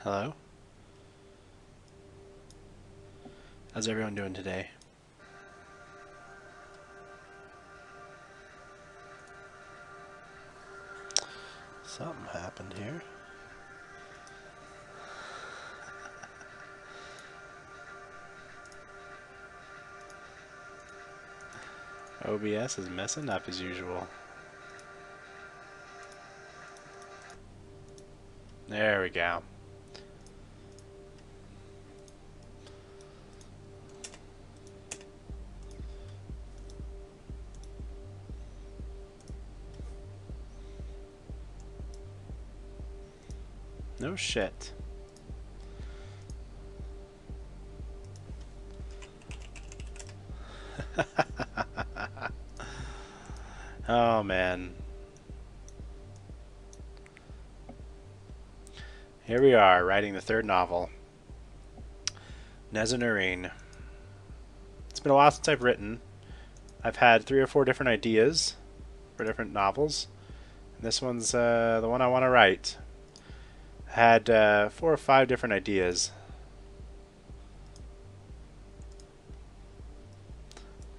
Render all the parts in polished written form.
Hello. How's everyone doing today? Something happened here. OBS is messing up as usual. There we go. No shit. Oh man. Here we are, writing the third novel. Nezzanarine. It's been a while since I've written. I've had 3 or 4 different ideas for different novels. And this one's the one I want to write. I had 4 or 5 different ideas.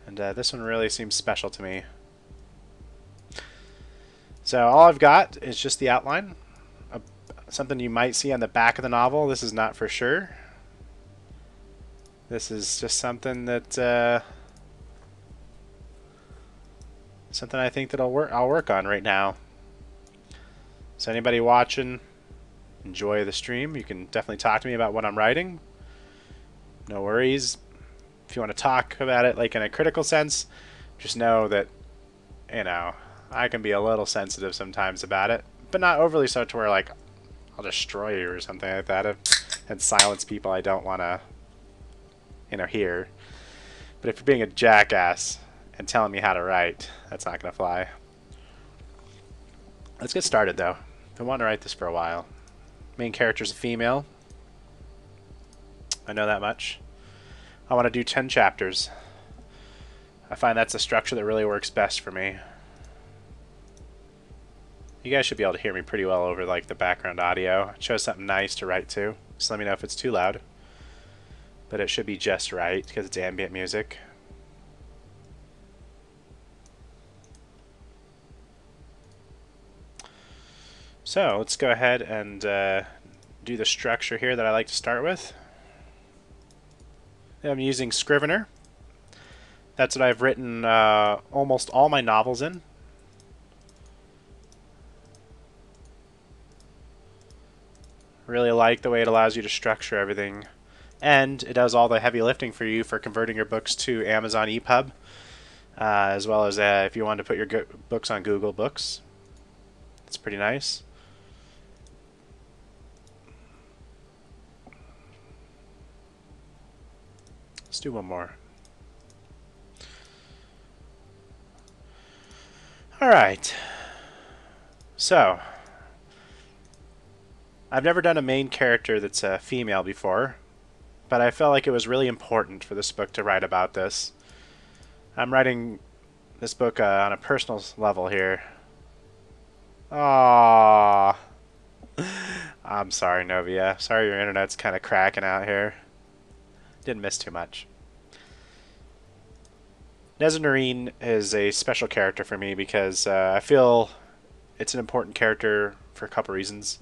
And this one really seems special to me. So all I've got is just the outline. Something you might see on the back of the novel. This is not for sure. This is just something that something I think that I'll work on right now. So anybody watching, enjoy the stream. You can definitely talk to me about what I'm writing. No worries. If you want to talk about it like in a critical sense, just know that, you know, I can be a little sensitive sometimes about it, but not overly so to where like I'll destroy you or something like that and silence people I don't want to, you know, hear. But if you're being a jackass and telling me how to write, that's not going to fly. Let's get started though. I've been wanting to write this for a while. Main character's a female. I know that much. I want to do 10 chapters. I find that's a structure that really works best for me. You guys should be able to hear me pretty well over like the background audio. I chose something nice to write to. Just let me know if it's too loud. But it should be just right because it's ambient music. So let's go ahead and do the structure here that I like to start with. I'm using Scrivener. That's what I've written almost all my novels in. Really like the way it allows you to structure everything. And it does all the heavy lifting for you for converting your books to Amazon EPUB. As well as if you want to put your books on Google Books. It's pretty nice. Let's do one more. Alright. So, I've never done a main character that's a female before, but I felt like it was really important for this book to write about this. I'm writing this book on a personal level here. Aww. I'm sorry, Novia. Sorry your internet's kind of cracking out here. Didn't miss too much. Nezzanarine is a special character for me because I feel it's an important character for a couple reasons.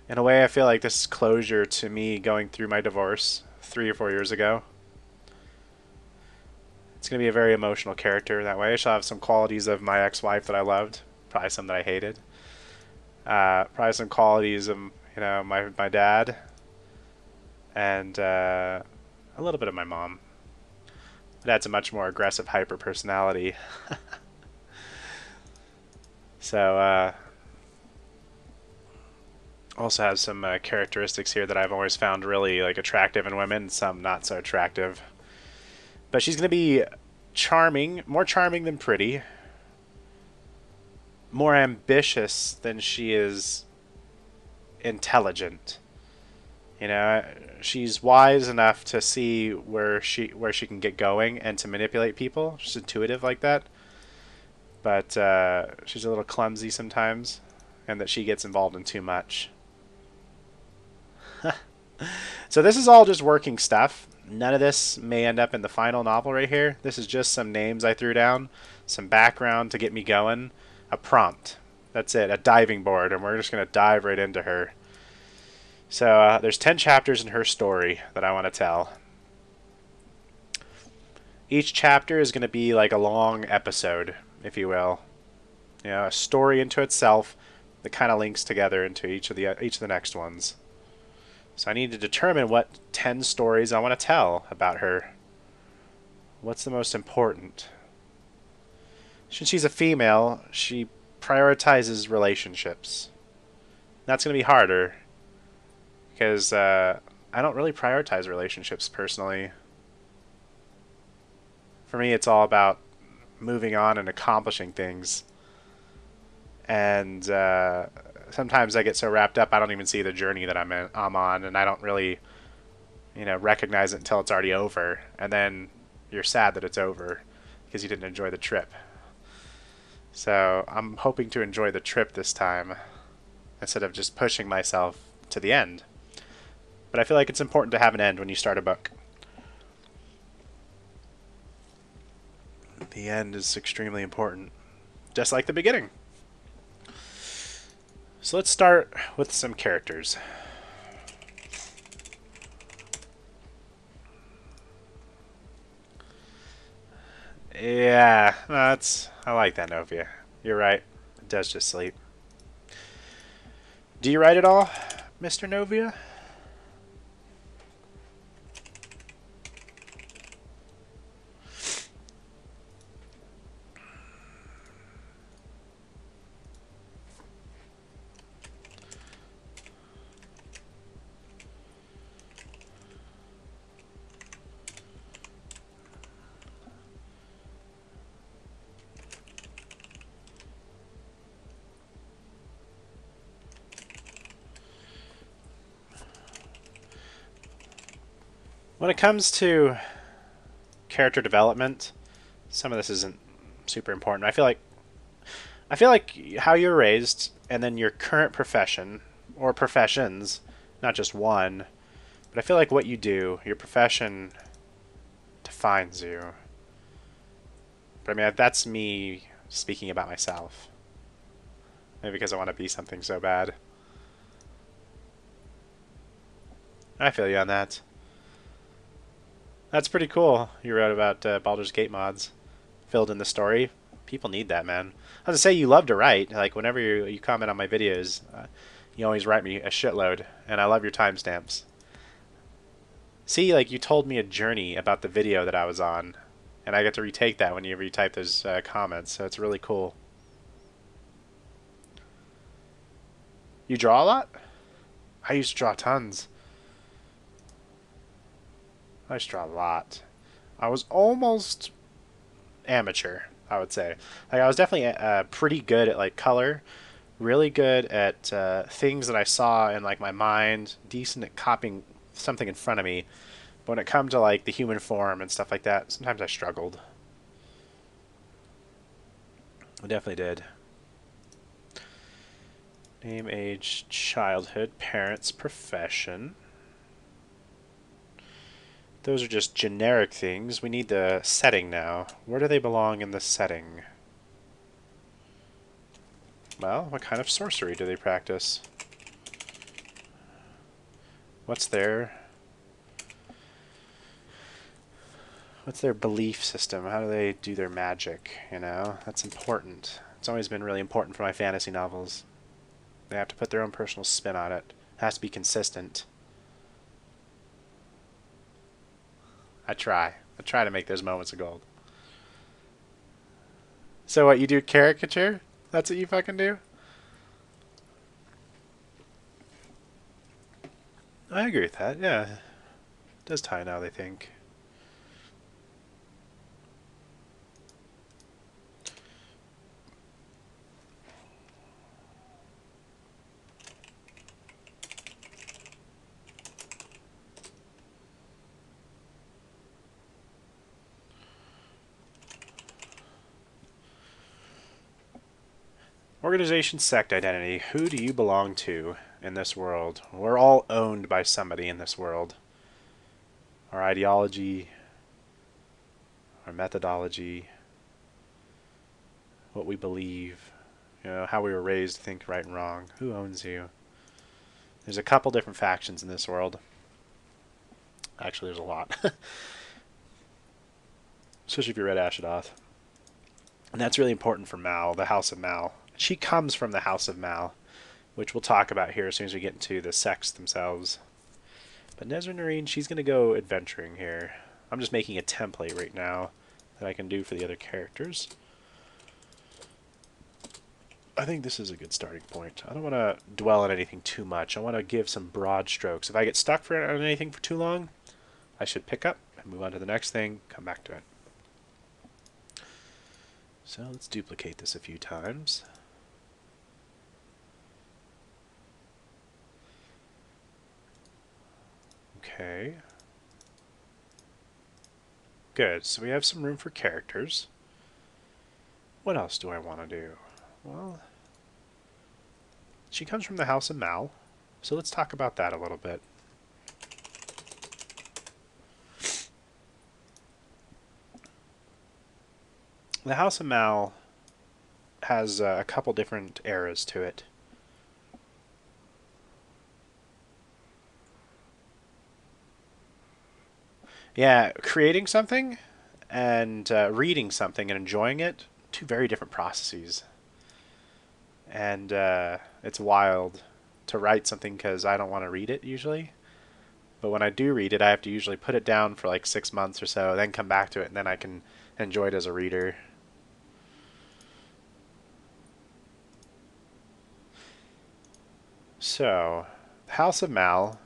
In a way, I feel like this is closure to me going through my divorce 3 or 4 years ago. It's going to be a very emotional character that way. She'll have some qualities of my ex-wife that I loved, probably some that I hated. Probably some qualities of, you know, my dad, and a little bit of my mom. It adds a much more aggressive hyper personality. So also has some characteristics here that I've always found really like attractive in women, some not so attractive. But she's going to be charming, more charming than pretty, more ambitious than she is intelligent. You know, she's wise enough to see where she can get going and to manipulate people. She's intuitive like that. But she's a little clumsy sometimes, and that she gets involved in too much. So this is all just working stuff. None of this may end up in the final novel right here. This is just some names I threw down, some background to get me going, a prompt. That's it, a diving board, and we're just going to dive right into her. So there's 10 chapters in her story that I want to tell. Each chapter is going to be like a long episode, if you will. You know, a story into itself that kind of links together into each of the next ones. So I need to determine what 10 stories I want to tell about her. What's the most important? Since she's a female, she prioritizes relationships. That's going to be harder because I don't really prioritize relationships personally. For me, it's all about moving on and accomplishing things. And sometimes I get so wrapped up I don't even see the journey that I'm on, and I don't really, recognize it until it's already over, and then you're sad that it's over because you didn't enjoy the trip. So I'm hoping to enjoy the trip this time instead of just pushing myself to the end. But I feel like it's important to have an end when you start a book. The end is extremely important, just like the beginning. So let's start with some characters. Yeah, I like that, Novia. You're right. It does just sleep. Do you write it all, Mr. Novia? When it comes to character development, some of this isn't super important. I feel like how you're raised and then your current profession or professions, not just one, but I feel like what you do, your profession defines you. But I mean, that's me speaking about myself. Maybe because I want to be something so bad. I feel you on that. That's pretty cool. You wrote about Baldur's Gate mods. Filled in the story. People need that, man. I was to say, you love to write. Like, whenever you comment on my videos, you always write me a shitload. And I love your timestamps. See, like, you told me a journey about the video that I was on. And I get to retake that whenever you type those comments. So it's really cool. You draw a lot? I used to draw tons. I used to draw a lot. I was almost amateur, I would say. Like, I was definitely pretty good at like color, really good at things that I saw in like my mind, decent at copying something in front of me. But when it comes to like the human form and stuff like that, sometimes I struggled. I definitely did. Name, age, childhood, parents, profession. Those are just generic things. We need the setting now. Where do they belong in the setting? Well, what kind of sorcery do they practice? What's their belief system? How do they do their magic, you know? That's important. It's always been really important for my fantasy novels. They have to put their own personal spin on it. It has to be consistent. I try to make those moments of gold. So what, you do caricature? That's what you fucking do? I agree with that, yeah. It does tie in how they think. Organization, sect, identity. Who do you belong to? in this world. We're all owned by somebody in this world. Our ideology, our methodology, what we believe, how we were raised to think right and wrong. Who owns you? There's a couple different factions in this world. Actually, there's a lot. Especially if you read Ashidoth. And that's really important for Mal, the House of Mal. She comes from the House of Mal, which we'll talk about here as soon as we get into the sects themselves. But Nezzanarine, she's going to go adventuring here. I'm just making a template right now that I can do for the other characters. I think this is a good starting point. I don't want to dwell on anything too much. I want to give some broad strokes. If I get stuck on anything for too long, I should pick up and move on to the next thing, come back to it. So let's duplicate this a few times. Okay. Good, so we have some room for characters. What else do I want to do? Well, she comes from the House of Mal, so let's talk about that a little bit. The House of Mal has a couple different eras to it. Yeah, creating something and reading something and enjoying it, two very different processes. And it's wild to write something because I don't want to read it usually. But when I do read it, I have to usually put it down for like 6 months or so, then come back to it, and then I can enjoy it as a reader. So, House of Mal.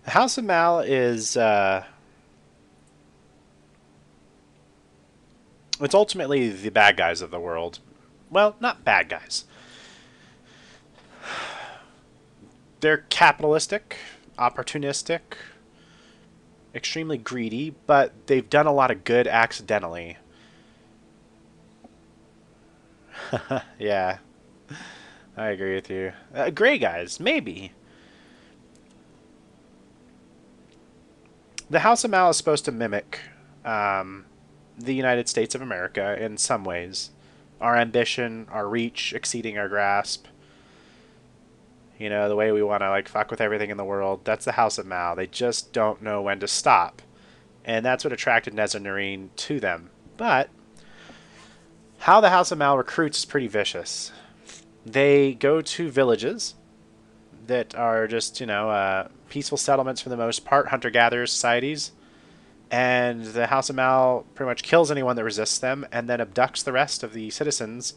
The House of Mal is it's ultimately the bad guys of the world. Well, not bad guys. They're capitalistic, opportunistic, extremely greedy, but they've done a lot of good accidentally. Yeah, I agree with you. Gray guys, maybe. The House of Mal is supposed to mimic the United States of America in some ways. Our ambition, our reach exceeding our grasp. You know, the way we want to like fuck with everything in the world. That's the House of Mal. They just don't know when to stop. And that's what attracted Nezzanarine to them. But how the House of Mal recruits is pretty vicious. They go to villages that are just, peaceful settlements for the most part, hunter-gatherer societies. And the House of Mal pretty much kills anyone that resists them and then abducts the rest of the citizens.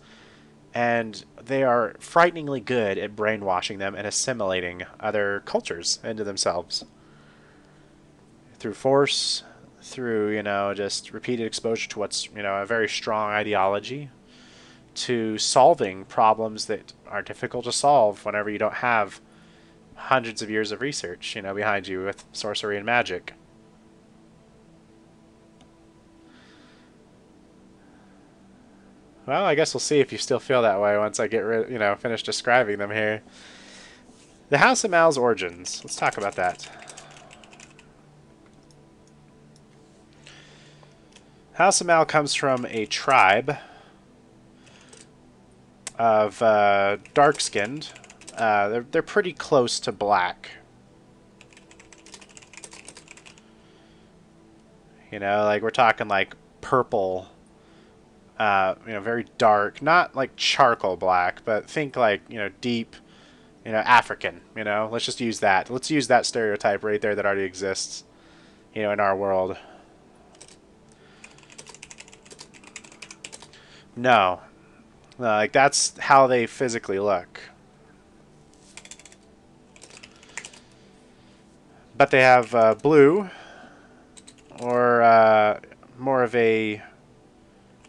And they are frighteningly good at brainwashing them and assimilating other cultures into themselves. Through force, through, just repeated exposure to what's, a very strong ideology, to solving problems that are difficult to solve whenever you don't have hundreds of years of research, behind you with sorcery and magic. Well, I guess we'll see if you still feel that way once I get finish describing them here. The House of Mal's origins. Let's talk about that. House of Mal comes from a tribe of dark-skinned. They're pretty close to black. Like we're talking like purple. Very dark, not like charcoal black, but think like, deep, African, let's just use that. Let's use that stereotype right there that already exists, in our world. No. Like that's how they physically look. But they have blue, or more of a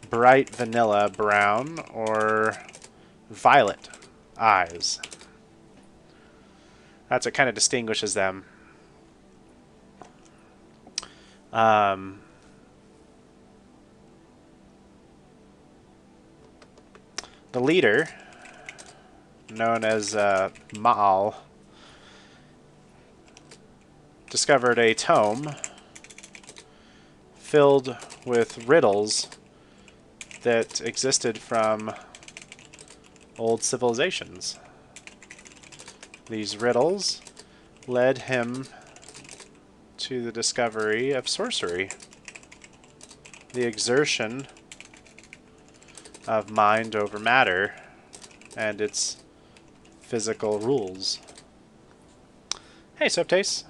bright vanilla brown or violet eyes. That's what kind of distinguishes them. The leader known as Ma'al, discovered a tome filled with riddles that existed from old civilizations. These riddles led him to the discovery of sorcery, the exertion of mind over matter and its physical rules. Hey, Soptace.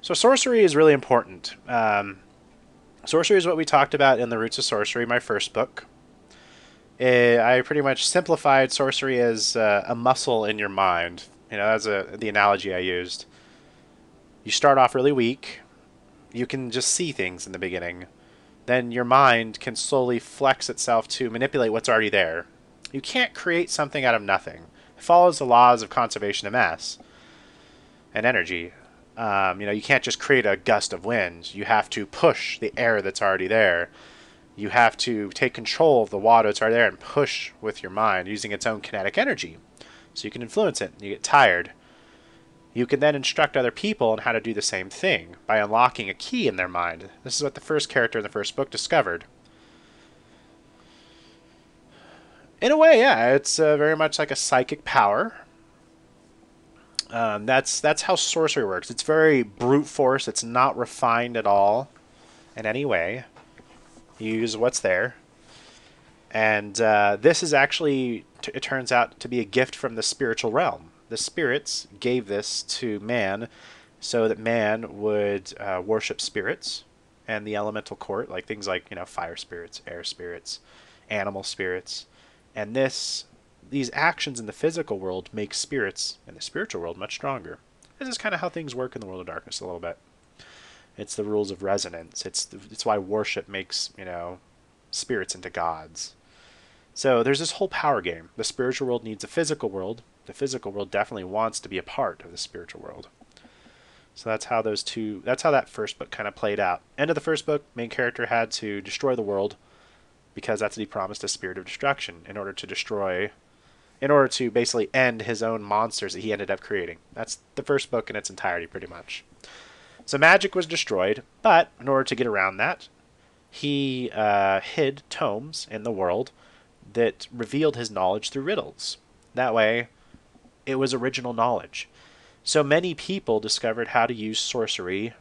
So sorcery is really important. Sorcery is what we talked about in The Roots of Sorcery, my first book. I pretty much simplified sorcery as a muscle in your mind. You know, that's the analogy I used. You start off really weak. You can just see things in the beginning. Then your mind can slowly flex itself to manipulate what's already there. You can't create something out of nothing. It follows the laws of conservation of mass and energy. You can't just create a gust of wind. You have to push the air that's already there. You have to take control of the water that's already there and push with your mind using its own kinetic energy. So you can influence it. You get tired. You can then instruct other people on how to do the same thing by unlocking a key in their mind. This is what the first character in the first book discovered. In a way, yeah, it's very much like a psychic power. That's how sorcery works. It's very brute force. It's not refined at all in any way. You use what's there. And this is actually, it turns out to be a gift from the spiritual realm. The spirits gave this to man so that man would worship spirits and the elemental court, like things like, fire spirits, air spirits, animal spirits. And these actions in the physical world make spirits in the spiritual world much stronger. This is kind of how things work in the world of darkness a little bit. It's the rules of resonance. It's why worship makes, spirits into gods. So there's this whole power game. The spiritual world needs a physical world. The physical world definitely wants to be a part of the spiritual world. So that's how that first book kind of played out. End of the first book, main character had to destroy the world because that's what he promised, a spirit of destruction, in order to basically end his own monsters that he ended up creating. That's the first book in its entirety, pretty much. So magic was destroyed, but in order to get around that, he hid tomes in the world that revealed his knowledge through riddles. That way, it was original knowledge. So many people discovered how to use sorcery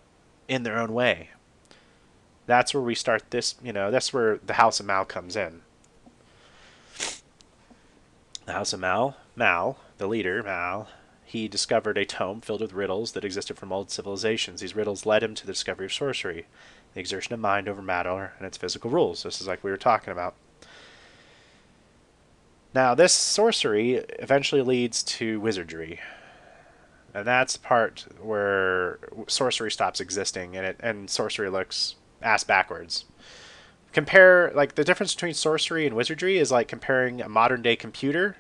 in their own way. That's where we start this, that's where the House of Mal comes in. The House of Mal, the leader, Mal, he discovered a tome filled with riddles that existed from old civilizations. These riddles led him to the discovery of sorcery, the exertion of mind over matter and its physical rules. This is like we were talking about. Now, this sorcery eventually leads to wizardry. And that's the part where sorcery stops existing and sorcery looks ass backwards. Compare, like, the difference between sorcery and wizardry is like comparing a modern day computer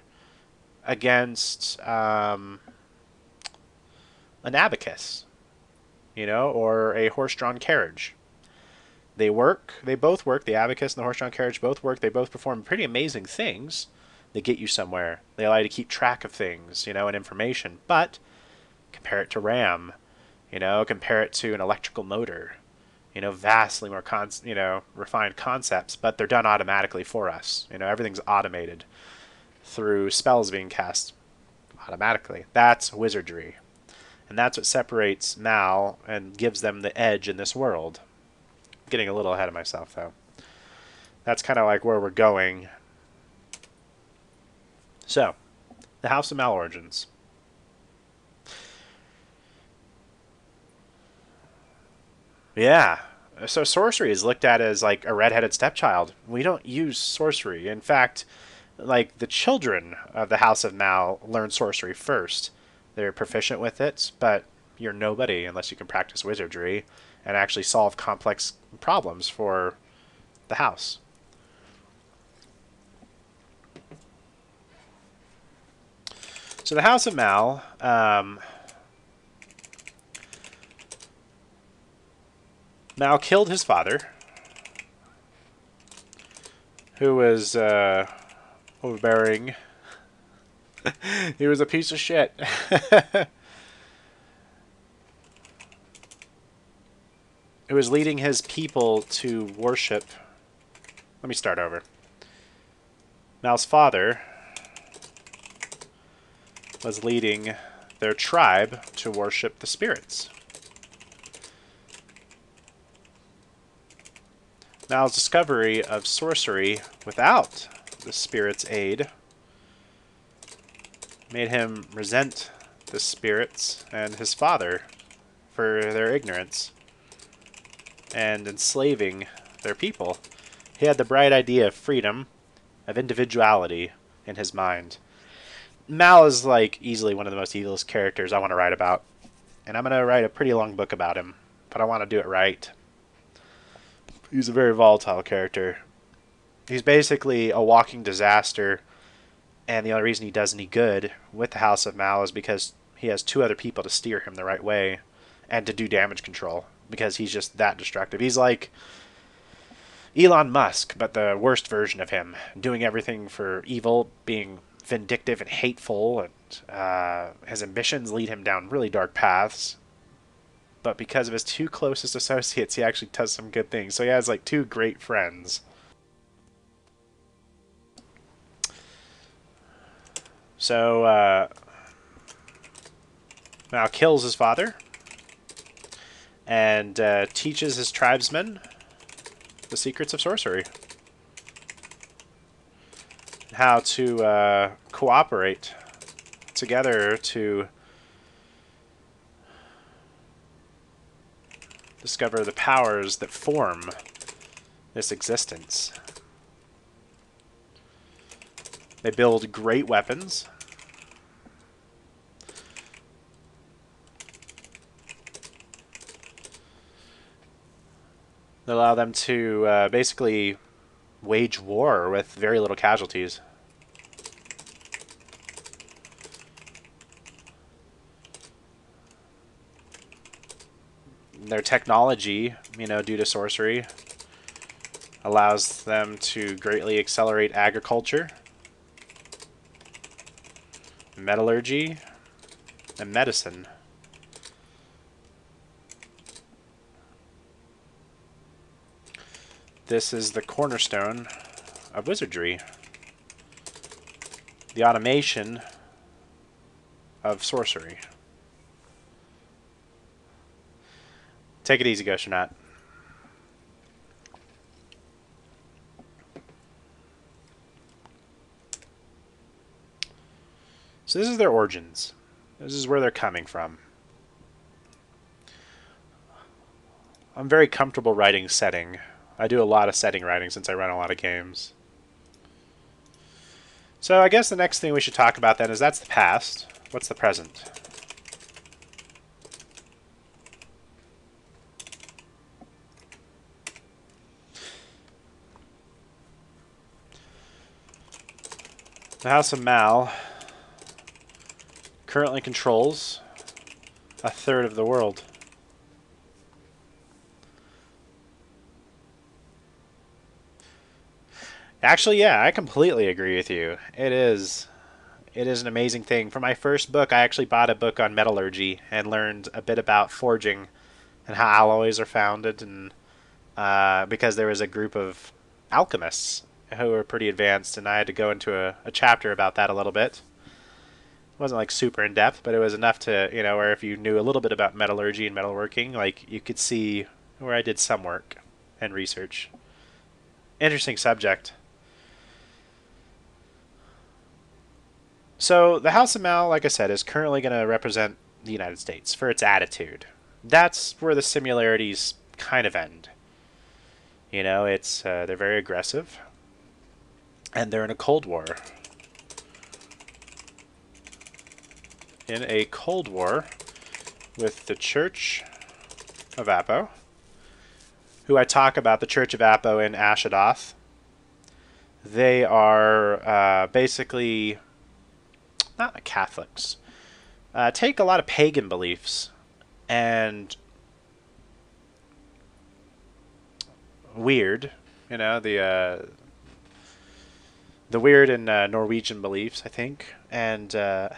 against an abacus, or a horse-drawn carriage. They both work, the abacus and the horse-drawn carriage both work, they both perform pretty amazing things. They get you somewhere. They allow you to keep track of things, and information. But compare it to RAM, compare it to an electrical motor, vastly more refined concepts, but they're done automatically for us. Everything's automated through spells being cast automatically. That's wizardry. And that's what separates Mal and gives them the edge in this world. I'm getting a little ahead of myself, though. That's kind of like where we're going. So, the House of Mal origins. Yeah. So sorcery is looked at as like a redheaded stepchild. We don't use sorcery. In fact, like the children of the House of Mal learn sorcery first. They're proficient with it, but you're nobody unless you can practice wizardry and actually solve complex problems for the house. So the House of Mal, Mal killed his father who was overbearing. He was a piece of shit. Who was leading his people to worship. Let me start over. Mal's father was leading their tribe to worship the spirits. Mal's discovery of sorcery without the spirit's aid made him resent the spirits and his father for their ignorance and enslaving their people. He had the bright idea of freedom, of individuality in his mind. Mal is like easily one of the most evilest characters I want to write about. And I'm going to write a pretty long book about him, but I want to do it right. He's a very volatile character. He's basically a walking disaster, and the only reason he does any good with the House of Mal is because he has two other people to steer him the right way and to do damage control, because he's just that destructive. He's like Elon Musk, but the worst version of him, doing everything for evil, being vindictive and hateful, and his ambitions lead him down really dark paths. But because of his two closest associates, he actually does some good things. So he has like two great friends. So Mal kills his father and teaches his tribesmen the secrets of sorcery. How to cooperate together to discover the powers that form this existence. They build great weapons. They allow them to basically wage war with very little casualties. Their technology, due to sorcery, allows them to greatly accelerate agriculture, metallurgy, and medicine. This is the cornerstone of wizardry. The automation of sorcery. Take it easy, Goshenat. So this is their origins. This is where they're coming from. I'm very comfortable writing setting. I do a lot of setting writing since I run a lot of games. So I guess the next thing we should talk about then is that's the past. What's the present? The House of Mal currently controls a third of the world. Actually, yeah, I completely agree with you. It is an amazing thing. For my first book, I actually bought a book on metallurgy and learned a bit about forging and how alloys are founded, and because there was a group of alchemists who were pretty advanced, and I had to go into a chapter about that a little bit. It wasn't like super in depth, but it was enough to, where if you knew a little bit about metallurgy and metalworking, like you could see where I did some work and research. Interesting subject. So the House of Mal, like I said, is currently going to represent the United States for its attitude. That's where the similarities kind of end. It's they're very aggressive, and they're in a Cold War. In a Cold War with the Church of Apo, who I talk about, the Church of Apo in Ashidoth. They are basically not Catholics. Take a lot of pagan beliefs and weird, the the weird and Norwegian beliefs, I think, and I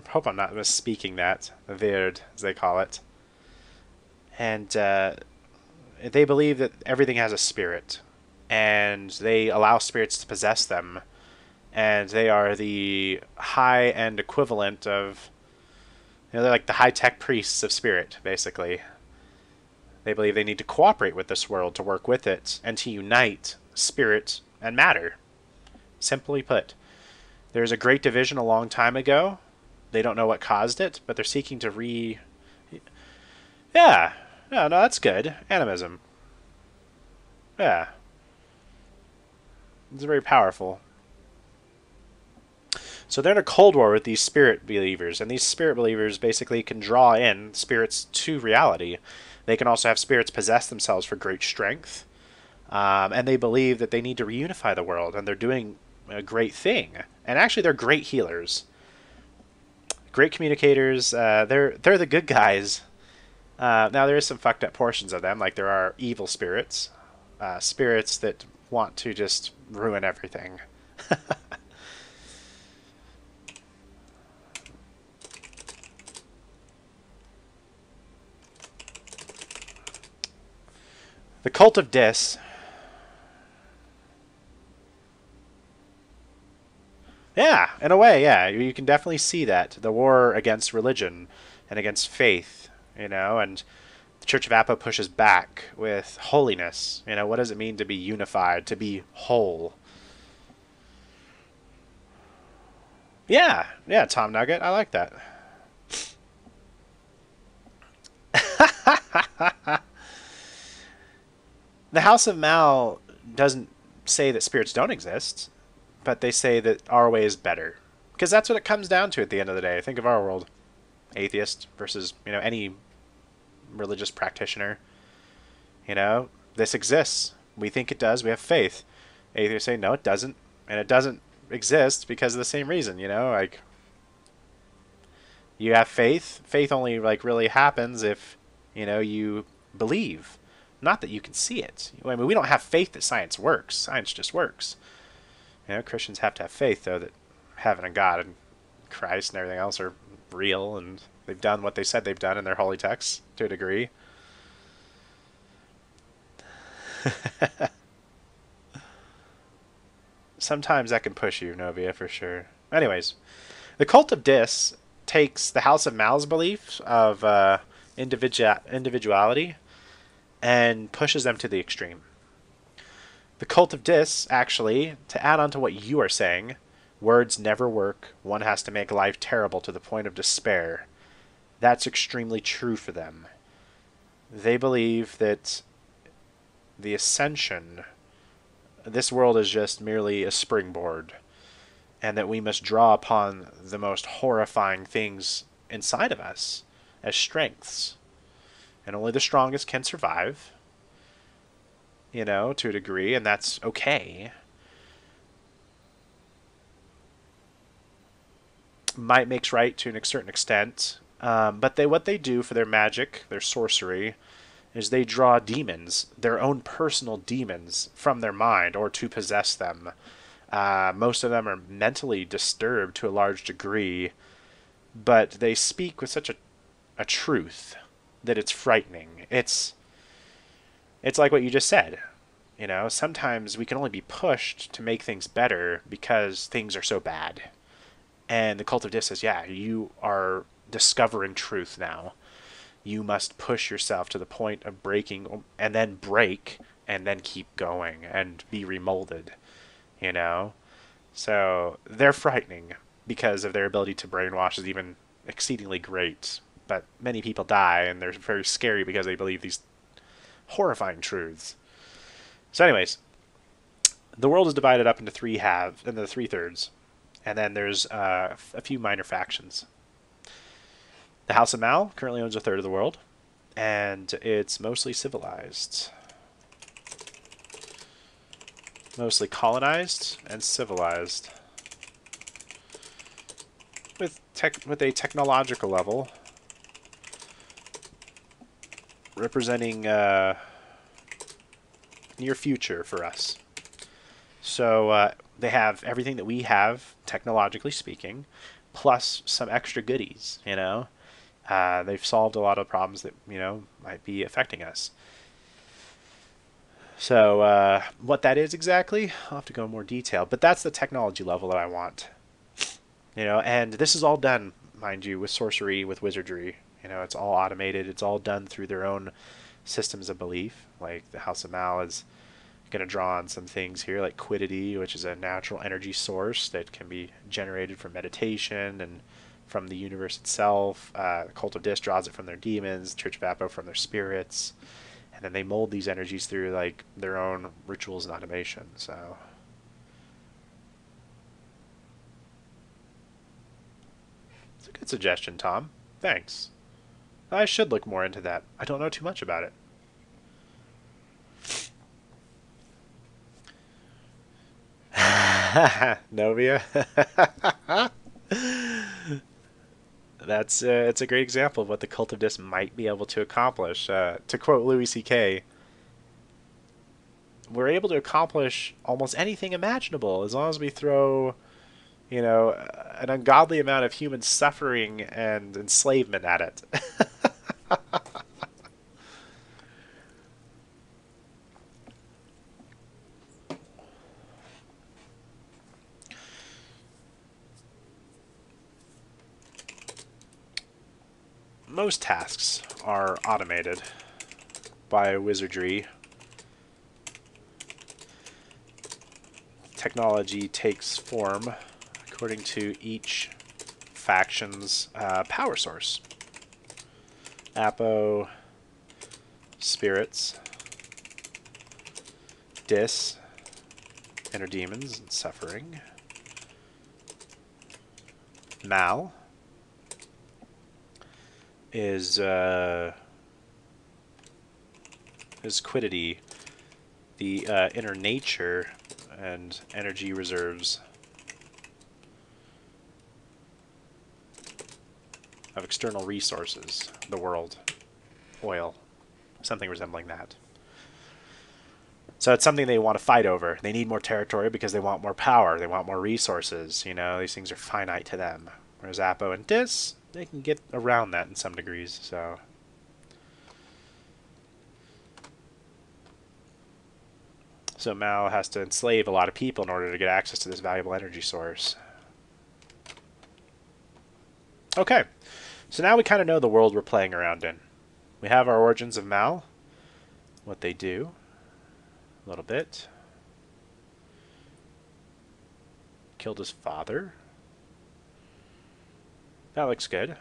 hope I'm not misspeaking that, the weird as they call it, and they believe that everything has a spirit, and they allow spirits to possess them, and they are the high end equivalent of, they're like the high tech priests of spirit, basically. They believe they need to cooperate with this world to work with it and to unite spirit and matter. Simply put, there's a great division a long time ago. They don't know what caused it, but they're seeking to Yeah. No, no, that's good. Animism. Yeah. It's very powerful. So they're in a cold war with these spirit believers, and these spirit believers basically can draw in spirits to reality. They can also have spirits possess themselves for great strength, and they believe that they need to reunify the world, and they're doing a great thing. And actually, they're great healers, great communicators. They're the good guys. Now there is some fucked up portions of them, like there are evil spirits, spirits that want to just ruin everything. The Cult of Dis. Yeah, in a way, yeah. You can definitely see that. The war against religion and against faith, and the Church of Appa pushes back with holiness. What does it mean to be unified, to be whole? Yeah, yeah, Tom Nugget. I like that. The House of Mal doesn't say that spirits don't exist, but they say that our way is better. Because that's what it comes down to at the end of the day. Think of our world. Atheist versus, any religious practitioner. This exists. We think it does. We have faith. Atheists say, no, it doesn't. And it doesn't exist because of the same reason, like you have faith. Faith only really happens if, you believe. Not that you can see it. I mean, we don't have faith that science works. Science just works. Christians have to have faith, though, that heaven and God and Christ and everything else are real, and they've done what they said they've done in their holy texts to a degree. Sometimes that can push you, Novia, for sure. Anyways, the Cult of Dis takes the House of Mal's beliefs of individuality and pushes them to the extreme. The Cult of Dis, actually, to add on to what you are saying, words never work. One has to make life terrible to the point of despair. That's extremely true for them. They believe that the ascension, this world is just merely a springboard, and that we must draw upon the most horrifying things inside of us as strengths. And only the strongest can survive, to a degree, and that's okay. Might makes right to a certain extent, but what they do for their magic, their sorcery, is they draw demons, their own personal demons, from their mind or to possess them. Most of them are mentally disturbed to a large degree, but they speak with such a truth that it's frightening. It's like what you just said. Sometimes we can only be pushed to make things better because things are so bad. And the Cult of Dis says, yeah, you are discovering truth now. You must push yourself to the point of breaking, and then break, and then keep going, and be remolded. So they're frightening because of their ability to brainwash is even exceedingly great. But many people die, and they're very scary because they believe these horrifying truths. So anyways, the world is divided up into into 3/3. And then there's a few minor factions. The House of Mal currently owns 1/3 of the world, and it's mostly civilized. Mostly colonized and civilized. With a technological level representing near future for us. So they have everything that we have, technologically speaking, plus some extra goodies, you know? They've solved a lot of problems that, you know, might be affecting us. So what that is exactly, I'll have to go in more detail. But that's the technology level that I want. You know, and this is all done, mind you, with sorcery, with wizardry. You know, it's all automated. It's all done through their own systems of belief. Like the House of Mal is going to draw on some things here, like quiddity, which is a natural energy source that can be generated from meditation and from the universe itself. The Cult of Dis draws it from their demons, Church of Apo from their spirits, and then they mold these energies through like their own rituals and automation. So it's a good suggestion, Tom. Thanks. I should look more into that. I don't know too much about it. Novia. That's it's a great example of what the Cult of Dis might be able to accomplish. To quote Louis C.K., we're able to accomplish almost anything imaginable as long as we throw, you know, an ungodly amount of human suffering and enslavement at it. Most tasks are automated by wizardry. Technology takes form according to each faction's power source. Apo, spirits, Dis, inner demons and suffering. Mal is quiddity, the inner nature and energy reserves of external resources, the world, oil, something resembling that. So it's something they want to fight over. They need more territory because they want more power. They want more resources. You know, these things are finite to them. Whereas Apo and Dis, they can get around that in some degrees. So Mal has to enslave a lot of people in order to get access to this valuable energy source. Okay, so now we kind of know the world we're playing around in. We have our origins of Mal, what they do, a little bit. Killed his father. That looks good.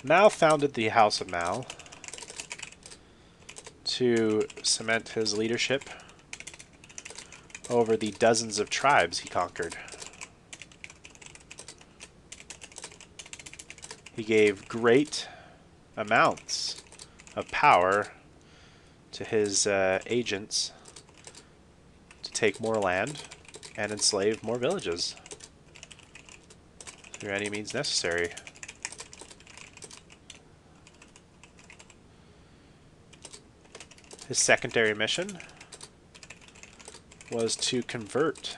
Mal founded the House of Mal to cement his leadership over the dozens of tribes he conquered. He gave great amounts of power to his agents to take more land and enslave more villages through any means necessary. His secondary mission was to convert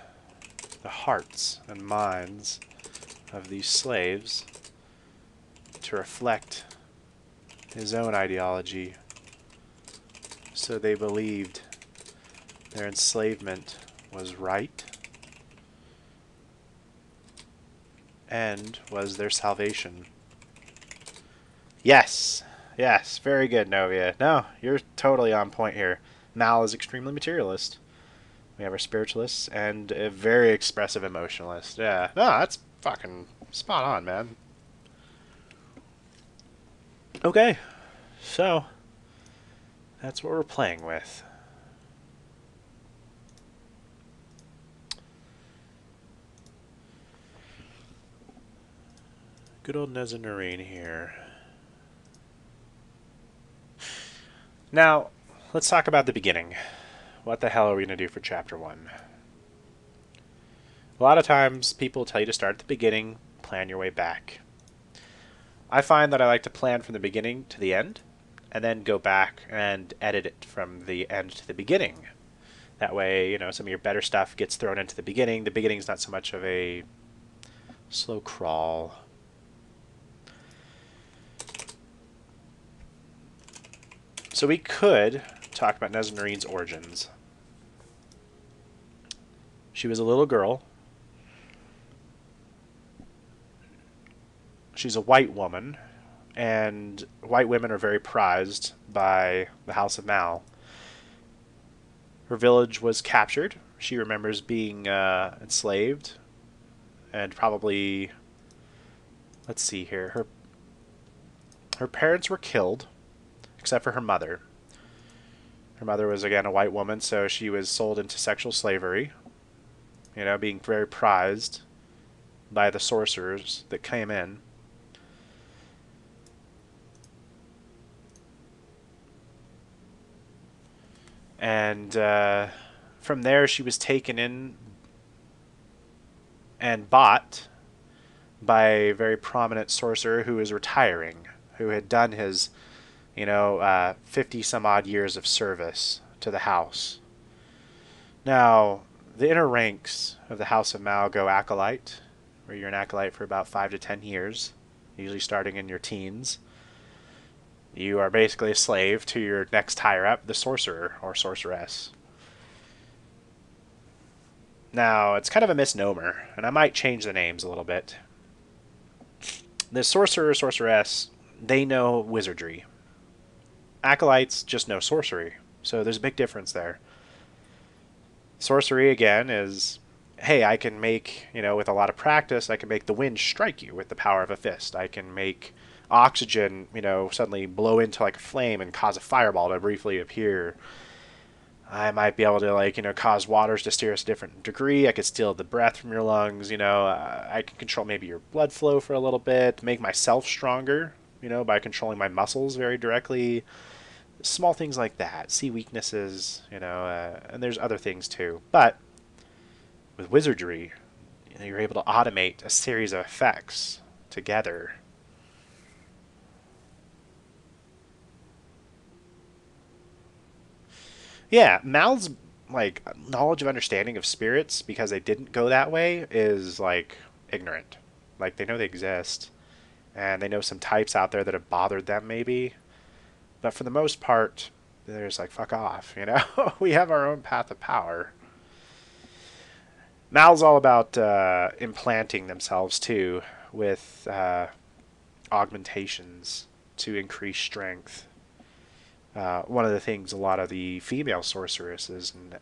the hearts and minds of these slaves to reflect his own ideology, so they believed their enslavement was right and was their salvation. Yes, yes, very good, Novia. No, you're totally on point here. Mal is extremely materialist. We have our spiritualists and a very expressive emotionalist. Yeah, no, that's fucking spot on, man. Okay, so that's what we're playing with. Good old Nezzanarine here. Now, let's talk about the beginning. What the hell are we going to do for Chapter 1? A lot of times, people tell you to start at the beginning, plan your way back. I find that I like to plan from the beginning to the end, and then go back and edit it from the end to the beginning. That way, you know, some of your better stuff gets thrown into the beginning. The beginning's not so much of a slow crawl. So we could talk about Nezzanarine's origins. She was a little girl. She's a white woman, and white women are very prized by the House of Mal. Her village was captured. She remembers being enslaved, and probably, let's see here, her parents were killed, except for her mother. Her mother was, again, a white woman, so she was sold into sexual slavery, you know, being very prized by the sorcerers that came in. And from there, she was taken in and bought by a very prominent sorcerer who was retiring, who had done his, 50 some odd years of service to the house. Now, the inner ranks of the House of Mal go acolyte, where you're an acolyte for about 5 to 10 years, usually starting in your teens. You are basically a slave to your next higher up, the sorcerer or sorceress. Now, it's kind of a misnomer, and I might change the names a little bit. The sorcerer or sorceress, they know wizardry. Acolytes just know sorcery, so there's a big difference there. Sorcery, again, is, hey, I can make, with a lot of practice, I can make the wind strike you with the power of a fist. I can make oxygen, suddenly blow into like a flame and cause a fireball to briefly appear. I might be able to, cause waters to steer us a different degree. I could steal the breath from your lungs, I can control maybe your blood flow for a little bit, make myself stronger, by controlling my muscles very directly. Small things like that. See weaknesses, and there's other things too. But with wizardry, you're able to automate a series of effects together. Yeah, Mal's like knowledge of understanding of spirits, because they didn't go that way, is like ignorant. Like they know they exist, and they know some types out there that have bothered them maybe, but for the most part, they're just like, fuck off, we have our own path of power. Mal's all about implanting themselves too with augmentations to increase strength. One of the things a lot of the female sorceresses and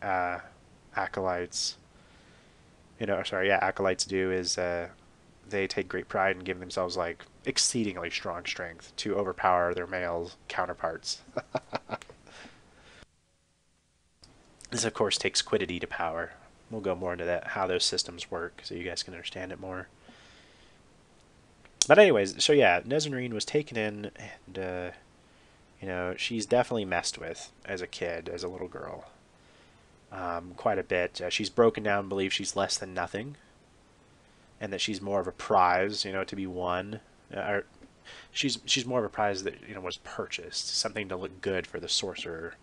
acolytes, acolytes do is they take great pride in giving themselves like exceedingly strong strength to overpower their male counterparts. This, of course, takes quiddity to power. We'll go more into that, how those systems work, so you guys can understand it more. But anyways, so yeah, Nezzanarine was taken in, and she's definitely messed with as a kid, as a little girl, quite a bit. She's broken down, believes she's less than nothing, and that she's more of a prize, to be won. Or she's more of a prize that was purchased, something to look good for the sorcerer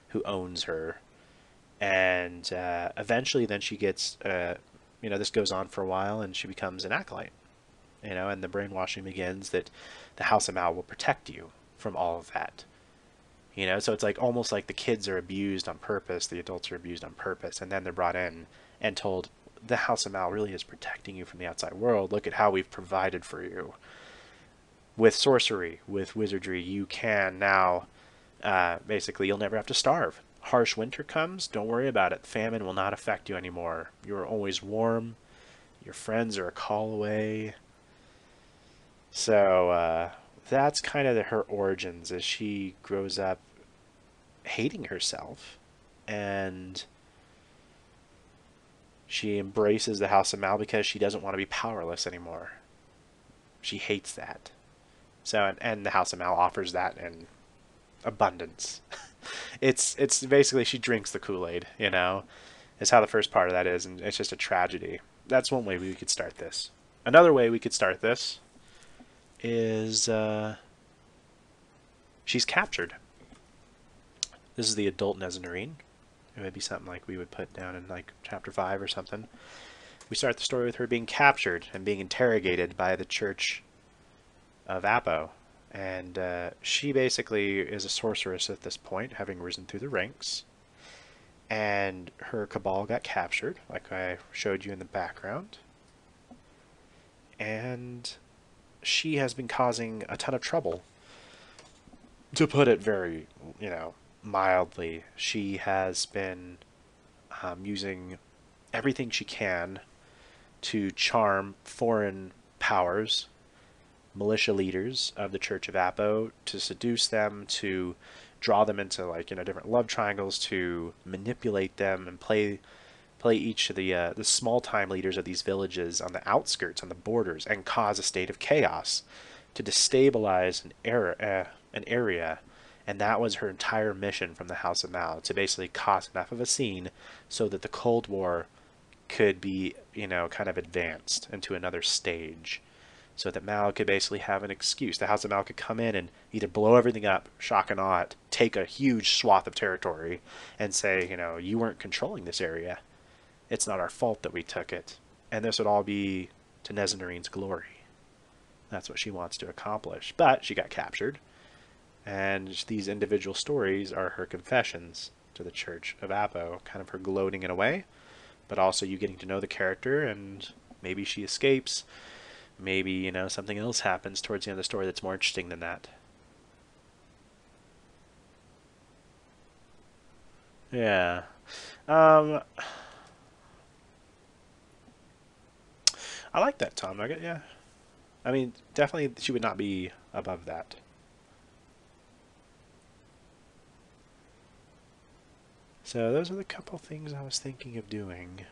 who owns her. And eventually, then she gets, this goes on for a while, and she becomes an acolyte. And the brainwashing begins that the House of Mal will protect you from all of that. So it's like almost like the kids are abused on purpose, the adults are abused on purpose, and then they're brought in and told the House of Mal really is protecting you from the outside world. Look at how we've provided for you. With sorcery, with wizardry, you can now, basically, you'll never have to starve. Harsh winter comes, don't worry about it. Famine will not affect you anymore. You're always warm. Your friends are a call away. So that's kind of her origins as she grows up hating herself, and she embraces the House of Mal because she doesn't want to be powerless anymore. She hates that. So and the House of Mal offers that in abundance. It's basically she drinks the Kool-Aid, is how the first part of that is, and it's just a tragedy. That's one way we could start this. Another way we could start this is she's captured. This is the adult Nezzanarine. It would be something like we would put down in like chapter 5 or something. We start the story with her being captured and being interrogated by the Church of Apo. And she basically is a sorceress at this point, having risen through the ranks. And her cabal got captured, like I showed you in the background. And she has been causing a ton of trouble. To put it very, mildly, she has been using everything she can to charm foreign powers, militia leaders of the Church of Apo, to seduce them, to draw them into different love triangles, to manipulate them and play each of the small time leaders of these villages on the outskirts, on the borders, and cause a state of chaos to destabilize an area. And that was her entire mission from the House of Mao, to basically cause enough of a scene so that the Cold War could be, kind of advanced into another stage, so that Mao could basically have an excuse. The House of Mao could come in and either blow everything up, shock and awe it, take a huge swath of territory, and say, you weren't controlling this area. It's not our fault that we took it. And this would all be to Nezzanarine's glory. That's what she wants to accomplish. But she got captured, and these individual stories are her confessions to the Church of Apo, kind of her gloating in a way, but also you getting to know the character, and maybe she escapes. Maybe, something else happens towards the end of the story that's more interesting than that. Yeah. I like that Tom Nugget, yeah. I mean, definitely she would not be above that. So those are the couple things I was thinking of doing.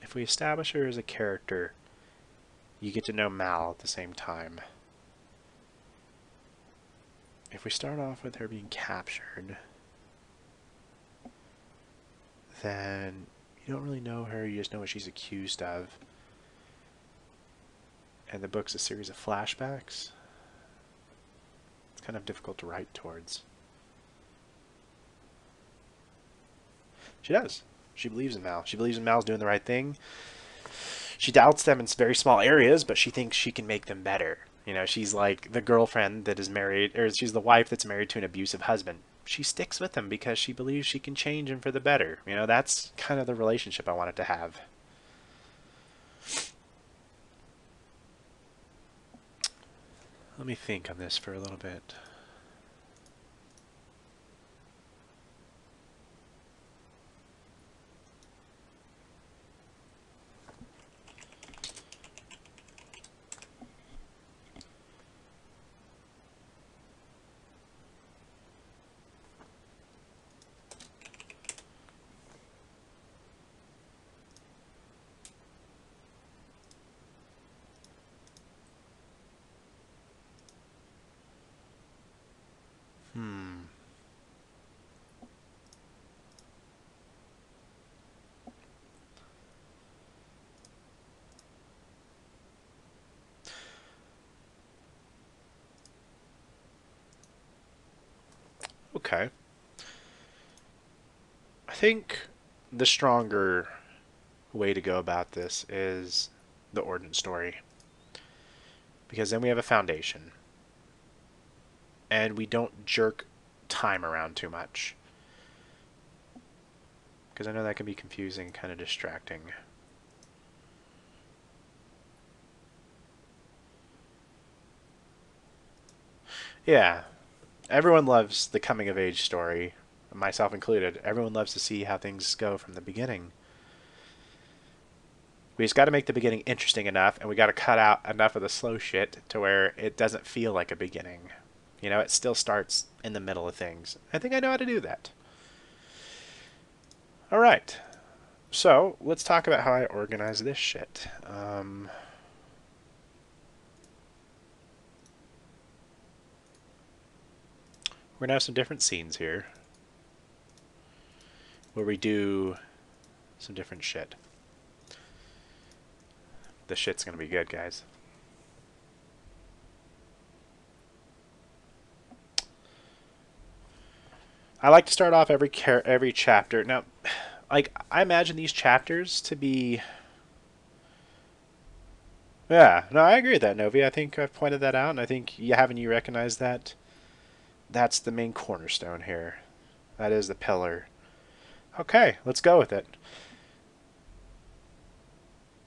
If we establish her as a character, you get to know Mal at the same time. If we start off with her being captured, then you don't really know her, you just know what she's accused of. And the book's a series of flashbacks. It's kind of difficult to write towards. She does. She believes in Mal. She believes in Mal's doing the right thing. She doubts them in very small areas, but she thinks she can make them better. She's like the girlfriend that is married, or she's the wife that's married to an abusive husband. She sticks with him because she believes she can change him for the better. That's kind of the relationship I wanted to have. Let me think on this for a little bit. Okay. I think the stronger way to go about this is the Ordnance story. Because then we have a foundation. And we don't jerk time around too much. Because I know that can be confusing, kind of distracting. Yeah. Everyone loves the coming of age story, myself included. Everyone loves to see how things go from the beginning. We just got to make the beginning interesting enough, and we got to cut out enough of the slow shit to where it doesn't feel like a beginning. It still starts in the middle of things. I think I know how to do that. All right. So, let's talk about how I organize this shit. We're going to have some different scenes here where we do some different shit. the shit's gonna be good, guys. I like to start off every chapter. Now, like, I imagine these chapters to be... Yeah, no, I agree with that, Novi. I think I've pointed that out, and I think you recognize that that's the main cornerstone here. That is the pillar. Okay, let's go with it.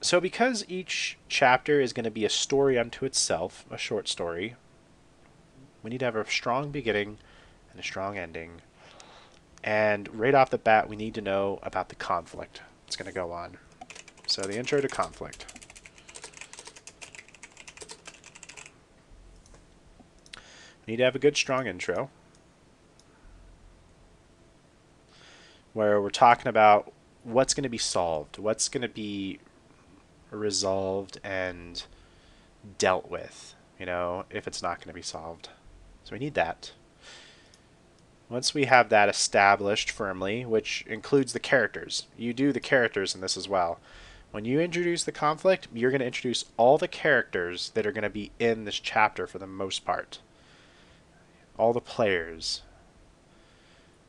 So because each chapter is going to be a story unto itself, a short story, we need to have a strong beginning and a strong ending. And right off the bat, we need to know about the conflict that's going to go on. So the intro to conflict. We need to have a good, strong intro where we're talking about what's going to be solved, what's going to be resolved and dealt with, you know, if it's not going to be solved. So we need that. Once we have that established firmly, which includes the characters, you do the characters in this as well. When you introduce the conflict, you're going to introduce all the characters that are going to be in this chapter for the most part. All the players.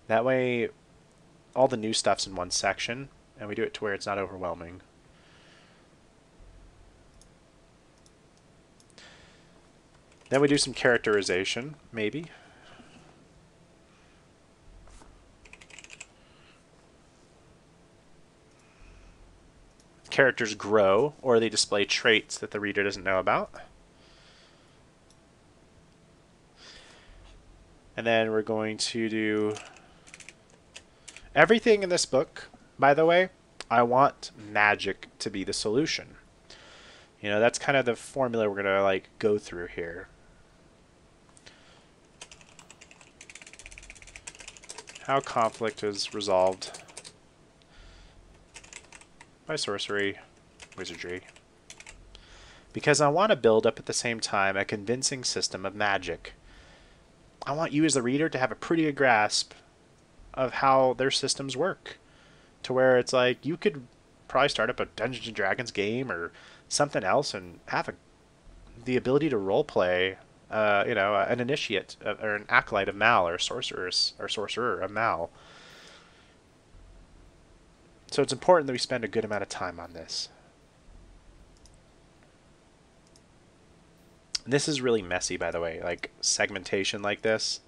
That way, all the new stuff's in one section, and we do it to where it's not overwhelming. Then we do some characterization, maybe. Characters grow, or they display traits that the reader doesn't know about. And then we're going to do everything in this book. By the way, I want magic to be the solution. You know, that's kind of the formula we're going to like go through here. How conflict is resolved by sorcery, wizardry. Because I want to build up at the same time a convincing system of magic. I want you as the reader to have a pretty good grasp of how their systems work. To where it's like, you could probably start up a Dungeons & Dragons game or something else and have the ability to roleplay, you know, an initiate or an acolyte of Mal or a sorcerer of Mal. So it's important that we spend a good amount of time on this. And this is really messy, by the way, like segmentation like this.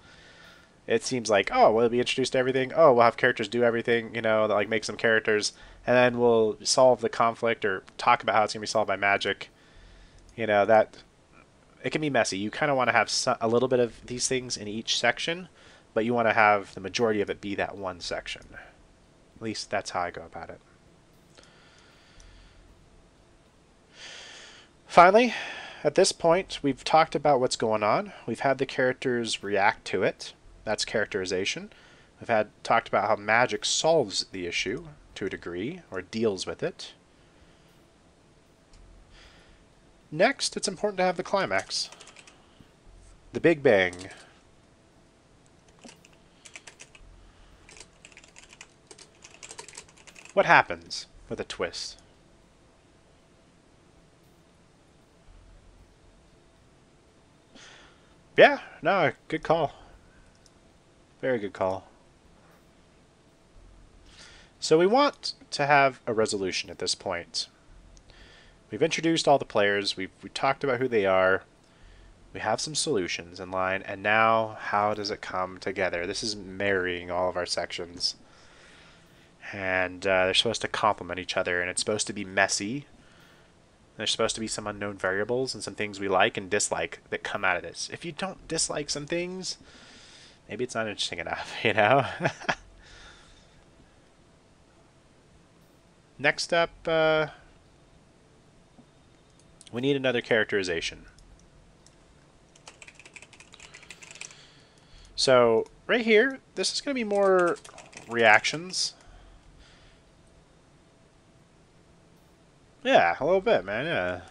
It seems like, oh, we'll be introduced to everything. Oh, we'll have characters do everything, you know, like make some characters, and then we'll solve the conflict or talk about how it's going to be solved by magic. You know, that it can be messy. You kind of want to have a little bit of these things in each section, but you want to have the majority of it be that one section. At least that's how I go about it. Finally, at this point, we've talked about what's going on. We've had the characters react to it. That's characterization. We've talked about how magic solves the issue to a degree, or deals with it. Next, it's important to have the climax. The Big Bang. What happens with a twist? Yeah, no, good call. Very good call. So we want to have a resolution at this point. We've introduced all the players, we talked about who they are, we have some solutions in line, and now how does it come together? This is marrying all of our sections. And they're supposed to complement each other, and it's supposed to be messy. There's supposed to be some unknown variables and some things we like and dislike that come out of this. If you don't dislike some things, maybe it's not interesting enough, you know? Next up, we need another characterization. So right here, this is going to be more reactions. Yeah, a little bit, man, yeah.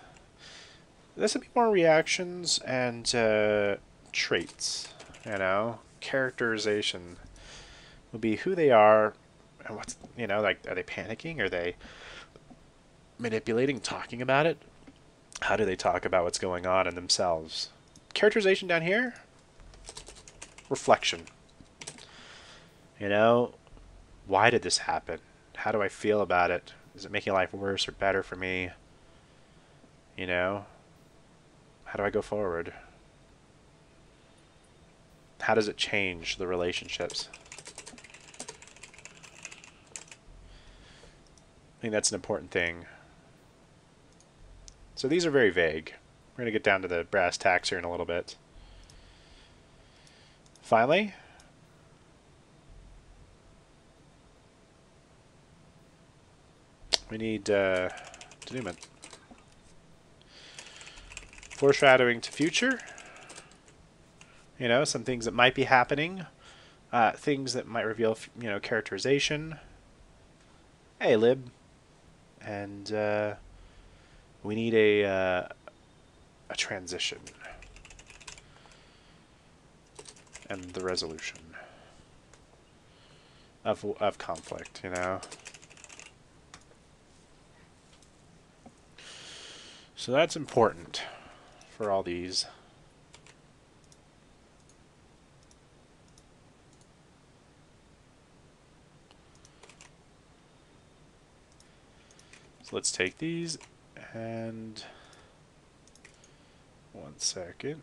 This would be more reactions and traits, you know? Characterization would be who they are and what's, you know, like, are they panicking? Are they manipulating, talking about it? How do they talk about what's going on in themselves? Characterization down here? Reflection. You know, why did this happen? How do I feel about it? Is it making life worse or better for me? You know, how do I go forward? How does it change the relationships? I think that's an important thing. So these are very vague. We're going to get down to the brass tacks here in a little bit. Finally, we need denouement. Foreshadowing to future. You know, some things that might be happening. Things that might reveal, you know, characterization. Hey, Lib. And we need a transition. And the resolution of conflict, you know. So that's important for all these. So let's take these and 1 second.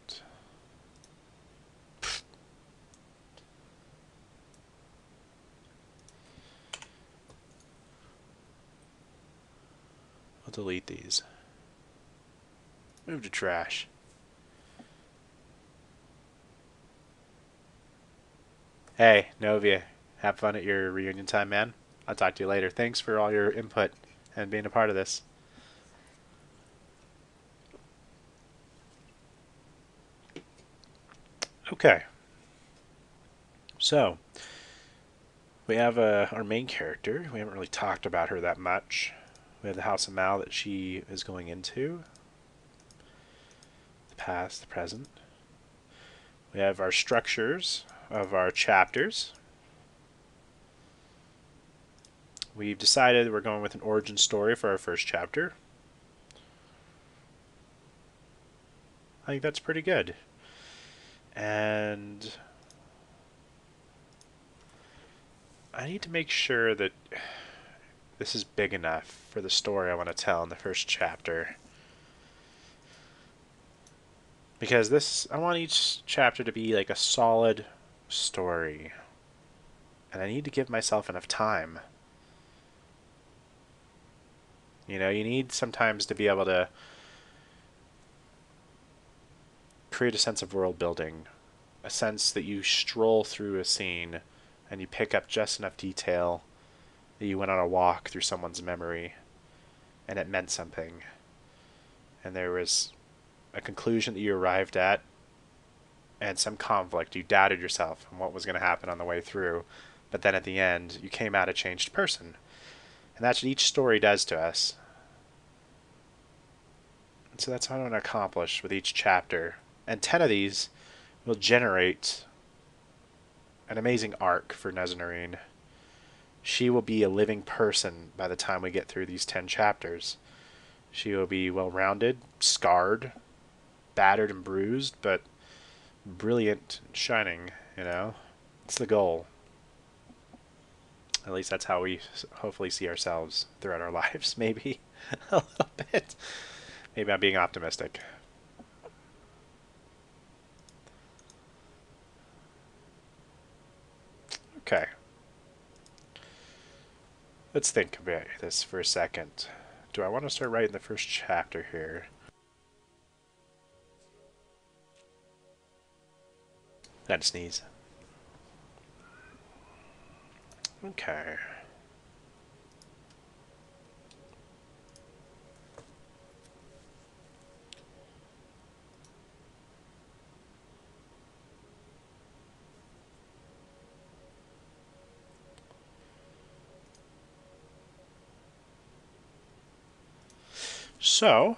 I'll delete these. Move to trash. Hey, Novia, have fun at your reunion time, man. I'll talk to you later. Thanks for all your input and being a part of this. Okay. So, we have our main character. We haven't really talked about her that much. We have the House of Mal that she is going into. The past, the present. We have our structures of our chapters. We've decided we're going with an origin story for our first chapter. I think that's pretty good. And I need to make sure that this is big enough for the story I want to tell in the first chapter. Because this, I want each chapter to be like a solid story. And I need to give myself enough time. You know, you need sometimes to be able to create a sense of world building. A sense that you stroll through a scene and you pick up just enough detail that you went on a walk through someone's memory and it meant something. And there was a conclusion that you arrived at and some conflict. You doubted yourself and what was going to happen on the way through. But then at the end, you came out a changed person. And that's what each story does to us. And so that's what I want to accomplish with each chapter. And 10 of these will generate an amazing arc for Nezzanarine. She will be a living person by the time we get through these 10 chapters. She will be well-rounded, scarred, battered and bruised, but brilliant and shining, you know? It's the goal. At least that's how we hopefully see ourselves throughout our lives, maybe. A little bit. Maybe I'm being optimistic. Okay. Let's think about this for a second. Do I want to start writing the first chapter here? That sneeze. Okay. So,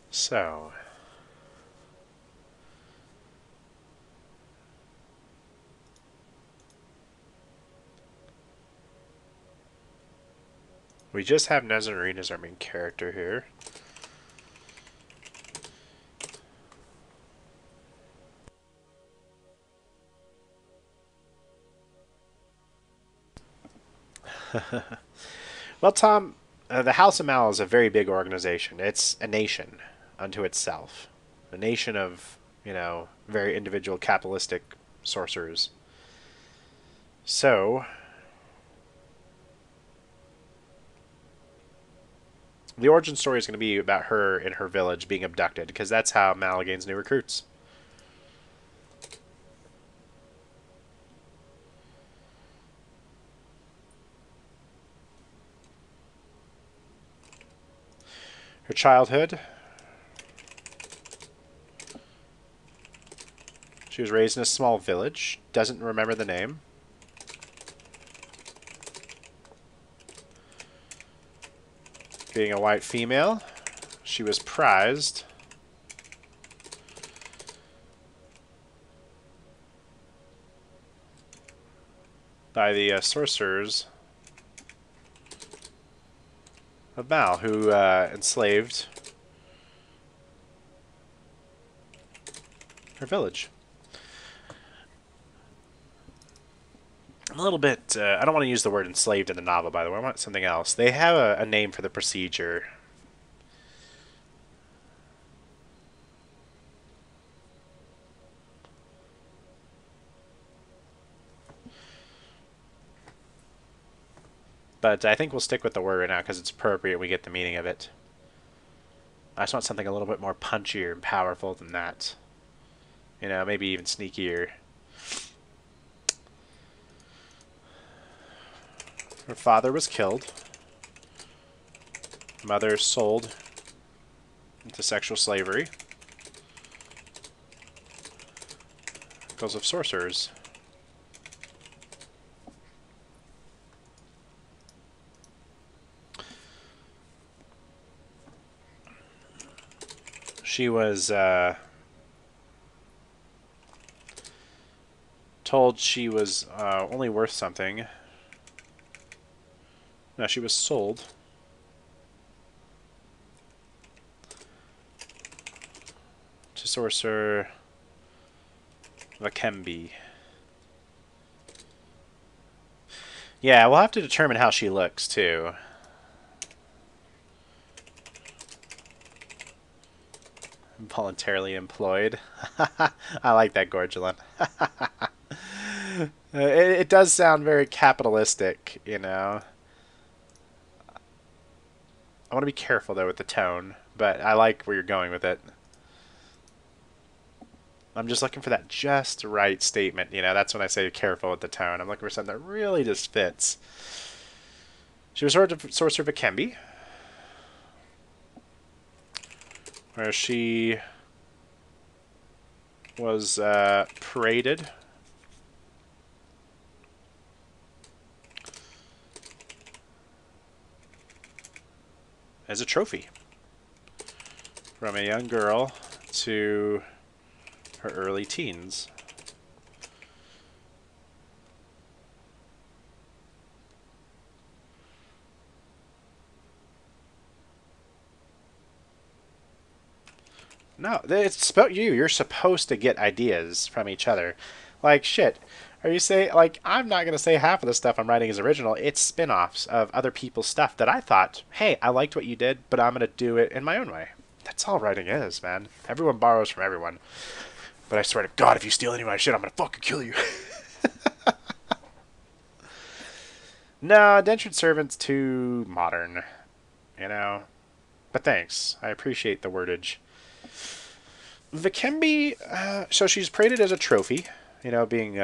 so We just have Nezzanarine as our main character here. Well, Tom, the House of Mal is a very big organization. It's a nation unto itself. A nation of, very individual capitalistic sorcerers. So, the origin story is going to be about her in her village being abducted, because that's how Mal gains new recruits. Her childhood. She was raised in a small village. Doesn't remember the name. Being a white female, she was prized by the sorcerers of Mal, who enslaved her village. I'm a little bit... I don't want to use the word enslaved in the novel, by the way. I want something else. They have a name for the procedure. But I think we'll stick with the word right now because it's appropriate. We get the meaning of it. I just want something a little bit more punchier and powerful than that. Maybe even sneakier. Her father was killed. Mother sold into sexual slavery because of sorcerers. She was told she was only worth something. No, she was sold to Sorcerer Vakembi. Yeah, we'll have to determine how she looks, too. Voluntarily employed. I like that, Gorgulin. It does sound very capitalistic, I want to be careful, though, with the tone, but I like where you're going with it. I'm just looking for that just right statement, that's when I say careful with the tone. I'm looking for something that really just fits. She was Sorcerer Vakembi, where she was paraded as a trophy from a young girl to her early teens. No, it's about you. You're supposed to get ideas from each other. Like, shit. Are you saying, like, I'm not going to say half of the stuff I'm writing is original. It's spin-offs of other people's stuff that I thought, hey, I liked what you did, but I'm going to do it in my own way. That's all writing is, man. Everyone borrows from everyone. But I swear to God, if you steal any of my shit, I'm going to fucking kill you. No, Indentured Servant's too modern, But thanks. I appreciate the wordage. Vakembi, so she's paraded as a trophy, being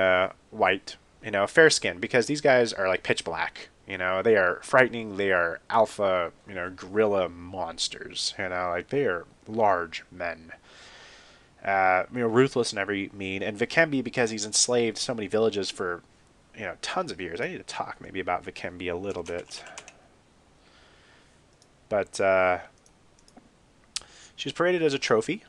white, fair skin, because these guys are like pitch black. They are frightening. They are alpha, gorilla monsters. Like they are large men. Ruthless in every mean. And Vakembi, because he's enslaved so many villages for, tons of years. I need to talk maybe about Vakembi a little bit. But she's paraded as a trophy.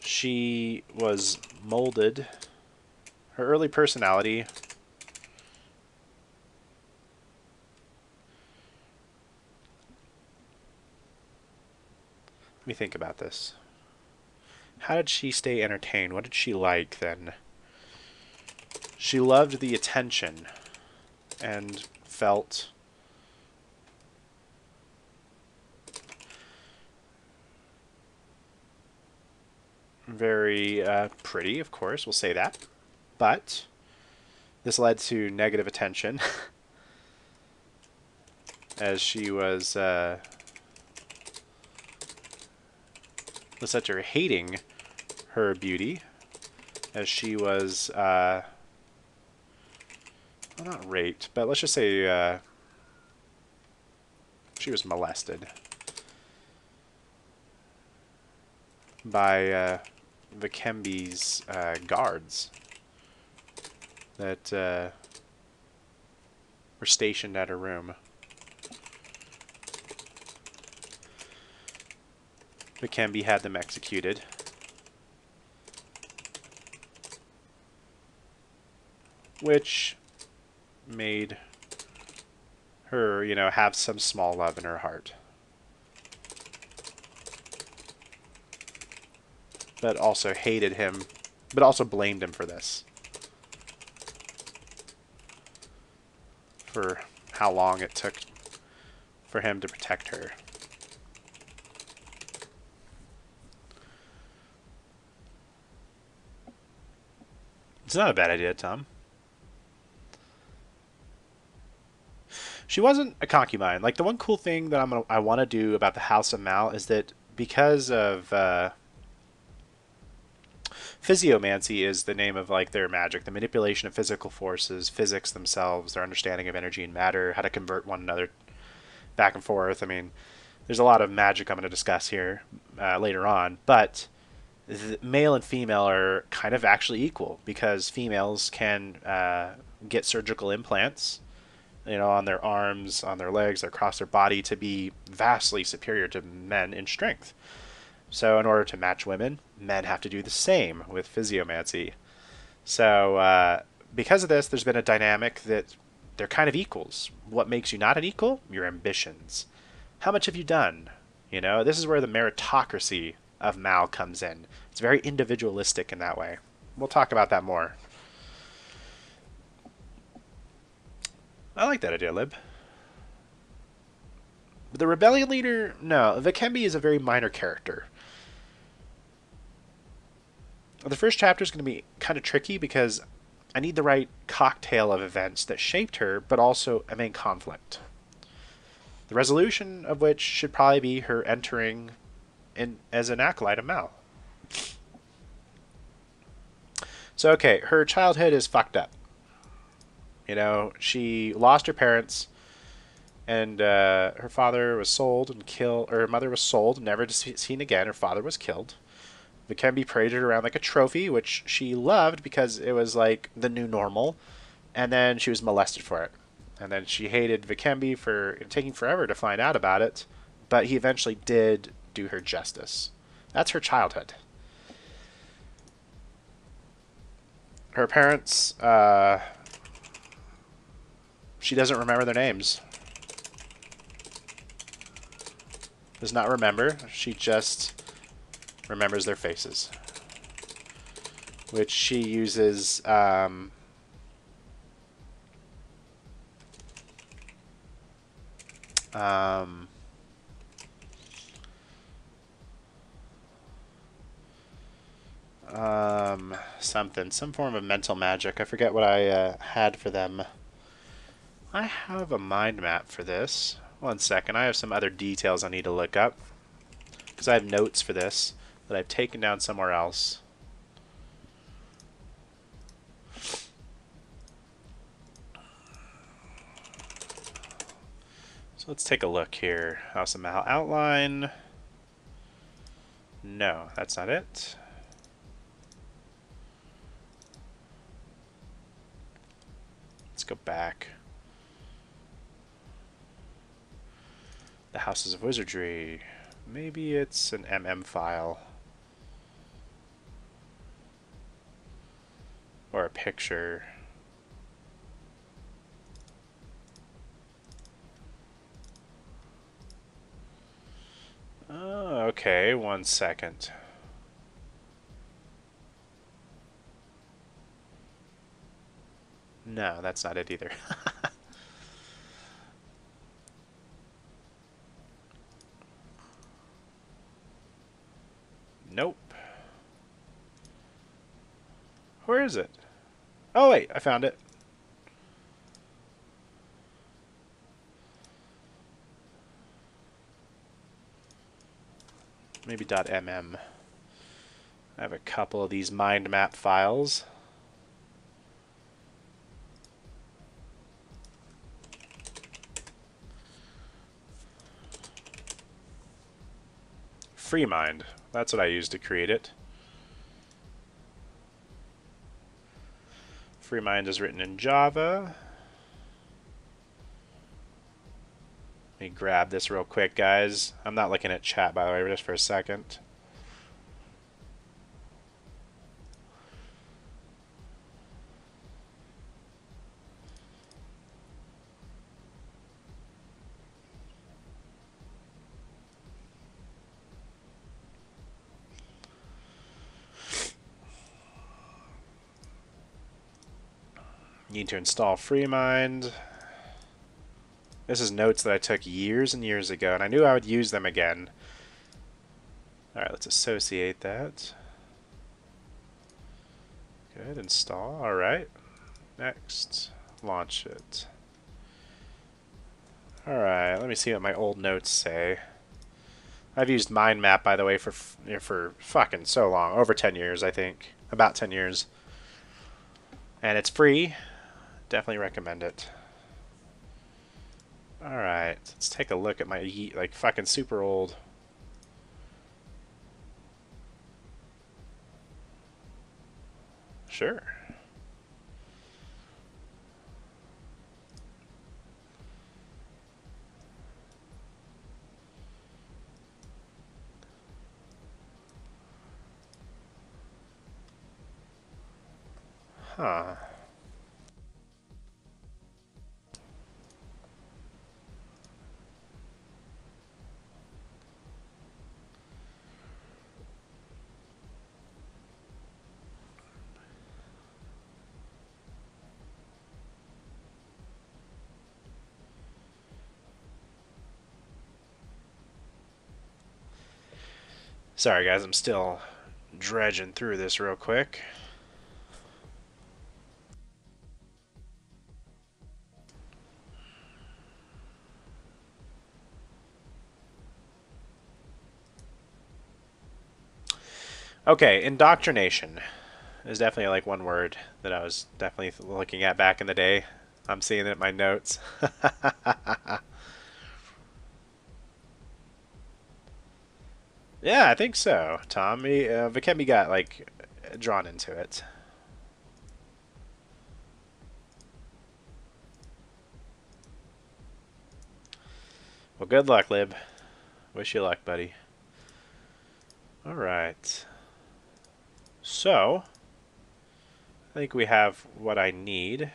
She was molded. Her early personality Let me think about this. How did she stay entertained? What did she like then? She loved the attention and felt very pretty, of course, we'll say that. But this led to negative attention as she was this led to her hating her beauty as she was well, not raped, but let's just say she was molested by Vikembi's guards that were stationed at her room. Vikembi had them executed. Which made her, you know, have some small love in her heart. But also hated him, but also blamed him for this. For how long it took for him to protect her. It's not a bad idea, Tom. She wasn't a concubine. Like, the one cool thing that I want to do about the House of Mal is that because of physiomancy is the name of like their magic, the manipulation of physical forces, physics themselves, their understanding of energy and matter, how to convert one another back and forth. I mean, there's a lot of magic I'm going to discuss here later on, but male and female are kind of actually equal because females can get surgical implants, you know, on their arms, on their legs, across their body to be vastly superior to men in strength. So in order to match women, men have to do the same with physiomancy. So because of this, there's been a dynamic that they're kind of equals. What makes you not an equal? Your ambitions. How much have you done? You know, this is where the meritocracy of Mal comes in. It's very individualistic in that way. We'll talk about that more. I like that idea, Lib. The rebellion leader, no, Vikembi is a very minor character. The first chapter is going to be kind of tricky because I need the right cocktail of events that shaped her, but also a main conflict. The resolution of which should probably be her entering in as an acolyte of Mal. So, okay, her childhood is fucked up. You know, she lost her parents, and her father was sold and killed, or her mother was sold, never to be seen again. Her father was killed. Vikembi paraded around like a trophy, which she loved because it was like the new normal, and then she was molested for it. And then she hated Vikembi for taking forever to find out about it, but he eventually did do her justice. That's her childhood. Her parents, she doesn't remember their names. Does not remember. She just remembers their faces, which she uses some form of mental magic. I forget what I had for them. I have a mind map for this. One second, I have some other details I need to look up because I have notes for this that I've taken down somewhere else. So let's take a look here. House of Mal outline. No, that's not it. Let's go back. The Houses of Wizardry. Maybe it's an MM file. Or a picture. Okay, 1 second. No, that's not it either. Nope. Where is it? Oh wait, I found it. Maybe .mm. I have a couple of these mind map files. FreeMind. That's what I used to create it. FreeMind is written in Java. Let me grab this real quick, guys. I'm not looking at chat, by the way, just for a second. Need to install FreeMind. This is notes that I took years and years ago, and I knew I would use them again. Alright, let's associate that. Good, install. Alright. Next. Launch it. Alright, let me see what my old notes say. I've used mind map, by the way, for fucking so long. Over 10 years, I think. About 10 years. And it's free. Definitely recommend it. Alright, let's take a look at my, like, fucking super old. Sure. Huh. Sorry, guys, I'm still dredging through this real quick. Okay, indoctrination is definitely like one word that I was definitely looking at back in the day. I'm seeing it in my notes. Yeah, I think so, Tom. Vikemi got like drawn into it. Well, good luck, Lib. Wish you luck, buddy. All right. So, I think we have what I need.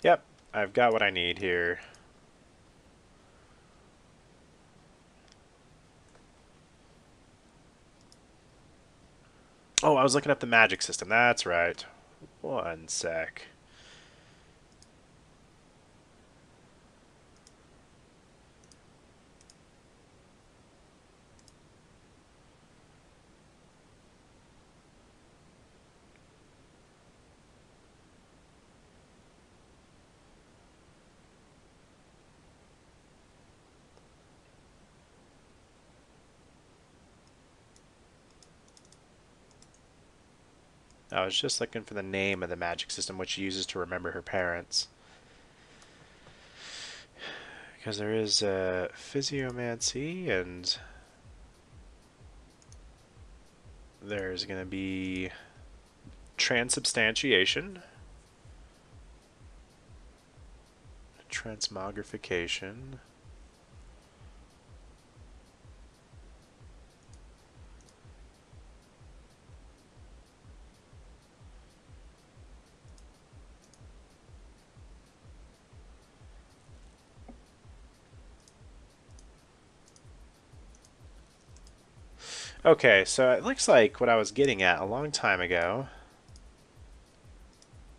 Yep, I've got what I need here. Oh, I was looking up the magic system. That's right. 1 sec. I was just looking for the name of the magic system which she uses to remember her parents. Because there is physiomancy, and there's going to be transubstantiation, transmogrification, Okay, so it looks like what I was getting at a long time ago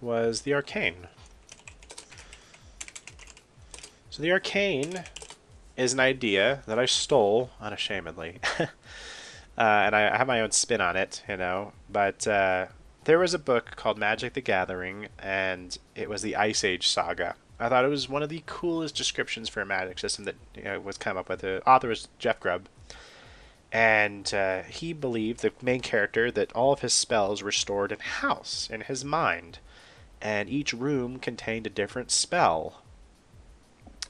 was the arcane. So the arcane is an idea that I stole unashamedly. And I have my own spin on it, you know. But there was a book called Magic the Gathering, and it was the Ice Age saga. I thought it was one of the coolest descriptions for a magic system that was come up with. The author was Jeff Grubb, and he believed, the main character, that all of his spells were stored in a house, in his mind, and each room contained a different spell.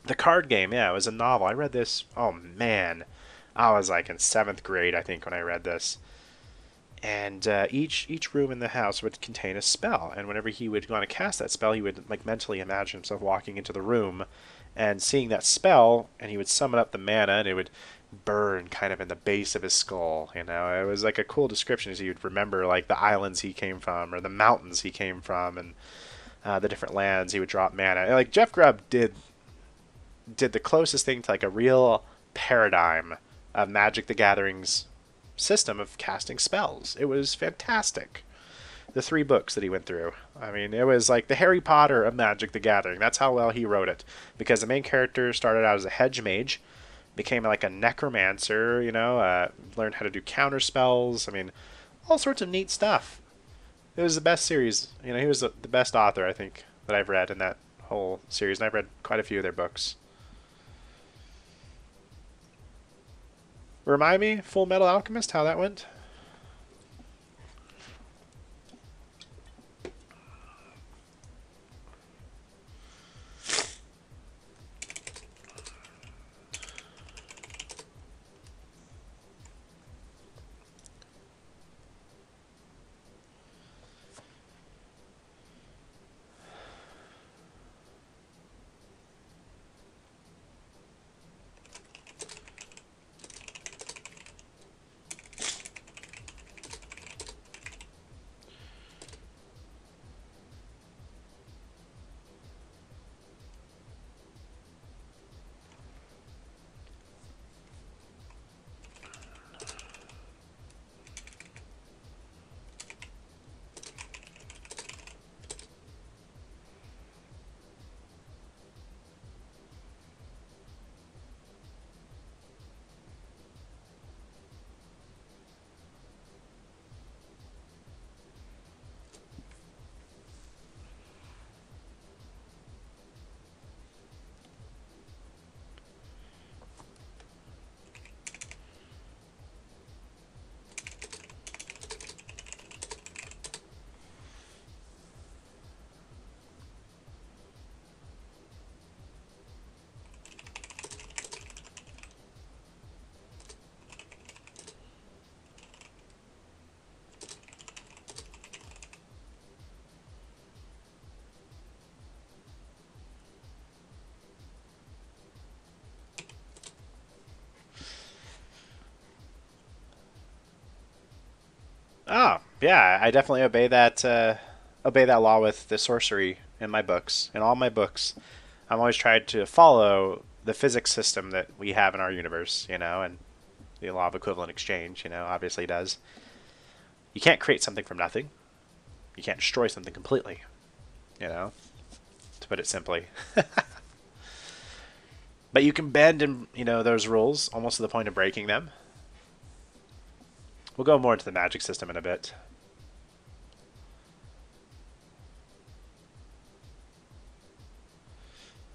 The card game, yeah, it was a novel. I read this, oh man, I was like in 7th grade, I think, when I read this. And each room in the house would contain a spell, and whenever he would want to cast that spell, he would like mentally imagine himself walking into the room and seeing that spell, and he would summon up the mana, and it would burn kind of in the base of his skull. You know, it was like a cool description, as you'd remember like the islands he came from or the mountains he came from, and the different lands he would drop mana. And, like, Jeff Grubb did the closest thing to like a real paradigm of Magic the Gathering's system of casting spells. It was fantastic. The 3 books that he went through. I mean, it was like the Harry Potter of Magic the Gathering. That's how well he wrote it. Because the main character started out as a hedge mage, became like a necromancer, you know, learned how to do counter spells. I mean, all sorts of neat stuff. It was the best series. You know, he was the best author, I think, that I've read in that whole series. And I've read quite a few of their books. Remind me, Full Metal Alchemist, how that went? Oh, yeah, I definitely obey that law with the sorcery in my books. In all my books, I'm always tried to follow the physics system that we have in our universe, you know, and the law of equivalent exchange, you know, obviously does. You can't create something from nothing. You can't destroy something completely, you know, to put it simply. But you can bend in, you know, those rules almost to the point of breaking them. We'll go more into the magic system in a bit.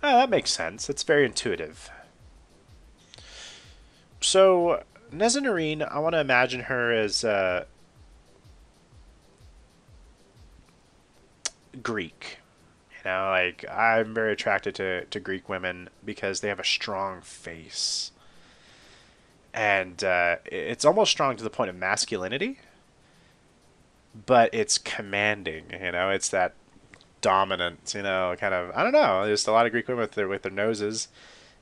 Oh, that makes sense. It's very intuitive. So, Nezzanarine, I want to imagine her as Greek. You know, like, I'm very attracted to Greek women because they have a strong face. And it's almost strong to the point of masculinity, but it's commanding. You know, it's that dominant, you know, kind of, I don't know. There's a lot of Greek women with their noses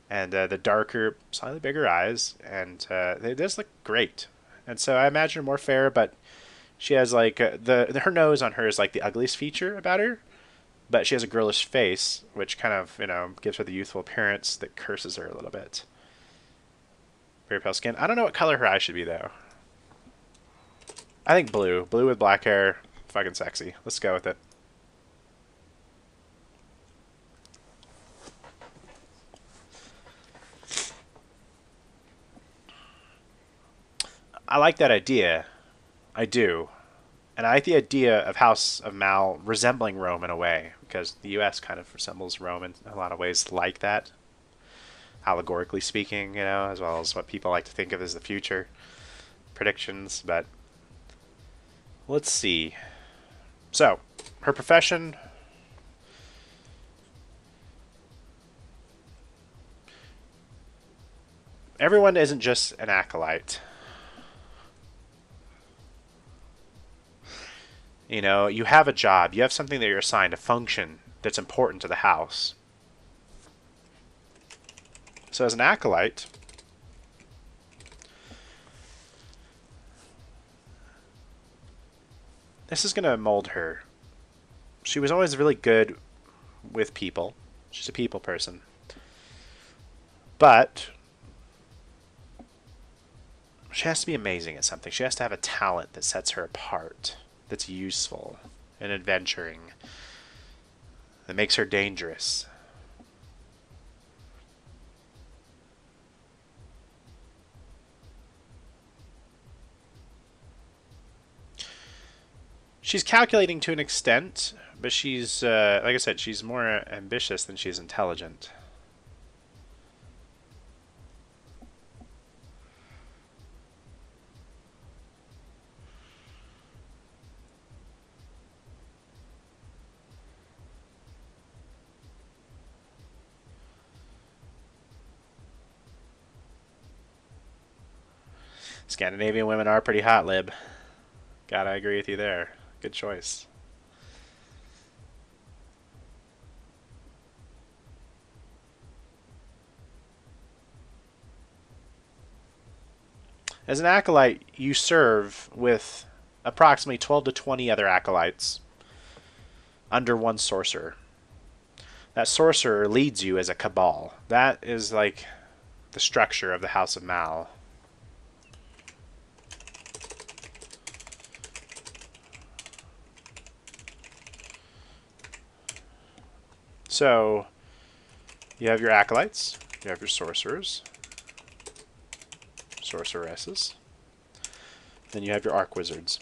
and the darker, slightly bigger eyes, and they just look great. And so I imagine her more fair, but she has like her nose on her is like the ugliest feature about her, but she has a girlish face, which kind of, you know, gives her the youthful appearance that curses her a little bit. Very pale skin. I don't know what color her eyes should be though. I think blue. Blue with black hair. Fucking sexy. Let's go with it. I like that idea. I do. And I like the idea of House of Mal resembling Rome in a way, because the U.S. kind of resembles Rome in a lot of ways like that, allegorically speaking, you know, as well as what people like to think of as the future predictions. But let's see. So, her profession. Everyone isn't just an acolyte. You know, you have a job, you have something that you're assigned, a function that's important to the house. So as an acolyte, this is going to mold her. She was always really good with people. She's a people person. But she has to be amazing at something. She has to have a talent that sets her apart, that's useful and adventuring, that makes her dangerous. She's calculating to an extent, but she's, like I said, she's more ambitious than she's intelligent. Scandinavian women are pretty hot, Lib. Gotta agree with you there. Good choice. As an acolyte, you serve with approximately 12 to 20 other acolytes under one sorcerer. That sorcerer leads you as a cabal. That is like the structure of the House of Mal. So, you have your acolytes, you have your sorcerers, sorceresses, then you have your archwizards.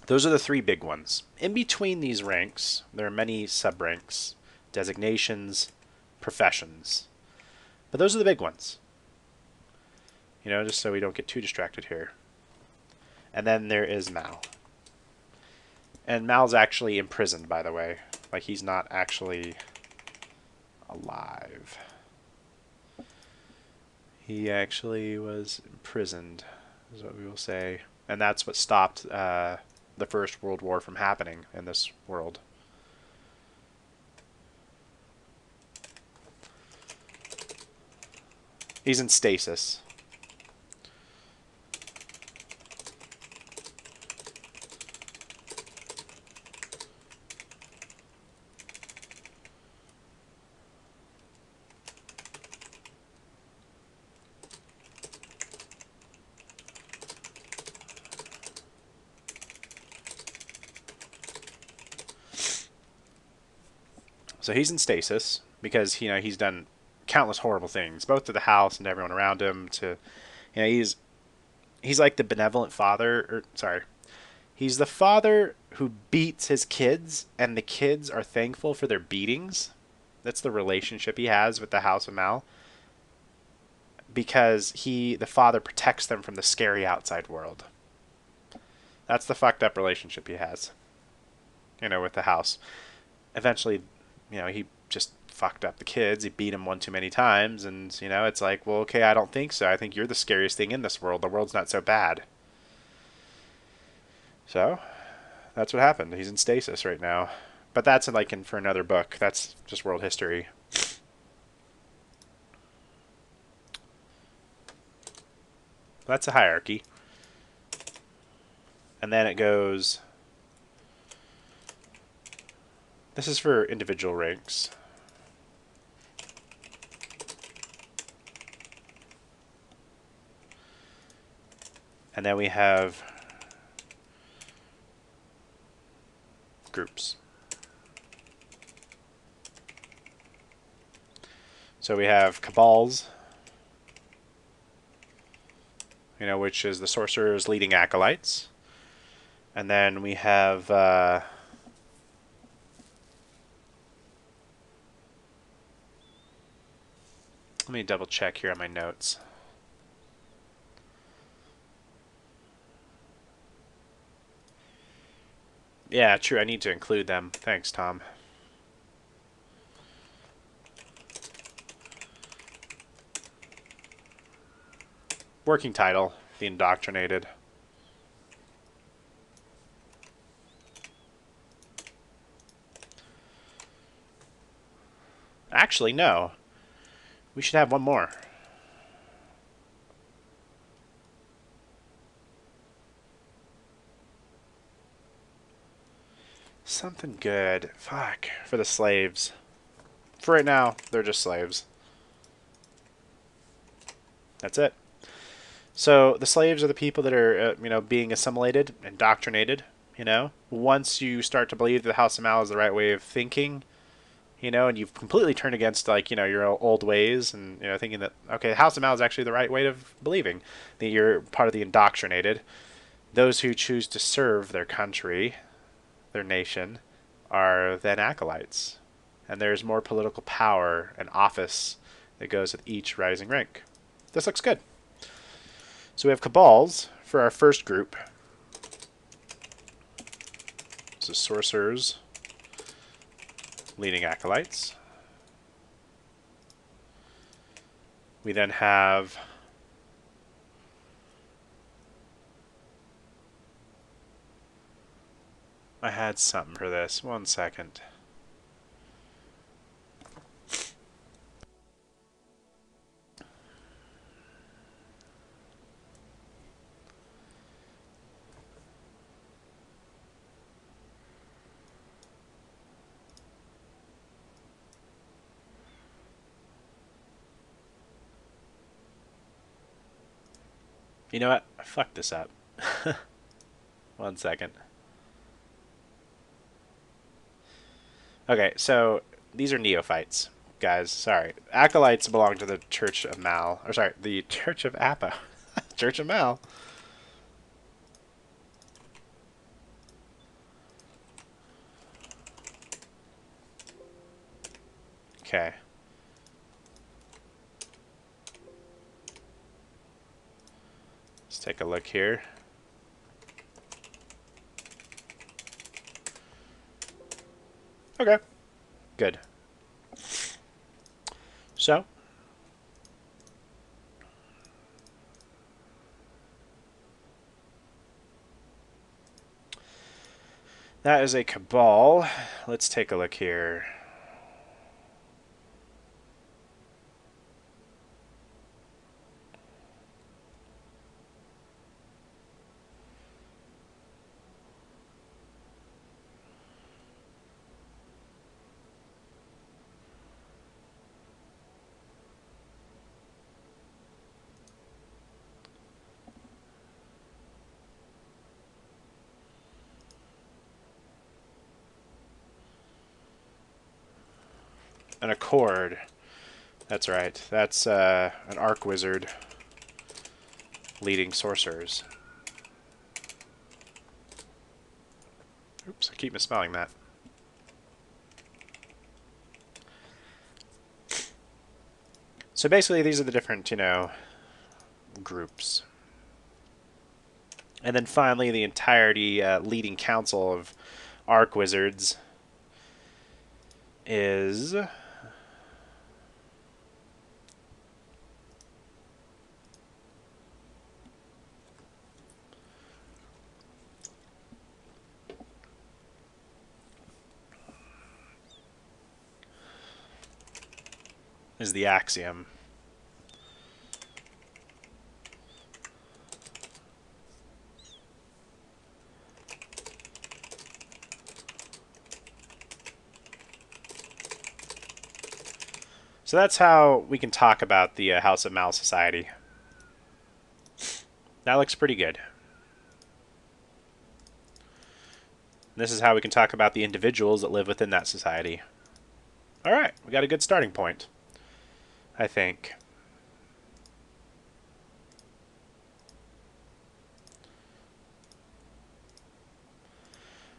Those are the three big ones. In between these ranks, there are many sub-ranks, designations, professions. But those are the big ones. You know, just so we don't get too distracted here. And then there is Mal. And Mal's actually imprisoned, by the way. Like, he's not actually alive. He actually was imprisoned, is what we will say. And that's what stopped the First World War from happening in this world. He's in stasis. So he's in stasis because, you know, he's done countless horrible things, both to the house and to everyone around him. To, you know, he's like the benevolent father, or sorry, he's the father who beats his kids, and the kids are thankful for their beatings. That's the relationship he has with the House of Mal, because the father protects them from the scary outside world. That's the fucked up relationship he has, you know, with the house. Eventually, you know, he just fucked up the kids. He beat them one too many times, and, you know, it's like, well, okay, I don't think so. I think you're the scariest thing in this world. The world's not so bad. So, that's what happened. He's in stasis right now. But that's like for another book. That's just world history. That's a hierarchy. And then it goes... This is for individual ranks. And then we have groups. So we have cabals, you know, which is the sorcerer's leading acolytes. And then we have let me double check here on my notes. Yeah, true. I need to include them. Thanks, Tom. Working title, The Indoctrinated. Actually, no. We should have one more. Something good. Fuck. For the slaves. For right now, they're just slaves. That's it. So the slaves are the people that are, you know, being assimilated, indoctrinated. You know, once you start to believe that the House of Mal is the right way of thinking, you know, and you've completely turned against, like, you know, your old ways, and, you know, thinking that, okay, the House of Mal is actually the right way of believing, that you're part of the indoctrinated. Those who choose to serve their country, their nation, are then acolytes. And there's more political power and office that goes with each rising rank. This looks good. So we have cabals for our first group. So sorcerers, leading acolytes. We then have I had something for this. 1 second. You know what? I fucked this up. 1 second. Okay, so these are neophytes, guys. Sorry. Acolytes belong to the Church of Mal. Or sorry, the Church of Appa. Church of Mal. Okay. Let's take a look here. Okay. Good. So, that is a cabal. Let's take a look here. An accord. That's right. That's an arc wizard leading sorcerers. Oops, I keep misspelling that. So basically, these are the different, you know, groups. And then finally, the entirety leading council of arc wizards is the axiom. So that's how we can talk about the House of Mal Society. That looks pretty good. this is how we can talk about the individuals that live within that society. All right, we got a good starting point, I think.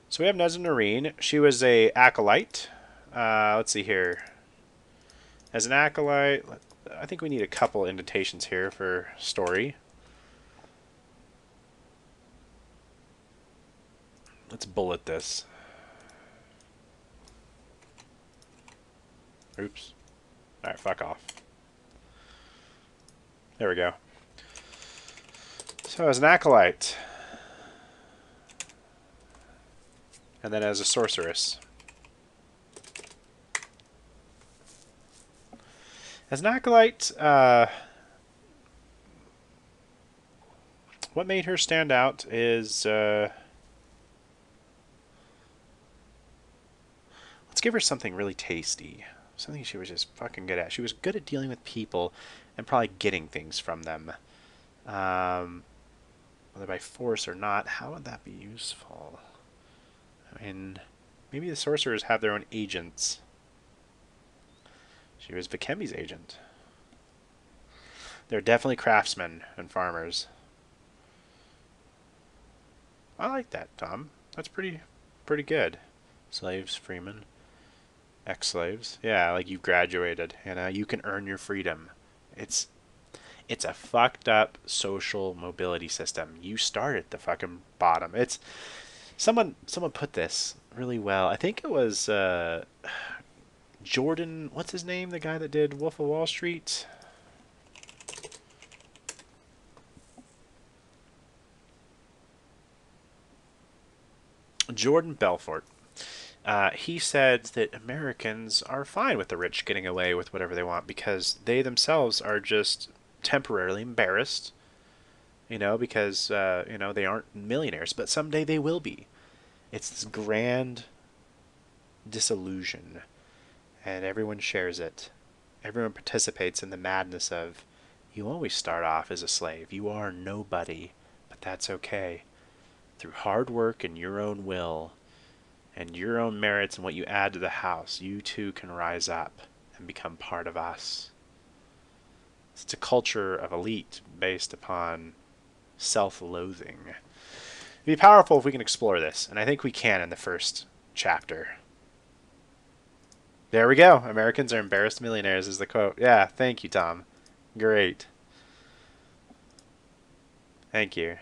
So we have Nezzanarine. She was a acolyte. Let's see here. As an acolyte, I think we need a couple indentations here for story. Let's bullet this. Oops. Alright, fuck off. There we go. So as an acolyte. And then as a sorceress. As an acolyte, what made her stand out is... let's give her something really tasty. Something she was just fucking good at. She was good at dealing with people and probably getting things from them. Whether by force or not, how would that be useful? I mean, maybe the sorcerers have their own agents. She was Vikemi's agent. They're definitely craftsmen and farmers. I like that, Tom. That's pretty good. Slaves, freemen. Ex-slaves. Yeah, like you've graduated and you can earn your freedom. It's a fucked up social mobility system. You start at the fucking bottom. It's someone put this really well. I think it was Jordan, what's his name? The guy that did Wolf of Wall Street? Jordan Belfort. He said that Americans are fine with the rich getting away with whatever they want because they themselves are just temporarily embarrassed, because, they aren't millionaires, but someday they will be. It's this grand disillusion, and everyone shares it. Everyone participates in the madness of, you always start off as a slave. You are nobody, but that's okay. Through hard work and your own will, and your own merits and what you add to the house, you too can rise up and become part of us. It's a culture of elite based upon self-loathing. It'd be powerful if we can explore this, and I think we can in the first chapter. There we go. Americans are embarrassed millionaires is the quote. Yeah, thank you, Tom. Great. Thank you.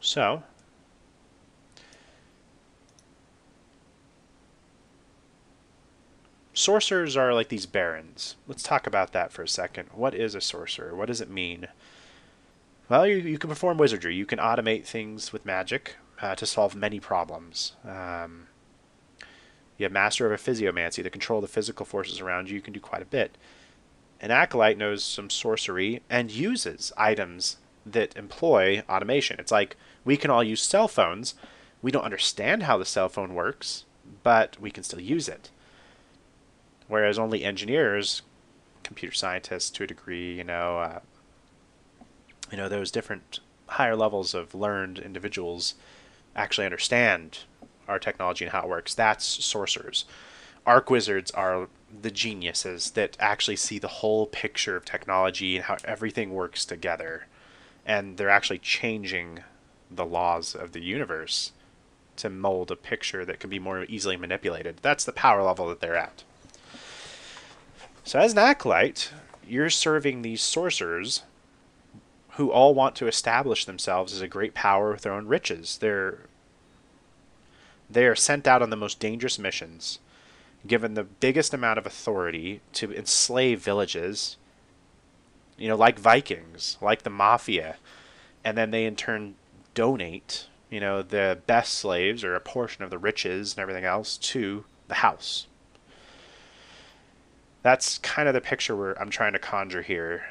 So, sorcerers are like these barons. Let's talk about that for a second. What is a sorcerer? What does it mean? Well, you can perform wizardry. You can automate things with magic to solve many problems. You have master of a physiomancy to control the physical forces around you. You can do quite a bit. An acolyte knows some sorcery and uses items that employ automation. It's like we can all use cell phones. We don't understand how the cell phone works, but we can still use it. Whereas only engineers, computer scientists to a degree, those different higher levels of learned individuals actually understand our technology and how it works. That's sorcerers. Arc wizards are the geniuses that actually see the whole picture of technology and how everything works together. And they're actually changing the laws of the universe to mold a picture that can be more easily manipulated. That's the power level that they're at. So as an acolyte, you're serving these sorcerers who all want to establish themselves as a great power with their own riches. They are sent out on the most dangerous missions, given the biggest amount of authority to enslave villages, like Vikings, like the Mafia, and then they in turn donate, the best slaves or a portion of the riches and everything else to the house. That's kind of the picture I'm trying to conjure here.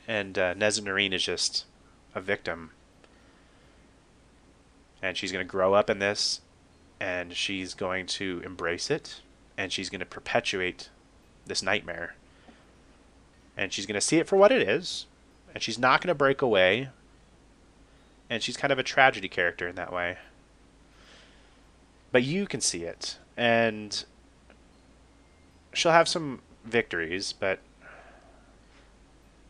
And Nezzanarine is just a victim. And she's going to grow up in this, and she's going to embrace it, and she's going to perpetuate this nightmare. And she's going to see it for what it is, and she's not going to break away, and she's kind of a tragedy character in that way. But you can see it, and she'll have some victories, but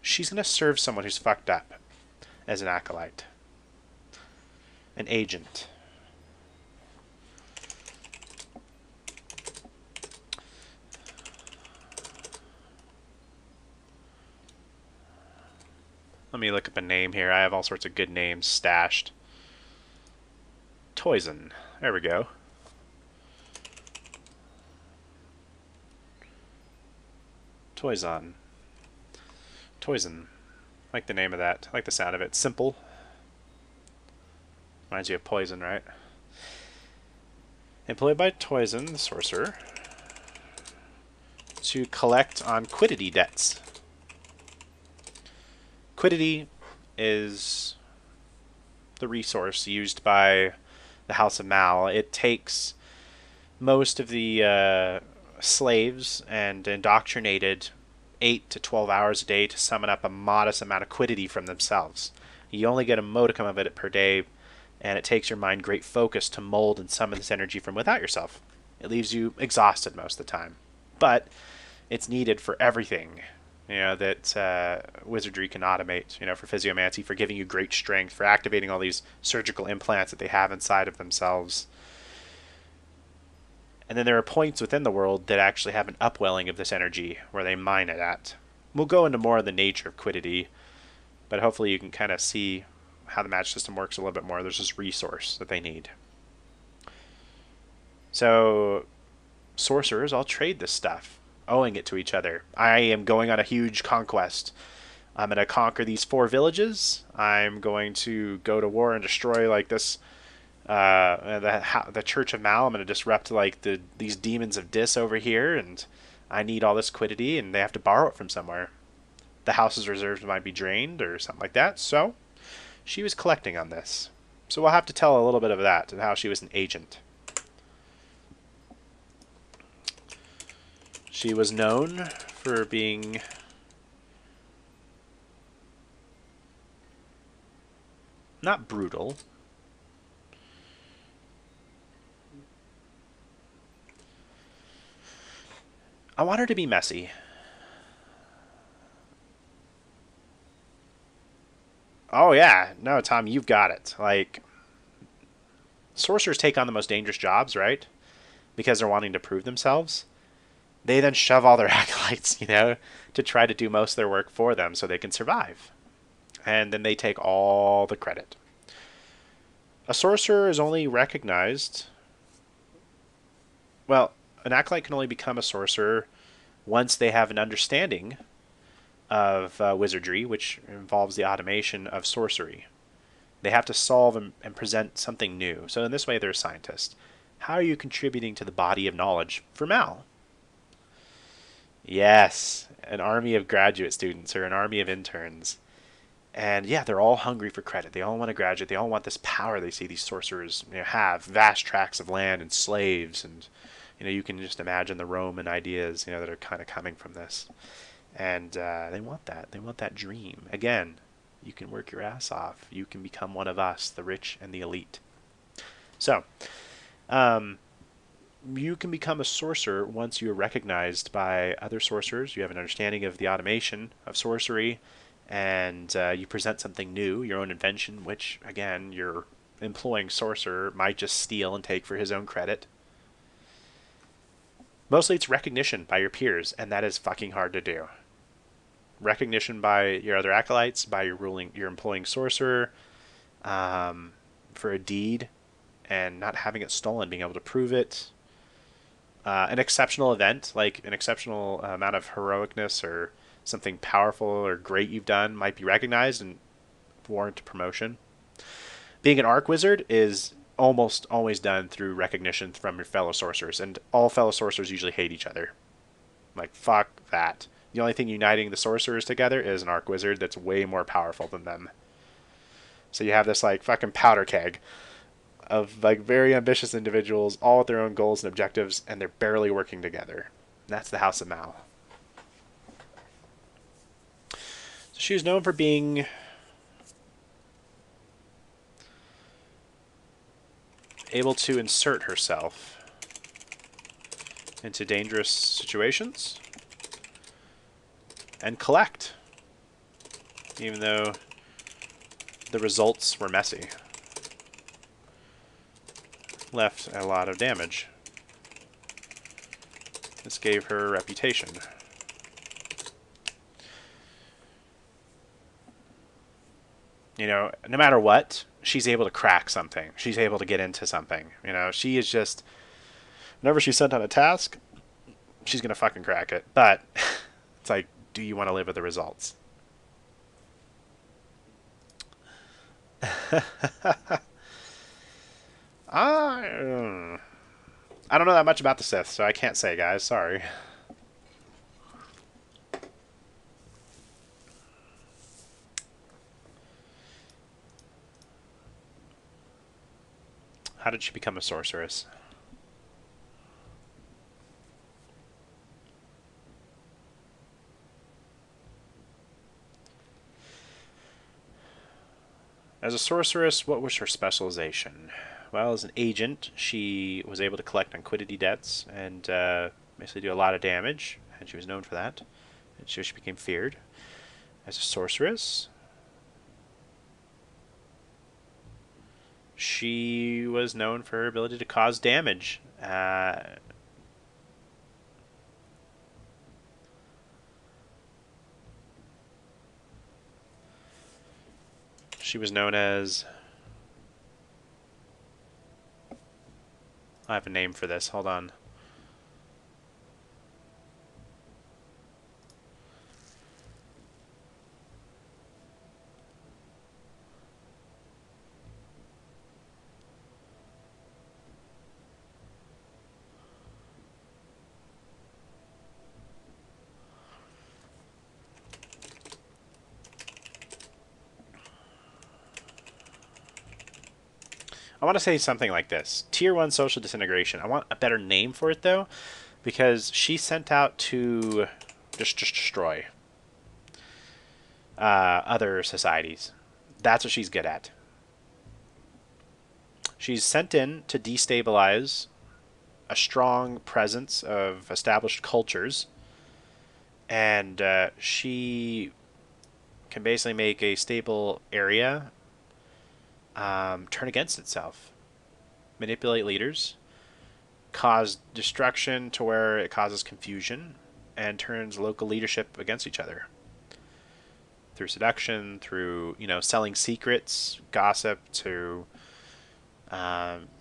she's going to serve someone who's fucked up as an acolyte, an agent. Let me look up a name here. I have all sorts of good names stashed. Toison. There we go. Toison. Toison. I like the name of that. I like the sound of it. Simple. Reminds you of poison, right? Employed by Toison, the sorcerer, to collect on quiddity debts. Quiddity is the resource used by the House of Mal. It takes most of the slaves and indoctrinated 8 to 12 hours a day to summon up a modest amount of quiddity from themselves. You only get a modicum of it per day, and it takes your mind great focus to mold and summon this energy from without yourself. It leaves you exhausted most of the time. But it's needed for everything, that wizardry can automate, for physiomancy, for giving you great strength, for activating all these surgical implants that they have inside of themselves. And then there are points within the world that actually have an upwelling of this energy where they mine it at. We'll go into more of the nature of quiddity, but hopefully you can kind of see how the magic system works a little bit more. There's this resource that they need. So sorcerers all trade this stuff, owing it to each other. I am going on a huge conquest. I'm going to conquer these 4 villages. I'm going to go to war and destroy like this the Church of Mal. I'm going to disrupt like these demons of Dis over here, and I need all this quiddity, and they have to borrow it from somewhere. The house's reserves might be drained or something like that, so she was collecting on this. So we'll have to tell a little bit of that and how she was an agent. She was known for being not brutal. I want her to be messy. Oh yeah, no, Tom, you've got it. Like, sorcerers take on the most dangerous jobs, right? Because they're wanting to prove themselves. They then shove all their acolytes, to try to do most of their work for them so they can survive. And then they take all the credit. A sorcerer is only recognized... Well, an acolyte can only become a sorcerer once they have an understanding of wizardry, which involves the automation of sorcery. They have to solve and present something new. So in this way, they're a scientist. How are you contributing to the body of knowledge for Mal? Yes, an army of graduate students or an army of interns. And yeah, they're all hungry for credit. They all want to graduate. They all want this power they see these sorcerers have. Vast tracts of land and slaves. And, you can just imagine the Roman ideas, that are kind of coming from this. And they want that. They want that dream. Again, you can work your ass off. You can become one of us, the rich and the elite. So, you can become a sorcerer once you're recognized by other sorcerers. You have an understanding of the automation of sorcery, and you present something new, your own invention, which, again, your employing sorcerer might just steal and take for his own credit. Mostly it's recognition by your peers, and that is fucking hard to do. Recognition by your other acolytes, by your employing sorcerer, for a deed, and not having it stolen, being able to prove it. An exceptional event, like an exceptional amount of heroicness or something powerful or great you've done, might be recognized and warrant promotion. Being an arc wizard is almost always done through recognition from your fellow sorcerers, and all fellow sorcerers usually hate each other. Like, fuck that. The only thing uniting the sorcerers together is an arc wizard that's way more powerful than them. So you have this, like, fucking powder keg of, like, very ambitious individuals, all with their own goals and objectives, and they're barely working together. And that's the House of Mal. She was known for being able to insert herself into dangerous situations and collect, even though the results were messy. Left a lot of damage. This gave her a reputation. You know, no matter what, she's able to crack something. She's able to get into something. You know, she is just... Whenever she's sent on a task, she's going to fucking crack it. But it's like, do you want to live with the results? I don't know that much about the Sith, so I can't say, guys. Sorry. How did she become a sorceress? As a sorceress, what was her specialization? Well, as an agent, she was able to collect liquidity debts and basically do a lot of damage, and she was known for that. And so she became feared. As a sorceress, she was known for her ability to cause damage. She was known as... I have a name for this. Hold on. I want to say something like this. Tier 1 social disintegration. I want a better name for it, though, because she's sent out to just destroy other societies. That's what she's good at. She's sent in to destabilize a strong presence of established cultures, and she can basically make a stable area turn against itself, manipulate leaders, cause destruction to where it causes confusion, and turns local leadership against each other through seduction, through selling secrets, gossip, to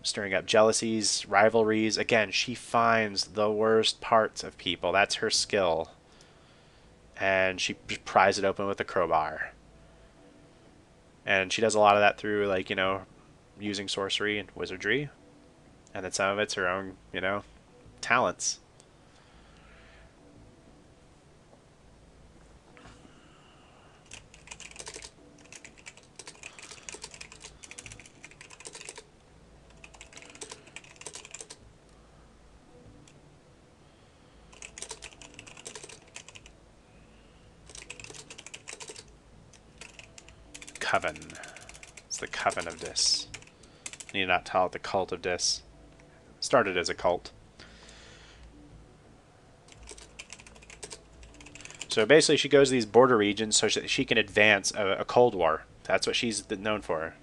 stirring up jealousies, rivalries. Again, she finds the worst parts of people. That's her skill, and she pries it open with a crowbar. And she does a lot of that through, like, using sorcery and wizardry. And then some of it's her own, talents. Coven. It's the Coven of Dis. Need not call it the Cult of Dis. Started as a cult. So basically she goes to these border regions so that she can advance a Cold War. That's what she's known for.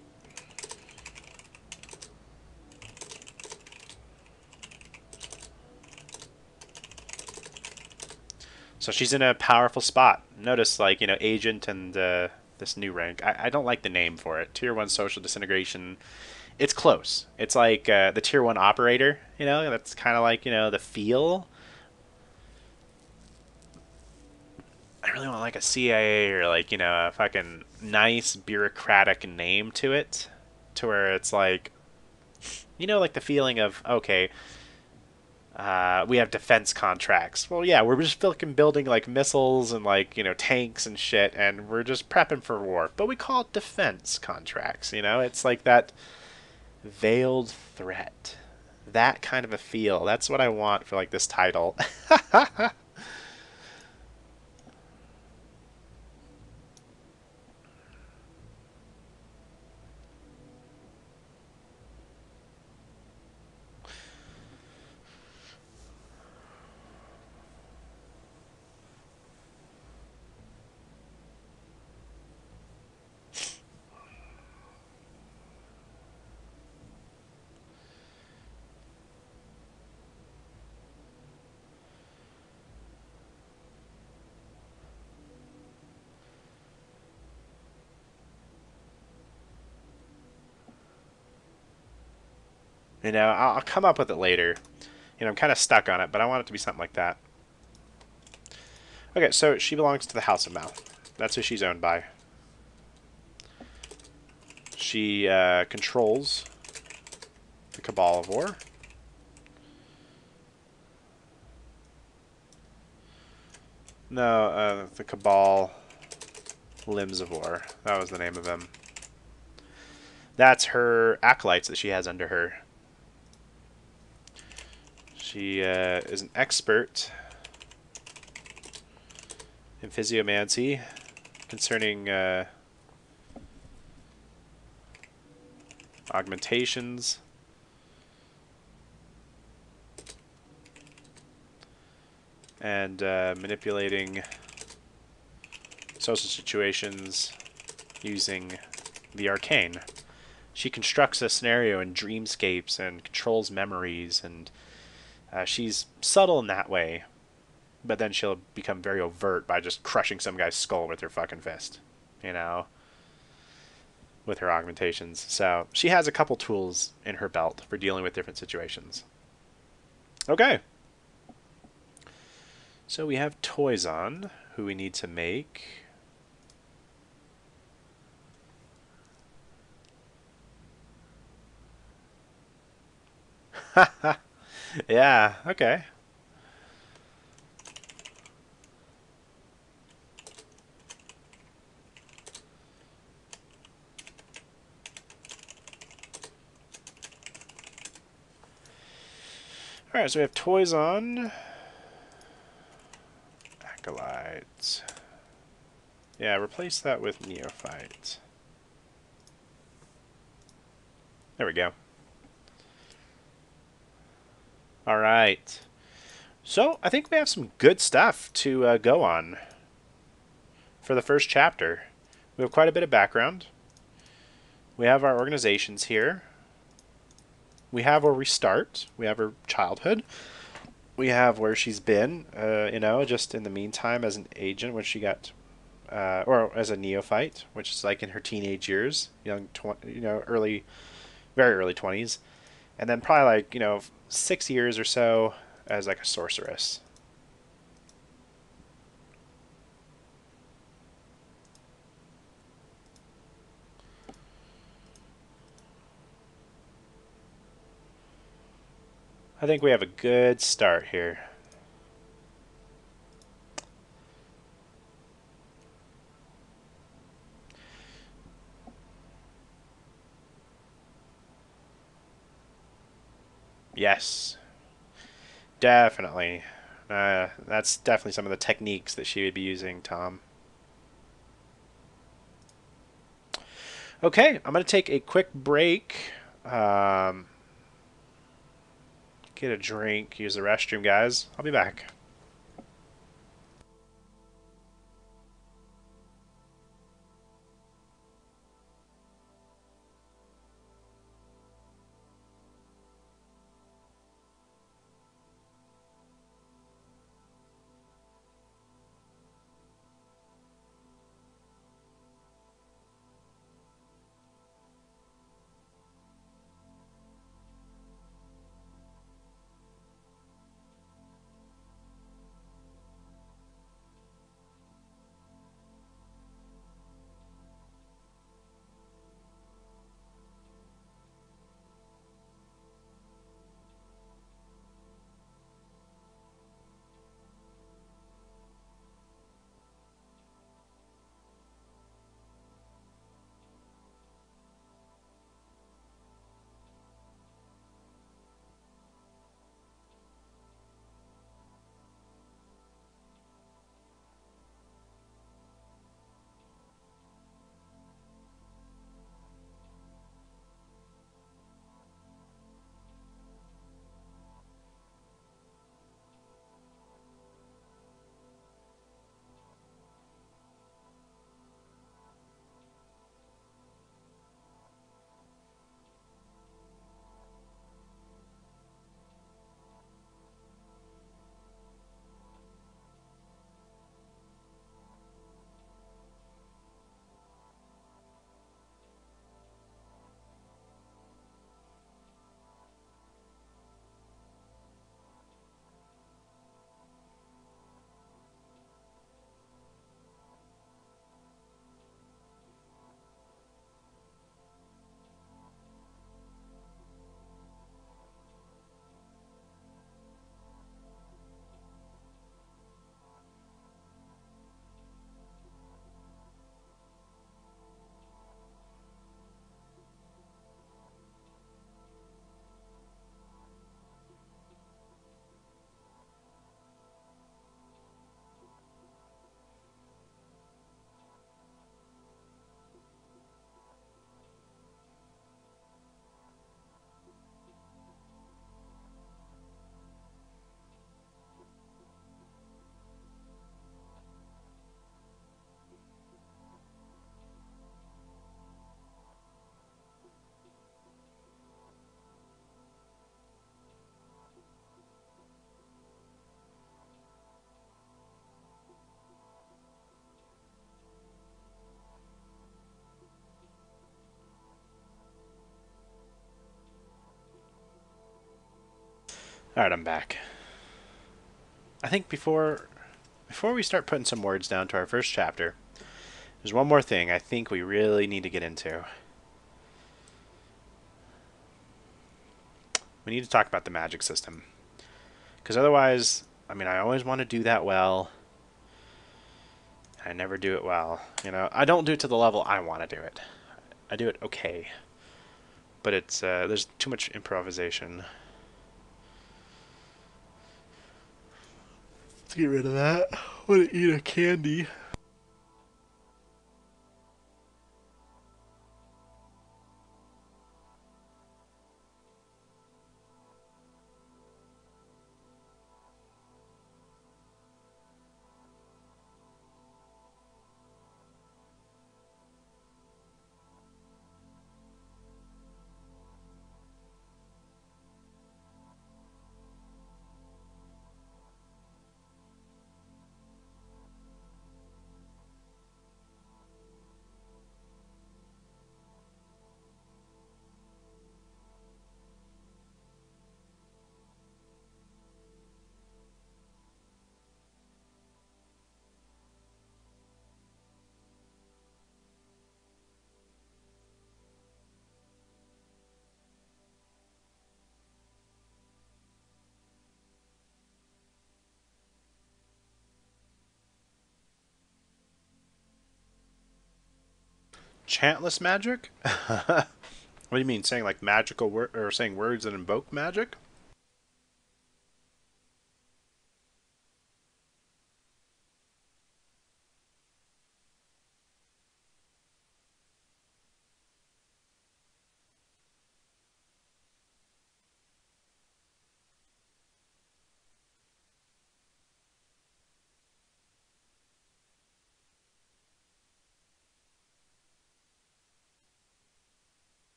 So she's in a powerful spot. Notice, like, agent and this new rank. I don't like the name for it. Tier 1 social disintegration. It's close. It's like the Tier 1 operator, that's kind of like, the feel. I really want like a CIA or like, a fucking nice bureaucratic name to it, to where it's like, like the feeling of, okay, we have defense contracts. Well, yeah, we're just fucking building like missiles and like, tanks and shit, and we're just prepping for war. But we call it defense contracts, It's like that veiled threat. That kind of a feel. That's what I want for like this title. You know, I'll come up with it later. You know, I'm kind of stuck on it, but I want it to be something like that. Okay, so she belongs to the House of Mouth. That's who she's owned by. She controls the Cabal of War. No, the Cabal Limbs of War. That was the name of them. That's her acolytes that she has under her. She is an expert in physiomancy concerning augmentations and manipulating social situations using the arcane. She constructs a scenario in dreamscapes and controls memories, and she's subtle in that way, but then she'll become very overt by just crushing some guy's skull with her fucking fist, you know, with her augmentations. So she has a couple tools in her belt for dealing with different situations. Okay. So we have Toyzon, who we need to make. Yeah, okay. Alright, so we have Toyzon. Acolyte. Yeah, replace that with Neophyte. There we go. Alright. So, I think we have some good stuff to go on for the first chapter. We have quite a bit of background. We have our organizations here. We have where we start. We have her childhood. We have where she's been, you know, just in the meantime as an agent when she got, or as a neophyte, which is like in her teenage years, you know, early, very early 20s. And then probably like, you know, 6 years or so as like a sorceress. I think we have a good start here. Yes, definitely. That's definitely some of the techniques that she would be using, Tom. Okay, I'm going to take a quick break. Get a drink, use the restroom, guys. I'll be back. Alright, I'm back. I think before we start putting some words down to our first chapter, there's one more thing I think we really need to get into. We need to talk about the magic system. Because otherwise, I mean, I always want to do that well. I never do it well. You know, I don't do it to the level I want to do it. I do it okay. But it's, there's too much improvisation. Let's get rid of that. I want to eat a candy. Chantless magic? What do you mean? Saying like magical word or saying words that invoke magic?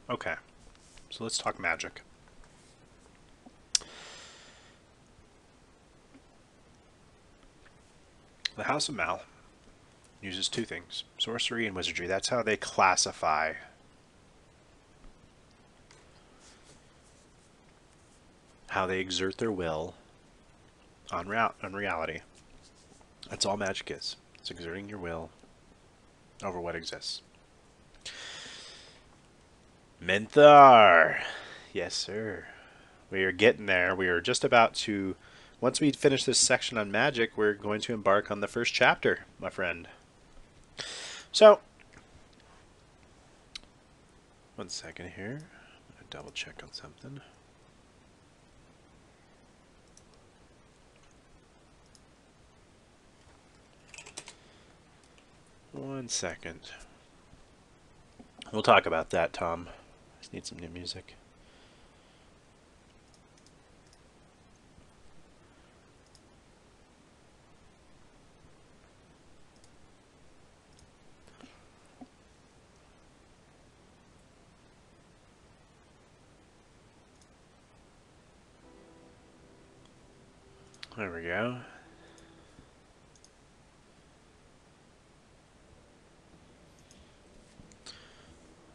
Okay, so let's talk magic. The House of Mal uses two things: sorcery and wizardry. That's how they classify how they exert their will on reality. That's all magic is. It's exerting your will over what exists. Minthar! Yes, sir. We are getting there. We are just about to... Once we finish this section on magic, we're going to embark on the first chapter, my friend. So, one second here. I'm going to double check on something. One second. We'll talk about that, Tom. Just need some new music. There we go.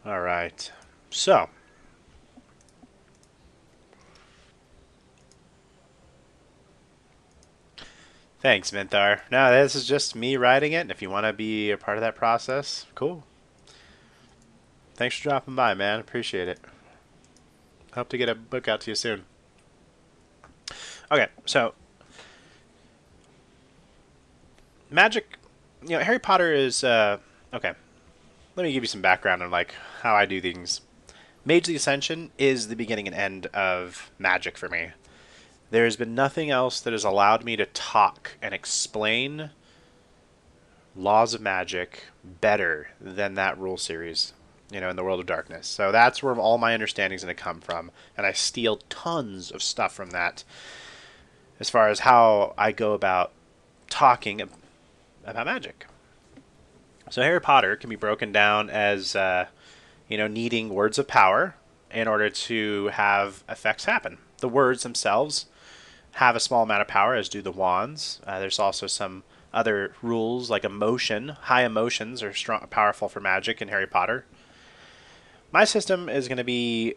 All right. So, thanks, Minthar. No, this is just me writing it, and if you want to be a part of that process, cool. Thanks for dropping by, man. Appreciate it. Hope to get a book out to you soon. Okay, so magic, you know, Harry Potter is okay. Let me give you some background on like how I do things. Mage the Ascension is the beginning and end of magic for me. There has been nothing else that has allowed me to talk and explain laws of magic better than that rule series, you know, in the World of Darkness. So that's where all my understanding is going to come from, and I steal tons of stuff from that as far as how I go about talking about magic. So Harry Potter can be broken down as, you know, needing words of power in order to have effects happen. The words themselves have a small amount of power, as do the wands. There's also some other rules like emotion. High emotions are strong, powerful for magic in Harry Potter. My system is going to be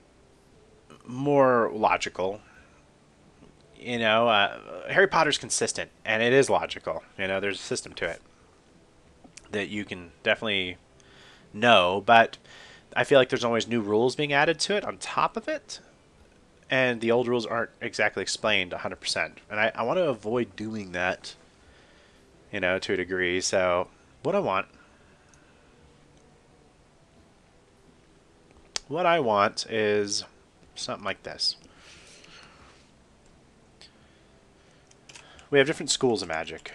more logical. you know, Harry Potter's consistent, and it is logical. You know, there's a system to it that you can definitely know, but I feel like there's always new rules being added to it on top of it, and the old rules aren't exactly explained 100%. And I want to avoid doing that, you know, to a degree. So what I want is something like this. We have different schools of magic,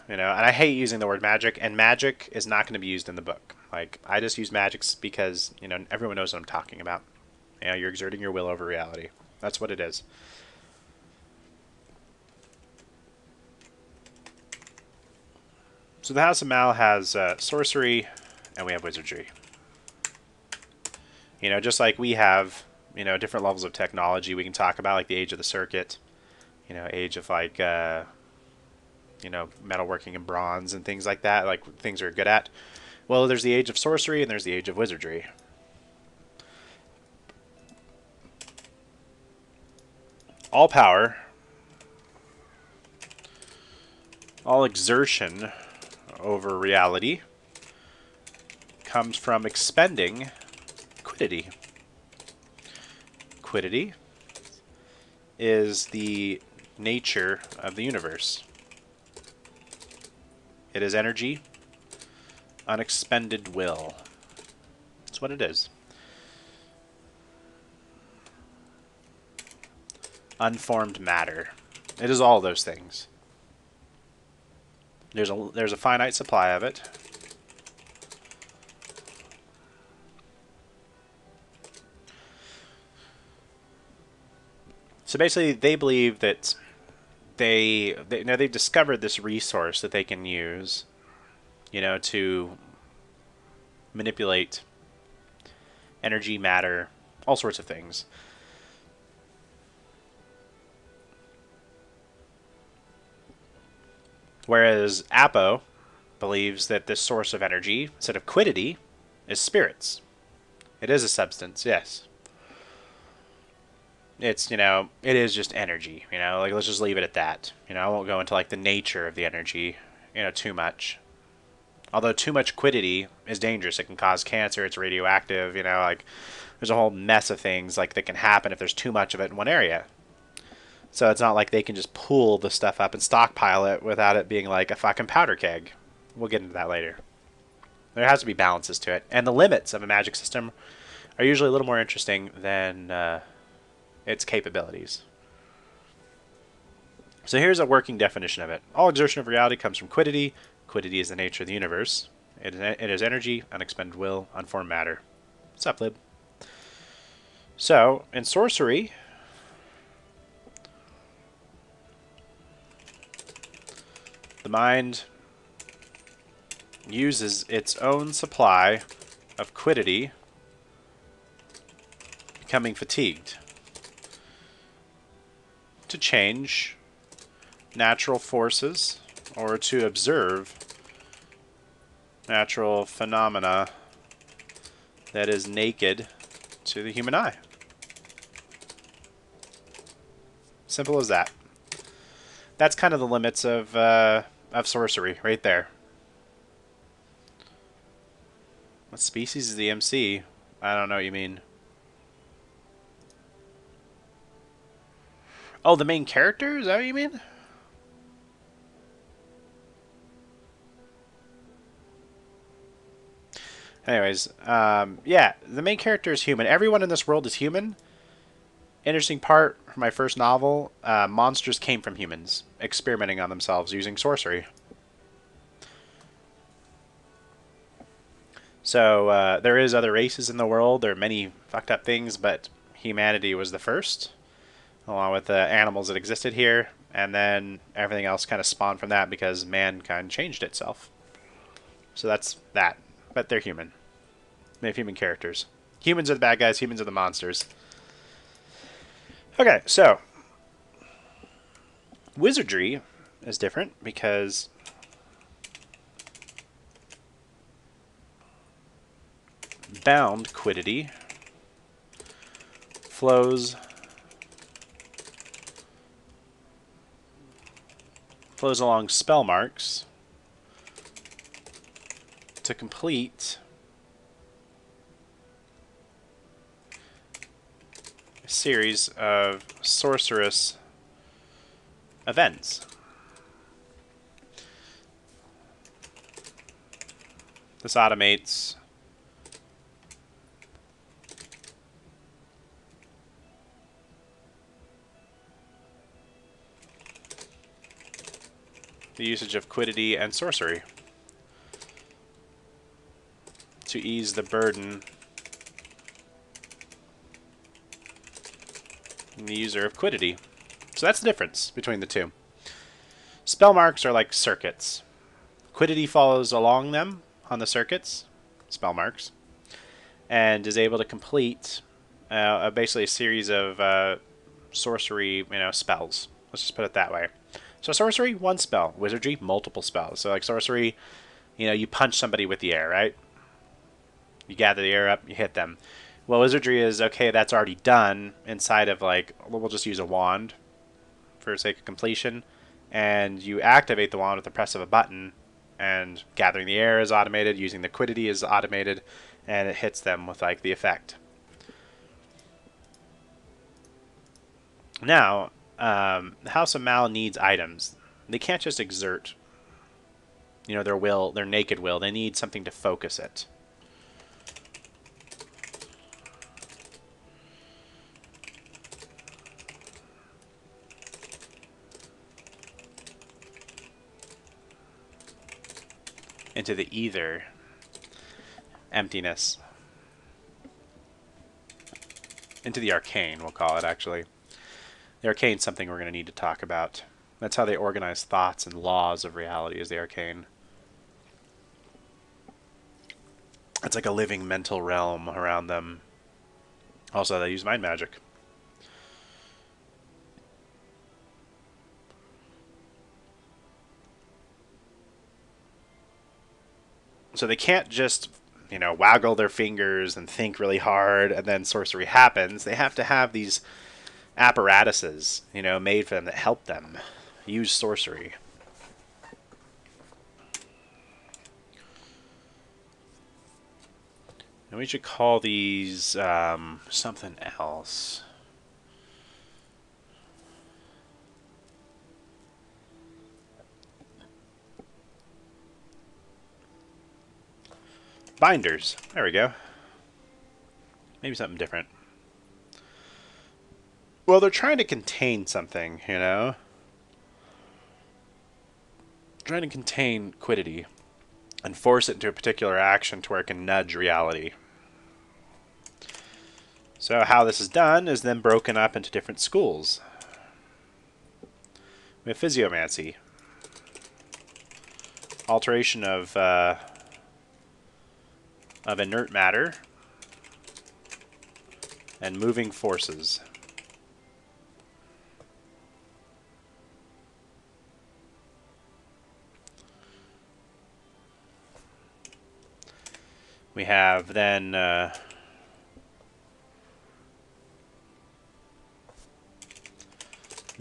you know, and I hate using the word magic, and magic is not going to be used in the book. Like, I just use magics because, you know, everyone knows what I'm talking about. You know, you're exerting your will over reality. That's what it is. So the House of Mal has sorcery, and we have wizardry. You know, just like we have, you know, different levels of technology we can talk about, like the age of the circuit, you know, age of like, you know, metalworking and bronze and things like that, like things we're good at. Well, there's the age of sorcery and there's the age of wizardry. All power, all exertion over reality comes from expending quiddity. Quiddity is the nature of the universe. It is energy, unexpended will. That's what it is. Unformed matter. It is all those things. There's a finite supply of it. So basically, they believe that they've discovered this resource that they can use, you know, to manipulate energy, matter, all sorts of things. Whereas Apo believes that this source of energy, instead of quiddity, is spirits. It is a substance, yes. It's, you know, it is just energy, you know, like let's just leave it at that. You know, I won't go into like the nature of the energy, you know, too much. Although too much quiddity is dangerous. It can cause cancer, it's radioactive, you know, like there's a whole mess of things like that can happen if there's too much of it in one area. So it's not like they can just pull the stuff up and stockpile it without it being like a fucking powder keg. We'll get into that later. There has to be balances to it. And the limits of a magic system are usually a little more interesting than its capabilities. So here's a working definition of it. All exertion of reality comes from quiddity. Quiddity is the nature of the universe. It is energy, unexpended will, unformed matter. What's up, Lib? So, in sorcery, the mind uses its own supply of quiddity, becoming fatigued, to change natural forces or to observe natural phenomena that is naked to the human eye. Simple as that. That's kind of the limits of sorcery right there. What species is the MC? I don't know what you mean. Oh, the main character? Is that what you mean? Anyways, yeah, the main character is human. Everyone in this world is human. Interesting part for my first novel, monsters came from humans, experimenting on themselves using sorcery. So there is other races in the world. There are many fucked up things, but humanity was the first, along with the animals that existed here. And then everything else kind of spawned from that because mankind changed itself. So that's that. But they're human. They have human characters. Humans are the bad guys. Humans are the monsters. Okay, so wizardry is different because bound quiddity flows flows along spell marks to complete a series of sorcerous events. This automates the usage of quiddity and sorcery to ease the burden in the user of quiddity. So that's the difference between the two. Spell marks are like circuits. Quiddity follows along them on the circuits, spell marks, and is able to complete basically a series of sorcery, spells. Let's just put it that way. So sorcery, one spell. Wizardry, multiple spells. So like sorcery, you punch somebody with the air, right? You gather the air up, you hit them. Well, wizardry is, okay, that's already done inside of we'll just use a wand for sake of completion. And you activate the wand with the press of a button, and gathering the air is automated, using the quiddity is automated, and it hits them with the effect. Now, the House of Mal needs items. They can't just exert, their will, their naked will. They need something to focus it. Into the ether. Emptiness. Into the arcane, we'll call it, actually. The arcane's something we're going to need to talk about. That's how they organize thoughts and laws of reality, is the arcane. It's like a living mental realm around them. Also, they use mind magic. So they can't just, waggle their fingers and think really hard and then sorcery happens. They have to have these apparatuses, made for them that help them use sorcery. And we should call these something else. Binders. There we go. Maybe something different. Well, they're trying to contain something, Trying to contain quiddity and force it into a particular action to where it can nudge reality. So how this is done is then broken up into different schools. We have physiomancy. Alteration of inert matter and moving forces. We have then the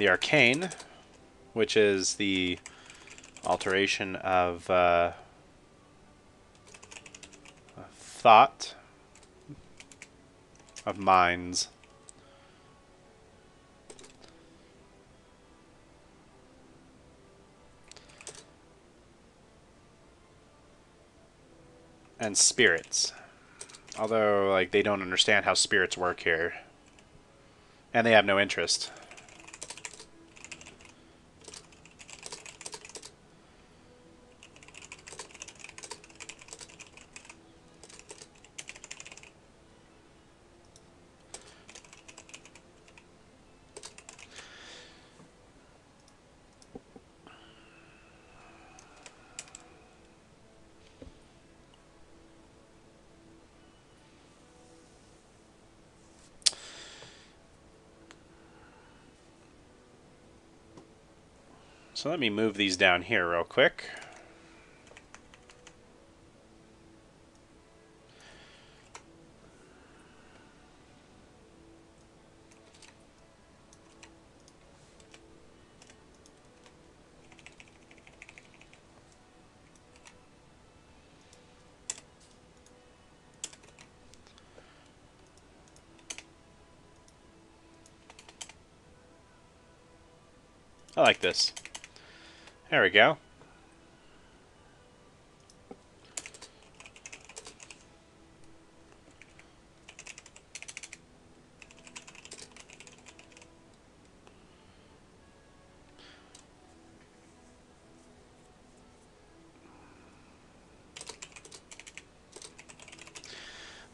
arcane, which is the alteration of thought, of minds. And spirits. Although, they don't understand how spirits work here. And they have no interest. So let me move these down here real quick. I like this. There we go.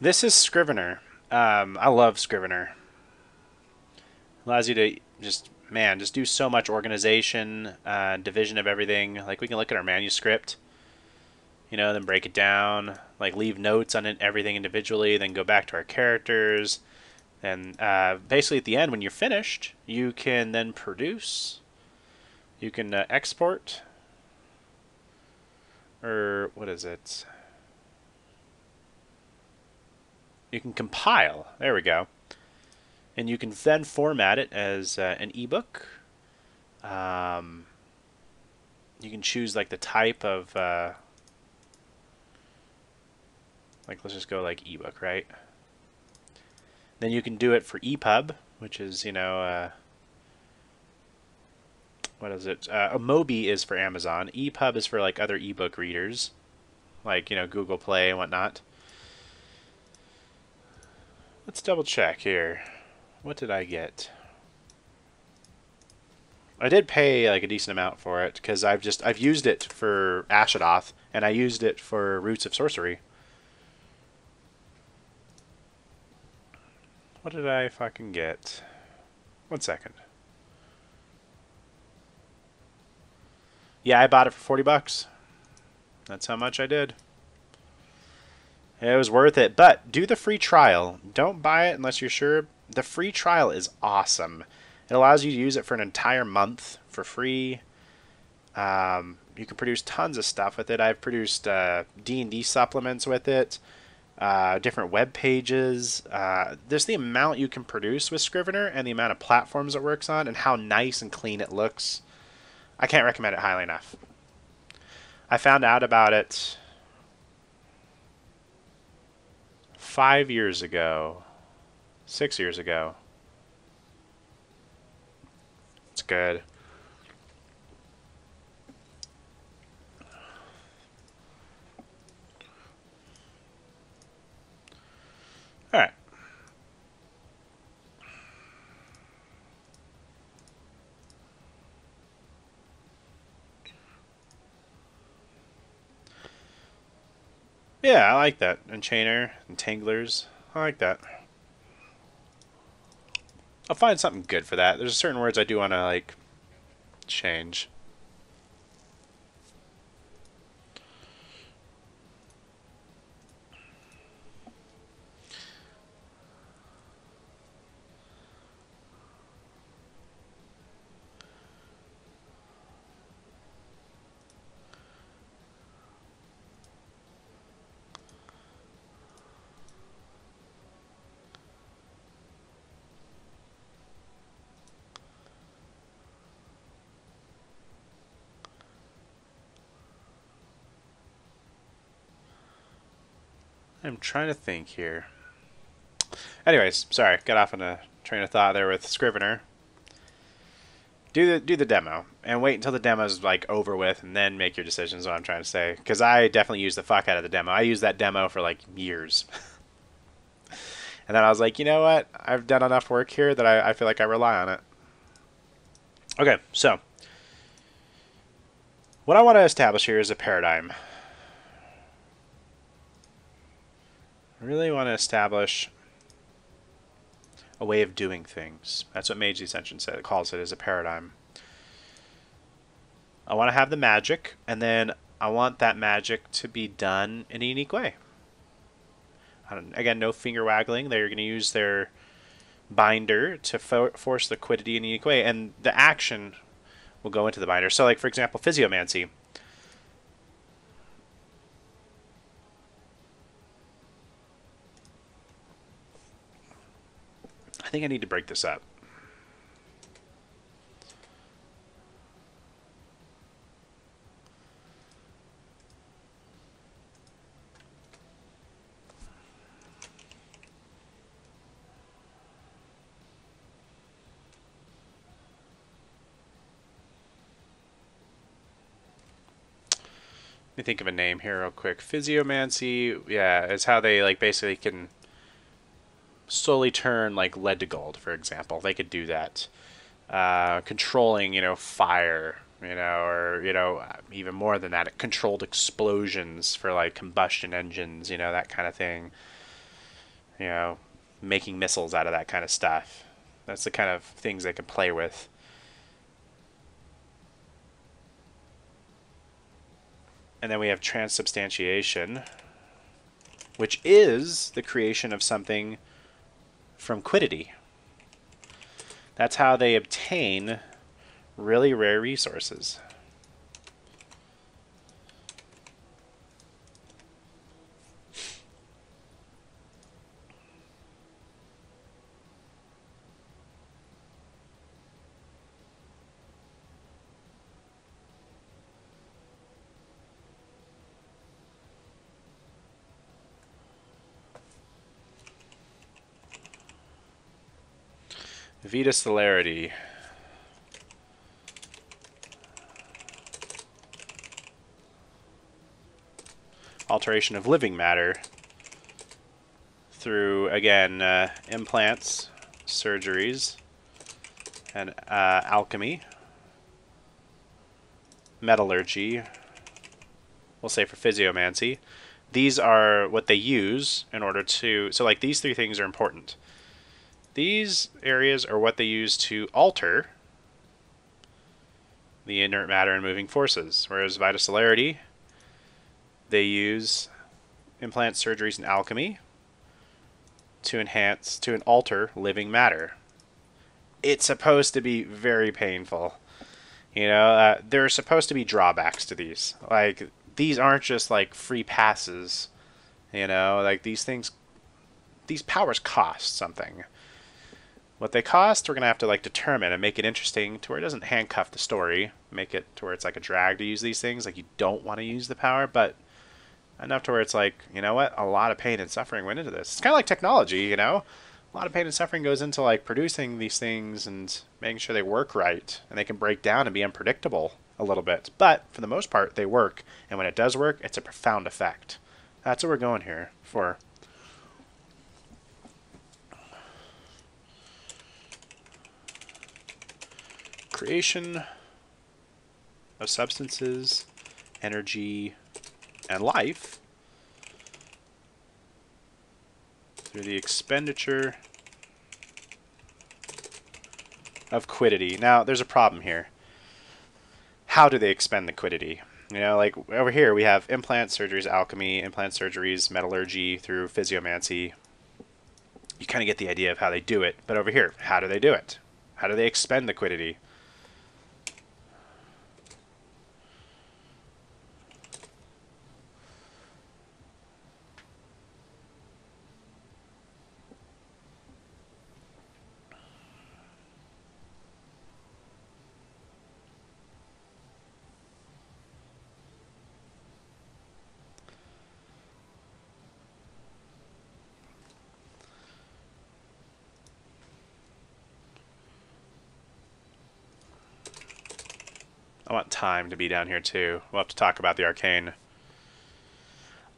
This is Scrivener. I love Scrivener. Allows you to just, man, just do so much organization, division of everything. Like, we can look at our manuscript, you know, then break it down, like leave notes on it, everything individually, then go back to our characters. And basically at the end, when you're finished, you can then produce. You can export. Or what is it? You can compile. There we go. And you can then format it as an ebook. You can choose like the type of like, let's just go like ebook, right? Then you can do it for EPUB, which is, you know, what is it? Mobi is for Amazon. EPUB is for like other ebook readers, like, you know, Google Play and whatnot. Let's double check here. What did I get? I did pay like a decent amount for it because I've used it for Ashidoth and I used it for Roots of Sorcery. What did I fucking get? 1 second. Yeah, I bought it for 40 bucks. That's how much I did. It was worth it, but do the free trial. Don't buy it unless you're sure. The free trial is awesome. It allows you to use it for an entire month for free. You can produce tons of stuff with it. I've produced D&D supplements with it, different web pages. There's the amount you can produce with Scrivener and the amount of platforms it works on and how nice and clean it looks. I can't recommend it highly enough. I found out about it 5 years ago, 6 years ago. It's good. All right. Yeah, I like that. Enchainer, Entanglers. I like that. I'll find something good for that. There's certain words I do want to, like, change. I'm trying to think here. Anyways, sorry, got off on a train of thought there with Scrivener. Do the demo and wait until the demo's like over with and then make your decisions. What I'm trying to say, because I definitely used the fuck out of the demo. I used that demo for like years, and then I was like, you know what? I've done enough work here that I feel like I rely on it. Okay, so what I want to establish here is a paradigm. I really want to establish a way of doing things. That's what Mage Ascension said. It calls it as a paradigm. I want to have the magic, and then I want that magic to be done in a unique way. Again, no finger waggling. They're going to use their binder to force liquidity in a unique way, and the action will go into the binder. So, like, for example, Physiomancy. I think I need to break this up. me think of a name here real quick. Physiomancy, yeah, is how they like basically can slowly turn like lead to gold, for example. They could do that. Controlling, fire, or even more than that, controlled explosions for like combustion engines, that kind of thing. Making missiles out of that kind of stuff. That's the kind of things they can play with. And then we have transubstantiation, which is the creation of something from quiddity. That's how they obtain really rare resources. Vita celerity. Alteration of living matter through, again, implants, surgeries, and alchemy, metallurgy, we'll say for physiomancy. These are what they use in order to... So, like, these three things are important. These areas are what they use to alter the inert matter and moving forces, whereas Vita celerity, they use implants, surgeries, and alchemy to alter living matter. It's supposed to be very painful. There are supposed to be drawbacks to these. Like, these aren't just like free passes. Like these powers cost something. What they cost, we're going to have to like determine and make it interesting to where it doesn't handcuff the story. Make it to where it's like a drag to use these things. Like, you don't want to use the power, but enough to where it's like, you know what? A lot of pain and suffering went into this. It's kind of like technology, A lot of pain and suffering goes into like producing these things and making sure they work right. And they can break down and be unpredictable a little bit. But for the most part, they work. And when it does work, it's a profound effect. That's what we're going here for. Creation of substances, energy, and life through the expenditure of quiddity. Now, there's a problem here. How do they expend the quiddity? Like over here we have implants, surgeries, alchemy, implants, surgeries, metallurgy through physiomancy. You kind of get the idea of how they do it. But over here, how do they do it? How do they expend the quiddity? I want time to be down here too. We'll have to talk about the arcane.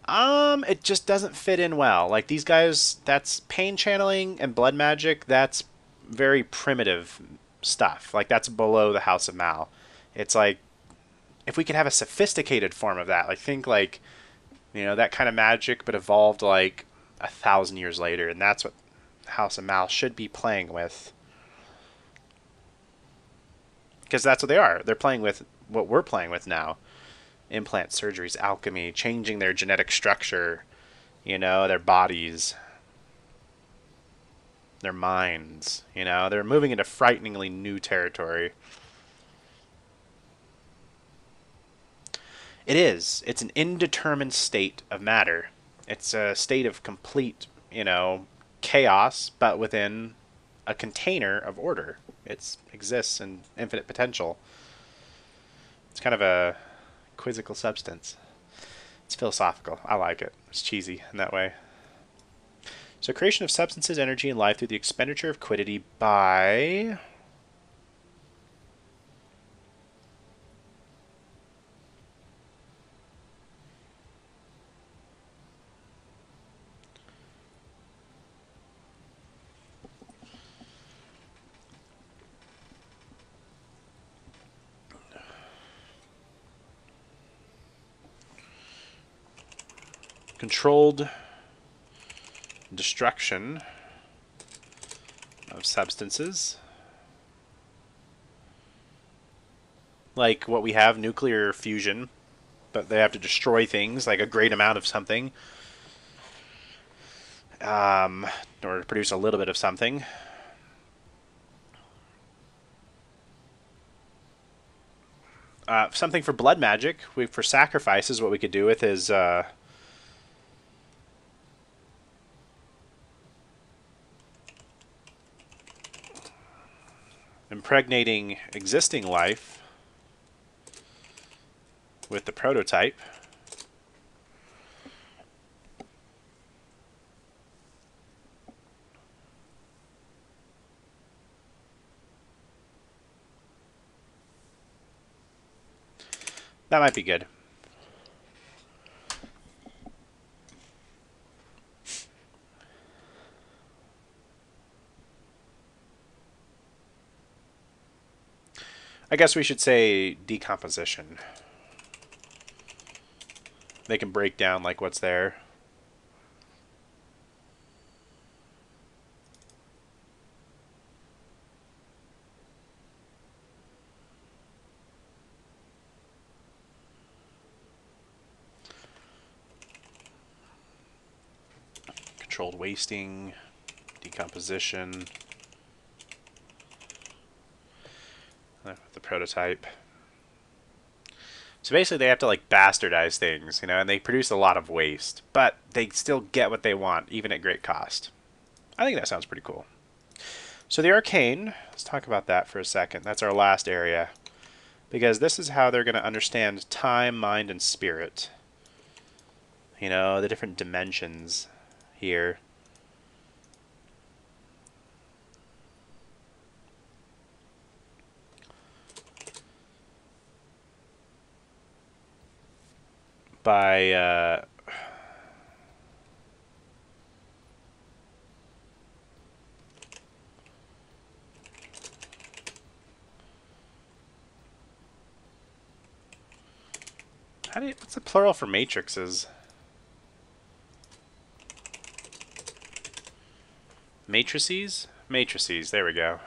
It just doesn't fit in well. Like, these guys, that's pain channeling and blood magic. That's very primitive stuff. Like, that's below the House of Mal. It's like, if we could have a sophisticated form of that, like, think like, that kind of magic, but evolved like 1,000 years later, and that's what House of Mal should be playing with. Because that's what they are. They're playing with what we're playing with now. Implant surgeries, alchemy, changing their genetic structure, their bodies, their minds. They're moving into frighteningly new territory. It is. It's an indeterminate state of matter. It's a state of complete, chaos, but within a container of order. It exists in infinite potential. It's kind of a quizzical substance. It's philosophical. I like it. It's cheesy in that way. So, creation of substances, energy, and life through the expenditure of quiddity by... controlled destruction of substances. Like what we have, nuclear fusion, but they have to destroy things, like a great amount of something, in order to produce a little bit of something. Something for blood magic. For sacrifices, what we could do with is impregnating existing life with the prototype. That might be good. I guess we should say decomposition. They can break down like what's there. Controlled wasting, decomposition. The prototype. So basically they have to like bastardize things, you know, and they produce a lot of waste, but they still get what they want, even at great cost. I think that sounds pretty cool. So the arcane, let's talk about that for a second. That's our last area, because this is how they're going to understand time, mind, and spirit. You know, the different dimensions here. By what's the plural for matrices? Matrices? Matrices, there we go.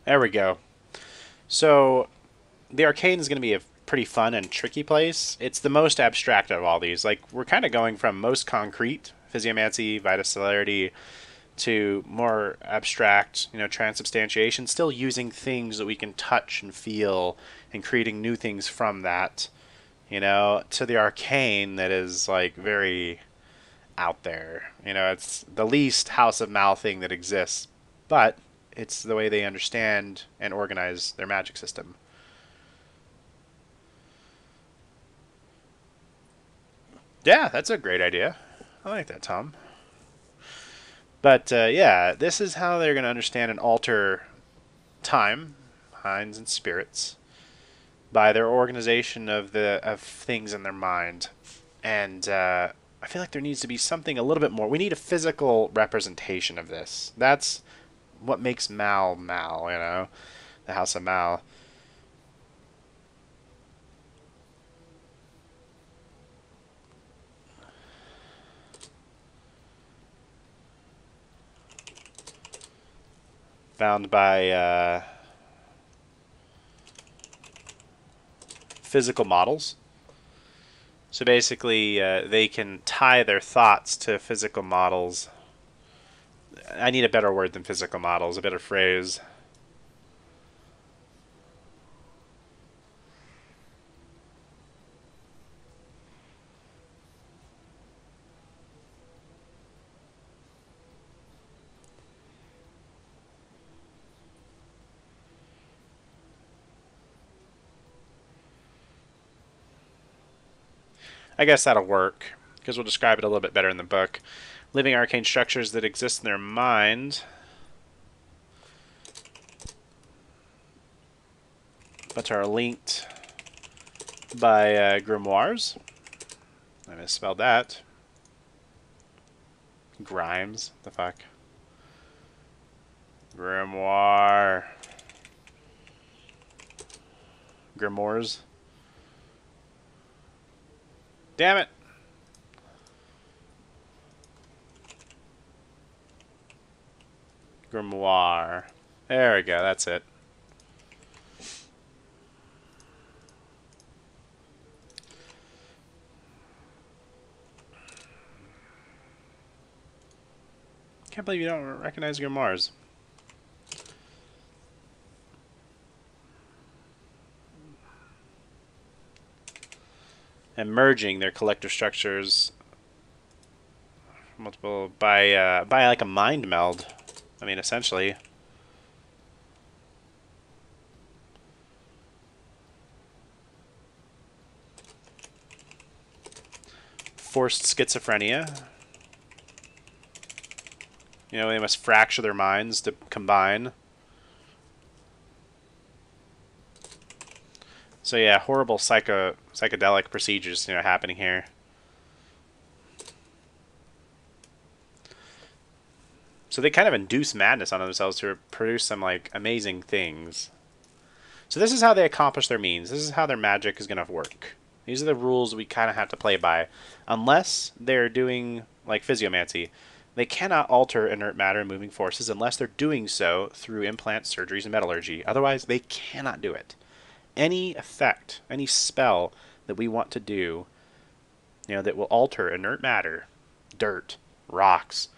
There we go. So the arcane is going to be a pretty fun and tricky place. It's the most abstract of all these. Like, we're kind of going from most concrete, physiomancy, vitacelerity, to more abstract, you know, transubstantiation, still using things that we can touch and feel and creating new things from that, you know, to the arcane that is like very out there. You know, it's the least House of Mal thing that exists, but it's the way they understand and organize their magic system. Yeah, that's a great idea. I like that, Tom. But yeah, this is how they're going to understand and alter time, minds, and spirits by their organization of things in their mind. And I feel like there needs to be something a little bit more. We need a physical representation of this. That's what makes Mal Mal, you know, the House of Mal. Found by physical models. So basically, they can tie their thoughts to physical models. I need a better word than physical models, a better phrase. I guess that'll work, because we'll describe it a little bit better in the book. Living arcane structures that exist in their mind, but are linked by grimoires. I misspelled that. Grimes. The fuck? Grimoire. Grimoires. Damn it. Grimoire. There we go, that's it. Can't believe you don't recognize grimoires. And merging their collector structures multiple by like a mind meld. I mean, essentially. Forced schizophrenia. You know, they must fracture their minds to combine. So yeah, horrible psychedelic procedures, you know, happening here. So they kind of induce madness on themselves to produce some like amazing things. So this is how they accomplish their means. This is how their magic is going to work. These are the rules we kind of have to play by. Unless they're doing like physiomancy, they cannot alter inert matter and moving forces unless they're doing so through implants, surgeries, and metallurgy. Otherwise, they cannot do it. Any effect, any spell that we want to do, you know, that will alter inert matter, dirt, rocks,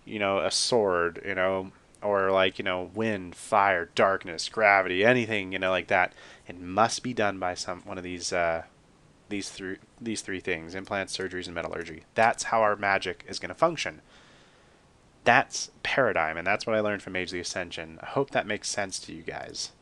you know, a sword, you know, or like, you know, wind, fire, darkness, gravity, anything, you know, like that, it must be done by one of these three things: implants, surgeries, and metallurgy. That's how our magic is going to function. That's paradigm, and that's what I learned from Age of the Ascension. I hope that makes sense to you guys.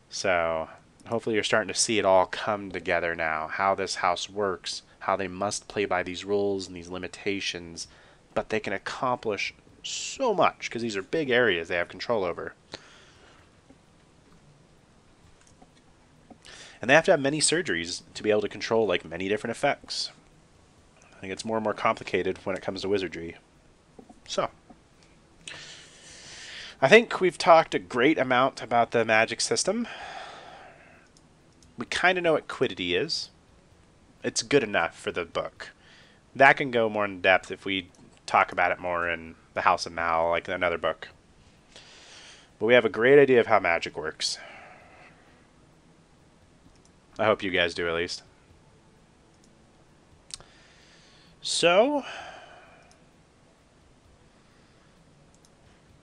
So hopefully you're starting to see it all come together now, how this house works, how they must play by these rules and these limitations, but they can accomplish so much because these are big areas they have control over. And they have to have many surgeries to be able to control like many different effects. I think it's more and more complicated when it comes to wizardry. So I think we've talked a great amount about the magic system. We kind of know what quiddity is. It's good enough for the book. That can go more in depth if we talk about it more in the House of Mal, like another book. But we have a great idea of how magic works. I hope you guys do, at least. So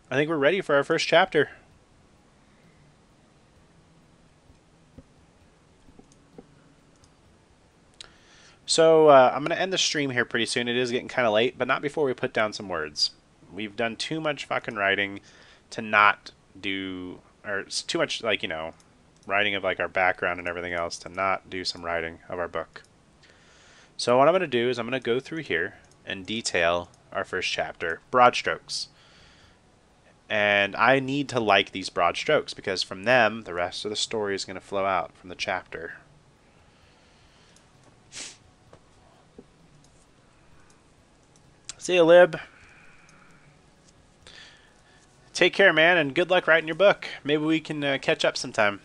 I think we're ready for our first chapter. So I'm going to end the stream here pretty soon. It is getting kind of late, but not before we put down some words. We've done too much fucking writing to not do, or it's too much, like, you know, writing of like our background and everything else to not do some writing of our book. So what I'm going to do is I'm going to go through here and detail our first chapter, broad strokes. And I need to like these broad strokes because from them, the rest of the story is going to flow out from the chapter. See you, Lib. Take care, man, and good luck writing your book. Maybe we can catch up sometime.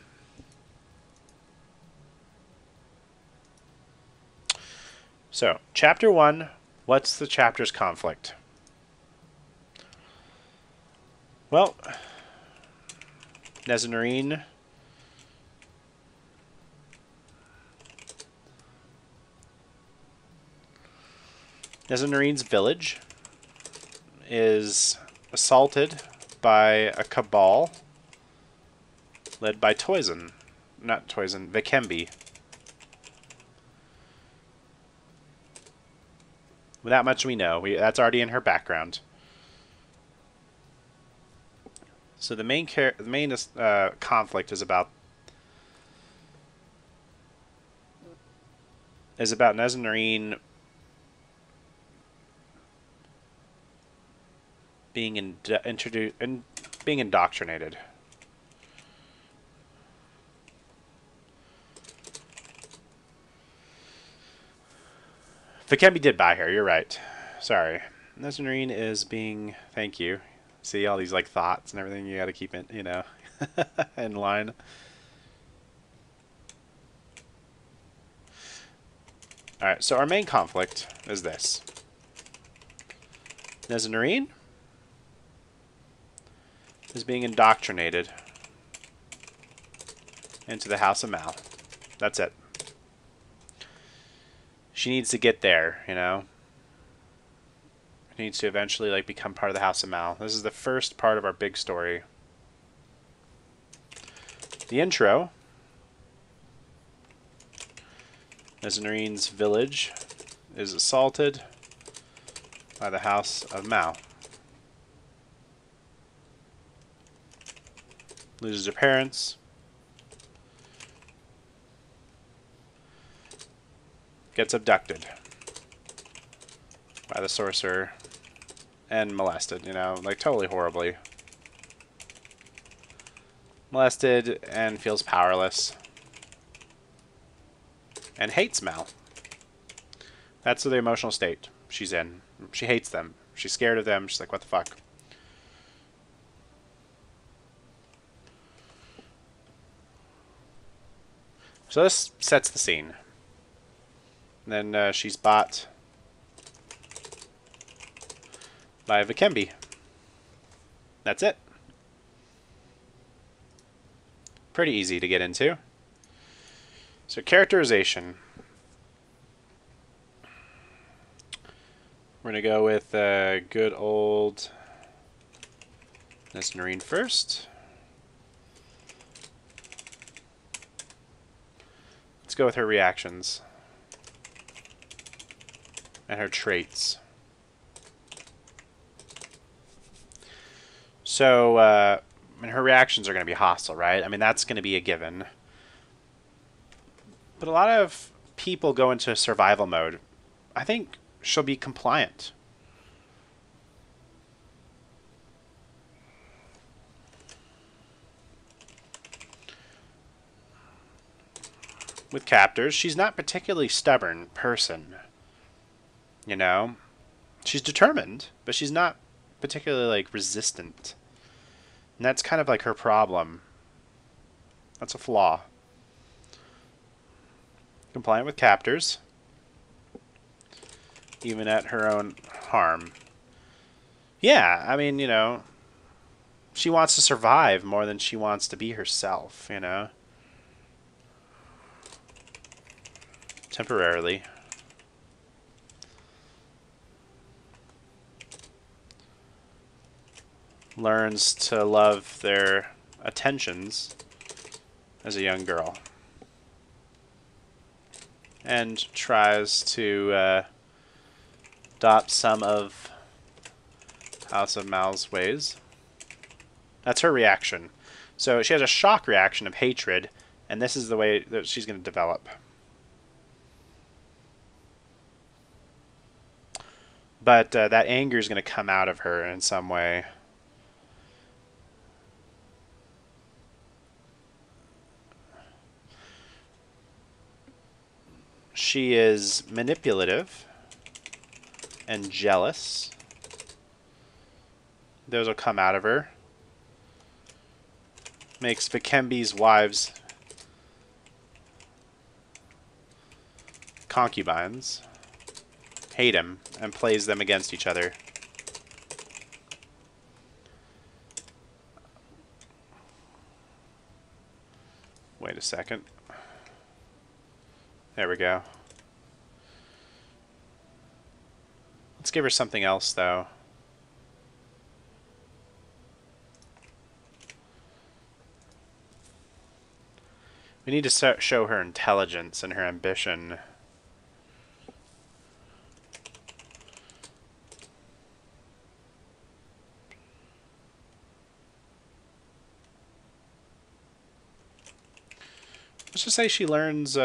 So, chapter 1, what's the chapter's conflict? Well, Nezzanarine Nezzanarine's village is assaulted by a cabal led by Vikembi. That much we know. That's already in her background. So the main conflict is about is about Nezzanarine being being indoctrinated. Vikembi did buy her, you're right. Sorry. Nezzanarine is being... Thank you. See all these like thoughts and everything you gotta keep it, you know, in line. Alright, so our main conflict is this. Nezzanarine is being indoctrinated into the House of Mal. That's it. She needs to get there, you know? She needs to eventually like become part of the House of Mal. This is the first part of our big story. The intro. Nezzanarine's village is assaulted by the House of Mal. Loses her parents. Gets abducted by the sorcerer and molested, you know, like totally horribly. Molested and feels powerless. And hates Mal. That's the emotional state she's in. She hates them. She's scared of them. She's like, what the fuck? So this sets the scene. And then she's bought by Vikembi. That's it. Pretty easy to get into. So characterization. We're going to go with good old Nezzanarine first. Let's go with her reactions. And her traits. So, I mean, her reactions are going to be hostile, right? I mean, that's going to be a given. But a lot of people go into survival mode. I think she'll be compliant. With captors, she's not a particularly stubborn person. You know? She's determined, but she's not particularly, like, resistant. And that's kind of like her problem. That's a flaw. Compliant with captors. Even at her own harm. Yeah, I mean, you know, she wants to survive more than she wants to be herself, you know? Temporarily. Learns to love their attentions as a young girl. And tries to adopt some of House of Mal's ways. That's her reaction. So she has a shock reaction of hatred, and this is the way that she's going to develop. But that anger is going to come out of her in some way. She is manipulative and jealous. Those will come out of her. Makes Vikembi's wives concubines. Hate him and plays them against each other. Wait a second. There we go. Let's give her something else, though. We need to show her intelligence and her ambition. Let's just say she learns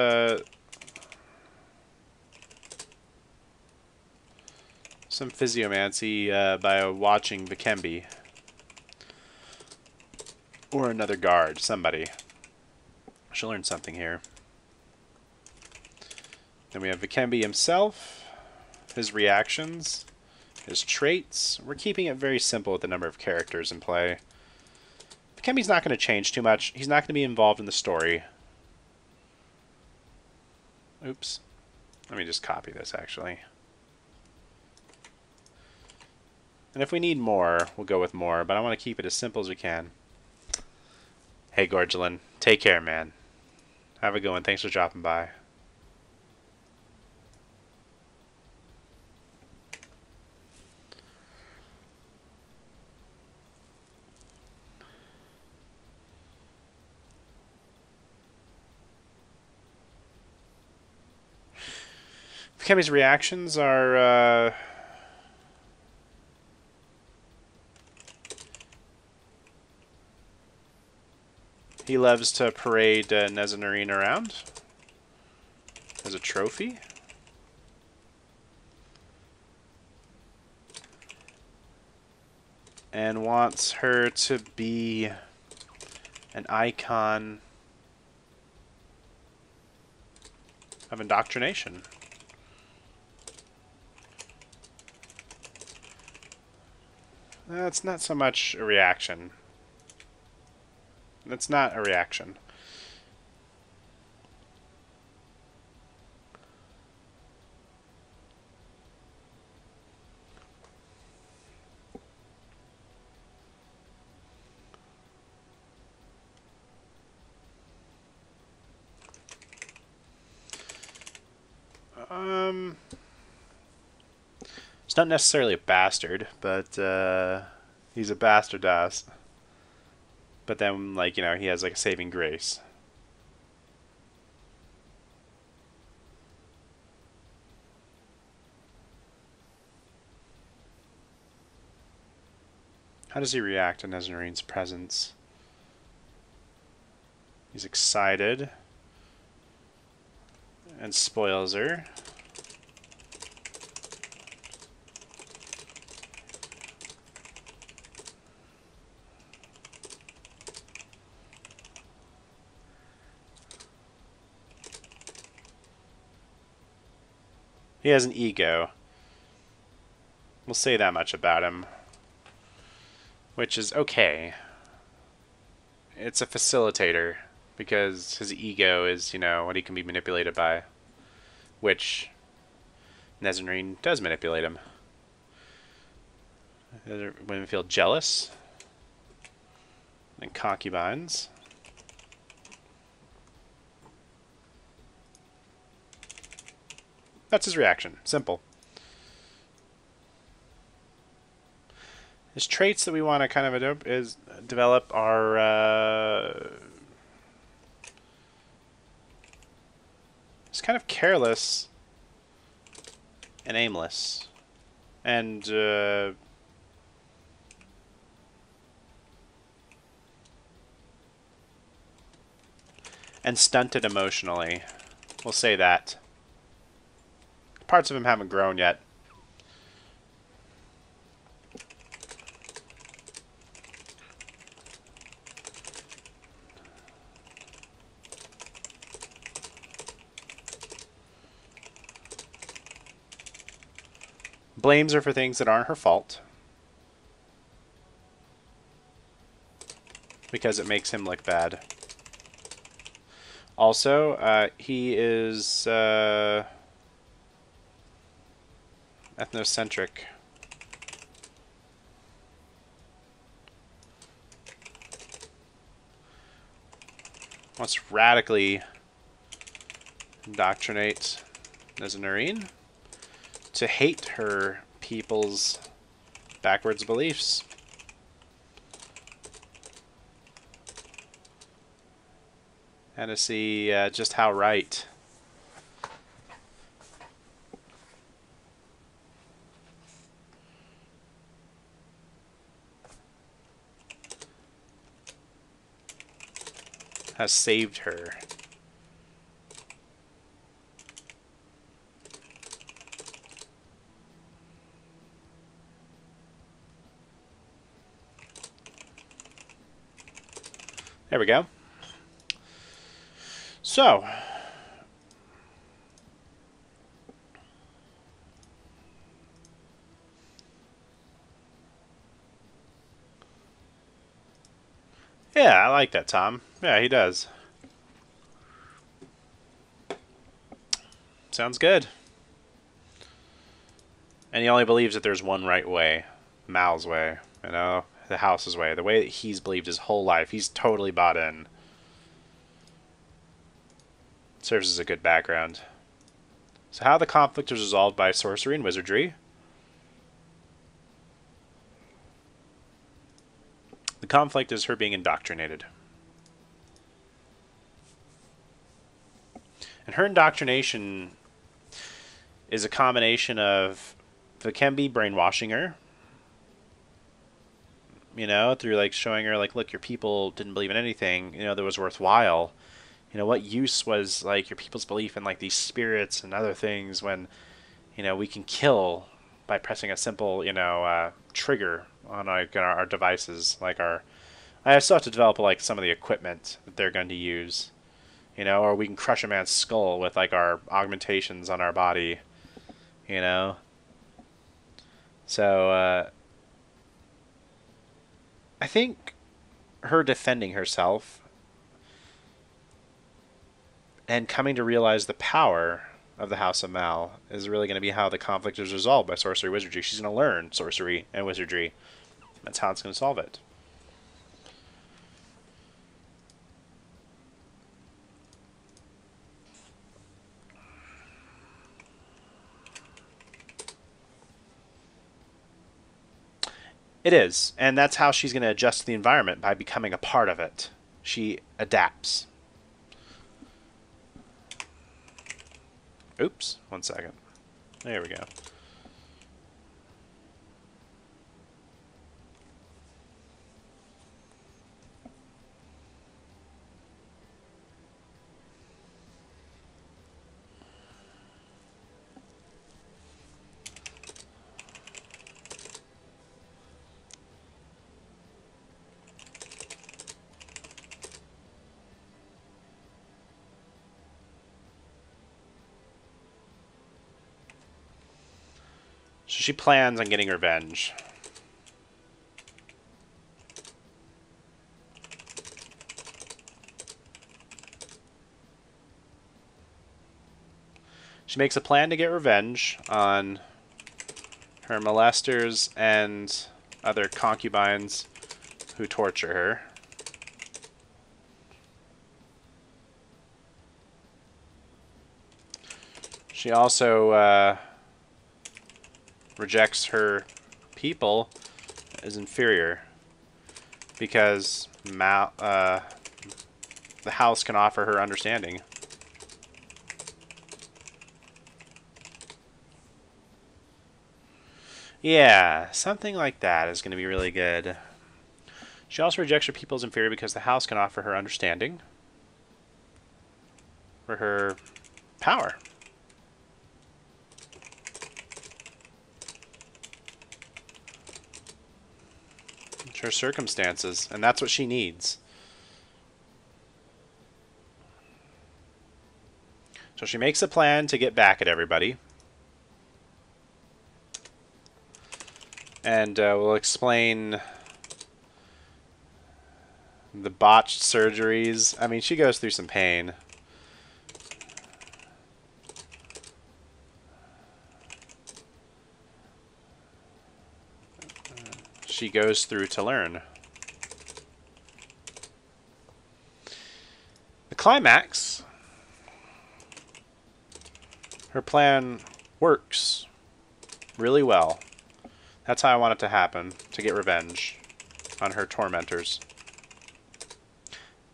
some physiomancy by watching Vikembi. Or another guard, somebody. She'll learn something here. Then we have Vikembi himself, his reactions, his traits. We're keeping it very simple with the number of characters in play. Vikembi's not going to change too much. He's not going to be involved in the story. Oops. Let me just copy this, actually. And if we need more, we'll go with more, but I want to keep it as simple as we can. Hey, Gorgelin. Take care, man. Have a good one. Thanks for dropping by. Vikembi's reactions are... he loves to parade Nezzanarine around as a trophy. And wants her to be an icon of indoctrination. That's not so much a reaction. That's not a reaction. He's not necessarily a bastard, but he's a bastardass. But then, like, you know, he has like a saving grace. How does he react to Nezzanarine's presence? He's excited and spoils her. He has an ego. We'll say that much about him. Which is okay. It's a facilitator, because his ego is, you know, what he can be manipulated by. Which Nezzanarine does manipulate him. Women feel jealous. And concubines. That's his reaction. Simple. His traits that we want to kind of develop are... he's kind of careless and aimless. And... and stunted emotionally. We'll say that. Parts of him haven't grown yet. Blames her for things that aren't her fault. Because it makes him look bad. Also, he is ethnocentric. Wants to radically indoctrinate Nezzanarine to hate her people's backwards beliefs. And to see just how right. Has saved her. There we go. So, yeah, I like that, Tom. Yeah, he does. Sounds good. And he only believes that there's one right way. Mal's way. You know? The house's way. The way that he's believed his whole life. He's totally bought in. Serves as a good background. So how the conflict is resolved by sorcery and wizardry. The conflict is her being indoctrinated. And her indoctrination is a combination of Vikembi brainwashing her, you know, through like showing her like, look, your people didn't believe in anything, you know, that was worthwhile. You know, what use was like your people's belief in like these spirits and other things when, you know, we can kill by pressing a simple, you know, trigger on like our devices, like our. I still have to develop like some of the equipment that they're going to use, you know, or we can crush a man's skull with like our augmentations on our body, you know. So I think her defending herself and coming to realize the power of the House of Mal is really going to be how the conflict is resolved by sorcery wizardry. She's going to learn sorcery and wizardry. That's how it's going to solve it. It is, and that's how she's going to adjust to the environment, by becoming a part of it. She adapts. Oops, 1 second. There we go. So she plans on getting revenge. She makes a plan to get revenge on her molesters and other concubines who torture her. She also rejects her people as inferior because the house can offer her understanding. Yeah, something like that is going to be really good. She also rejects her people as inferior because the house can offer her understanding for her power. It's her circumstances, and that's what she needs. So she makes a plan to get back at everybody. And we'll explain the botched surgeries. I mean, she goes through some pain. She goes through to learn. The climax. Her plan works really well. That's how I want it to happen, to get revenge on her tormentors.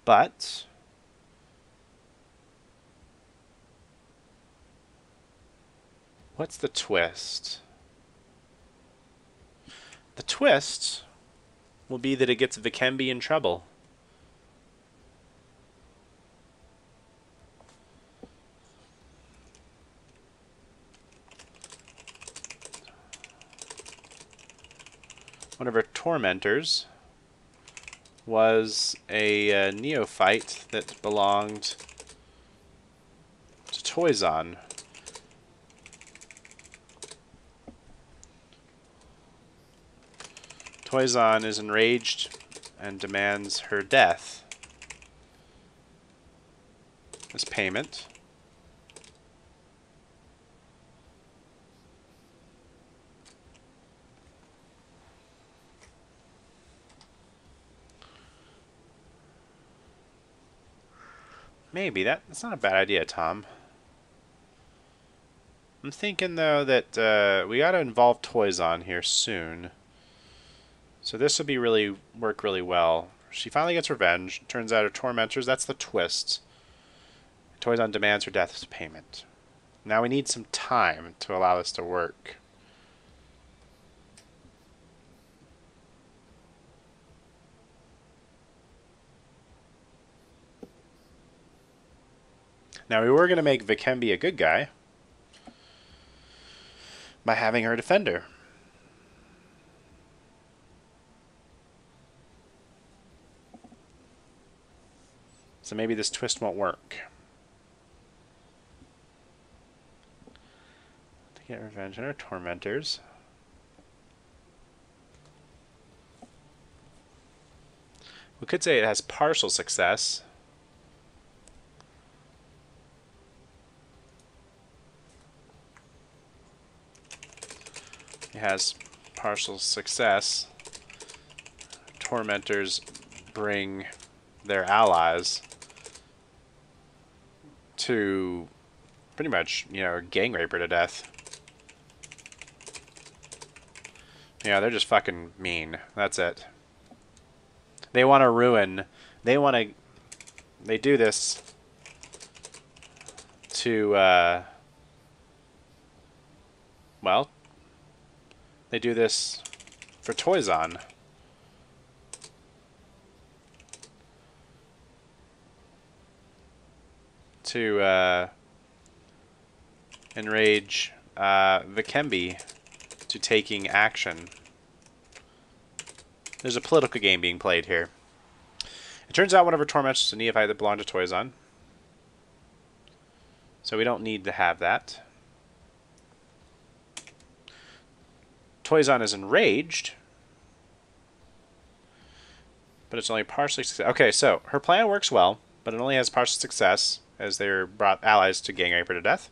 But what's the twist? The twist will be that it gets Vikembi in trouble. One of her tormentors was a neophyte that belonged to Toizon. Toizon is enraged and demands her death as payment. Maybe. That's not a bad idea, Tom. I'm thinking, though, that we got to involve Toizon here soon. So this would be work really well. She finally gets revenge. Turns out her tormentors, that's the twist. Toizon demands her death as payment. Now we need some time to allow this to work. Now we were going to make Vikembi a good guy by having her defend her. So maybe this twist won't work. To get revenge on her tormentors. We could say it has partial success. It has partial success. Tormentors bring their allies to pretty much, gang rape her to death. Yeah, they're just fucking mean. That's it. They want to ruin. They do this to, well, they do this for Toizon. To enrage Vikembi to taking action. There's a political game being played here. It turns out one of her tormentors is a neophyte that belonged to Toizon. So we don't need to have that. Toizon is enraged, but it's only partially success. Okay, so her plan works well, but it only has partial success, as they're brought allies to gang rape her to death,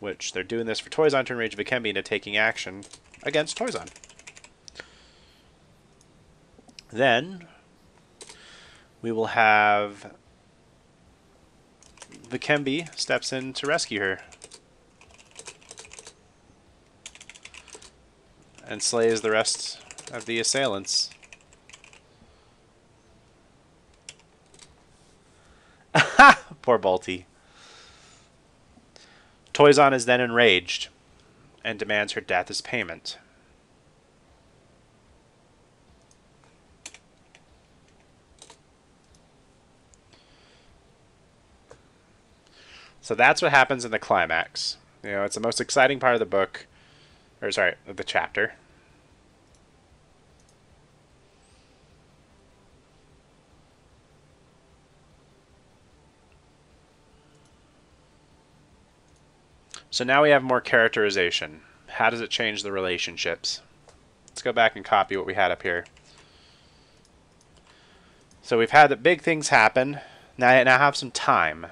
which they're doing this for Toizon to enrage Vikembi into taking action against Toizon. Then we will have Vikembi steps in to rescue her and slays the rest of the assailants. Poor Balti. Toizon is then enraged and demands her death as payment. So that's what happens in the climax. It's the most exciting part of the book, or sorry, of the chapter. So now we have more characterization. How does it change the relationships? Let's go back and copy what we had up here. So we've had the big things happen. Now have some time.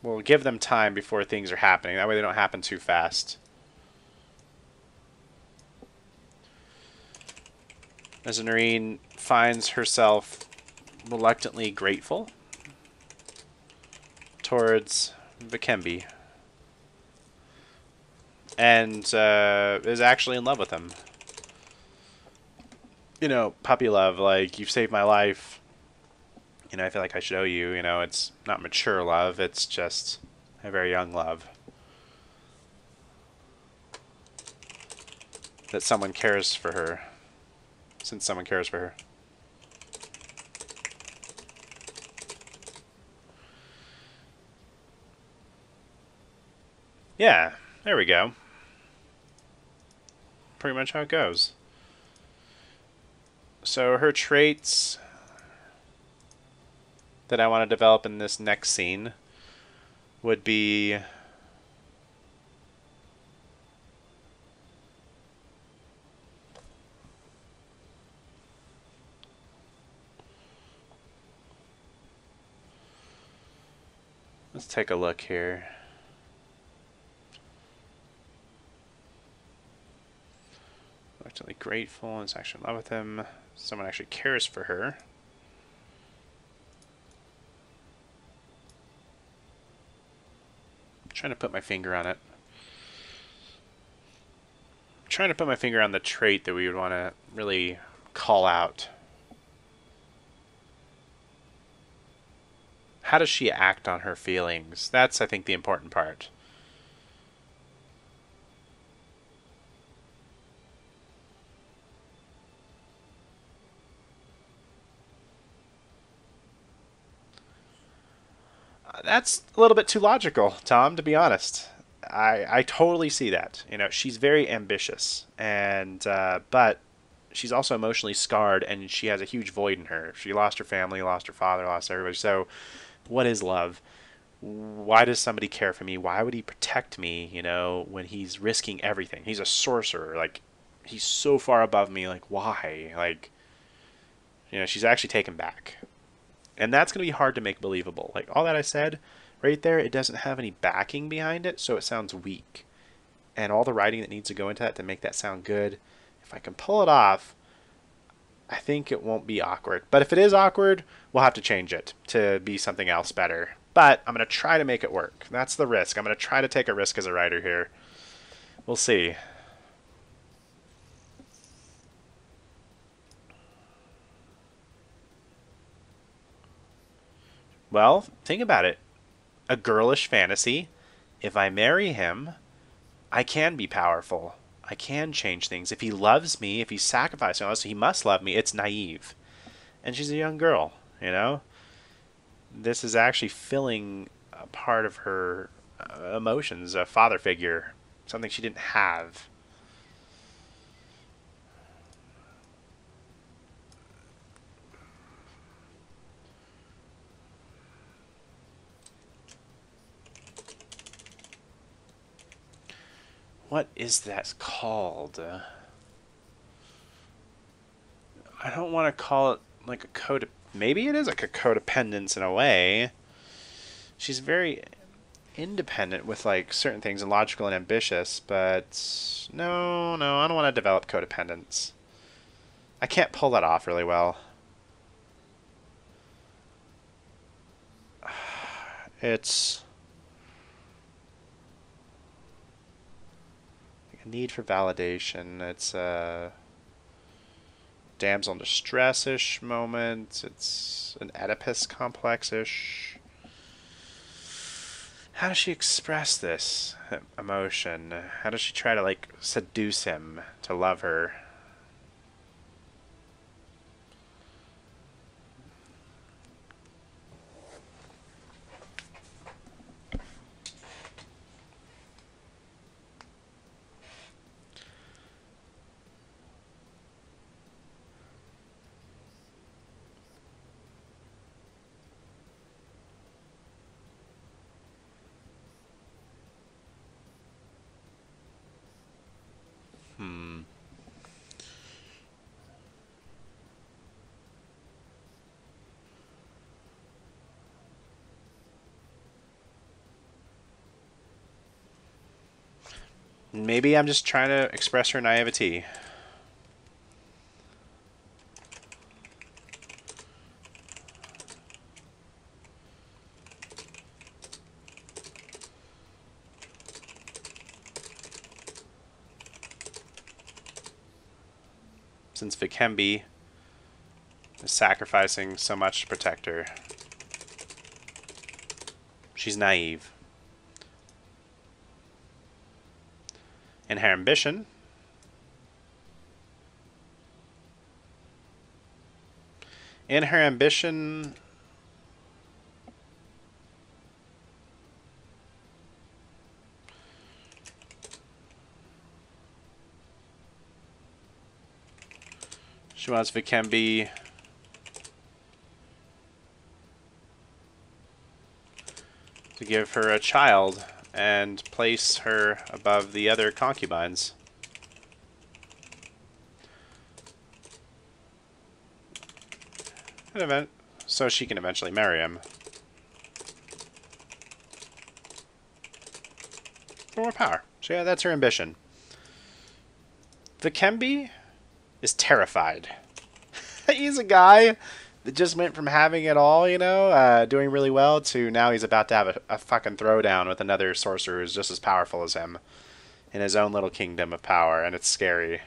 We'll give them time before things are happening. That way they don't happen too fast. Nezzanarine finds herself reluctantly grateful towards Vikembi. And is actually in love with him. Puppy love, like, you've saved my life. I feel like I should owe you. It's not mature love, it's just a very young love. That someone cares for her. Since someone cares for her. Yeah, there we go. Pretty much how it goes. So her traits that I want to develop in this next scene would be let's take a look here. Reluctantly grateful and is actually in love with him. Someone actually cares for her. I'm trying to put my finger on it. I'm trying to put my finger on the trait that we would want to really call out. How does she act on her feelings? That's, I think, the important part. That's a little bit too logical, Tom, to be honest. I totally see that. You know, she's very ambitious, and but she's also emotionally scarred, and she has a huge void in her. She lost her family, lost her father, lost everybody. So, what is love? Why does somebody care for me? Why would he protect me, you know, when he's risking everything? He's a sorcerer. Like, he's so far above me. Like, why? Like, you know, she's actually taken back. And that's going to be hard to make believable. Like, all that I said right there, it doesn't have any backing behind it, so it sounds weak. And all the writing that needs to go into that to make that sound good, if I can pull it off, I think it won't be awkward. But if it is awkward, we'll have to change it to be something else better. But I'm going to try to make it work. That's the risk. I'm going to try to take a risk as a writer here. We'll see. Well, think about it. A girlish fantasy. If I marry him, I can be powerful. I can change things. If he loves me, if he's sacrificing us, he must love me. It's naive. And she's a young girl, you know? This is actually filling a part of her emotions, a father figure, something she didn't have. What is that called? I don't want to call it like a code. Maybe it is like a codependence in a way. She's very independent with like certain things and logical and ambitious, but no, I don't want to develop codependence. I can't pull that off really well. It's a need for validation. It's a damsel in distress-ish moment. It's an Oedipus complex-ish. How does she express this emotion? How does she try to like seduce him to love her? Maybe I'm just trying to express her naivety. Since Vikembi is sacrificing so much to protect her. She's naive. And her ambition. In her ambition, she wants Vikembi to give her a child and place her above the other concubines. So she can eventually marry him. For more power. So yeah, that's her ambition. Vikembi is terrified. He's a guy that just went from having it all, you know, doing really well, to now he's about to have a fucking throwdown with another sorcerer who's just as powerful as him in his own little kingdom of power, and it's scary.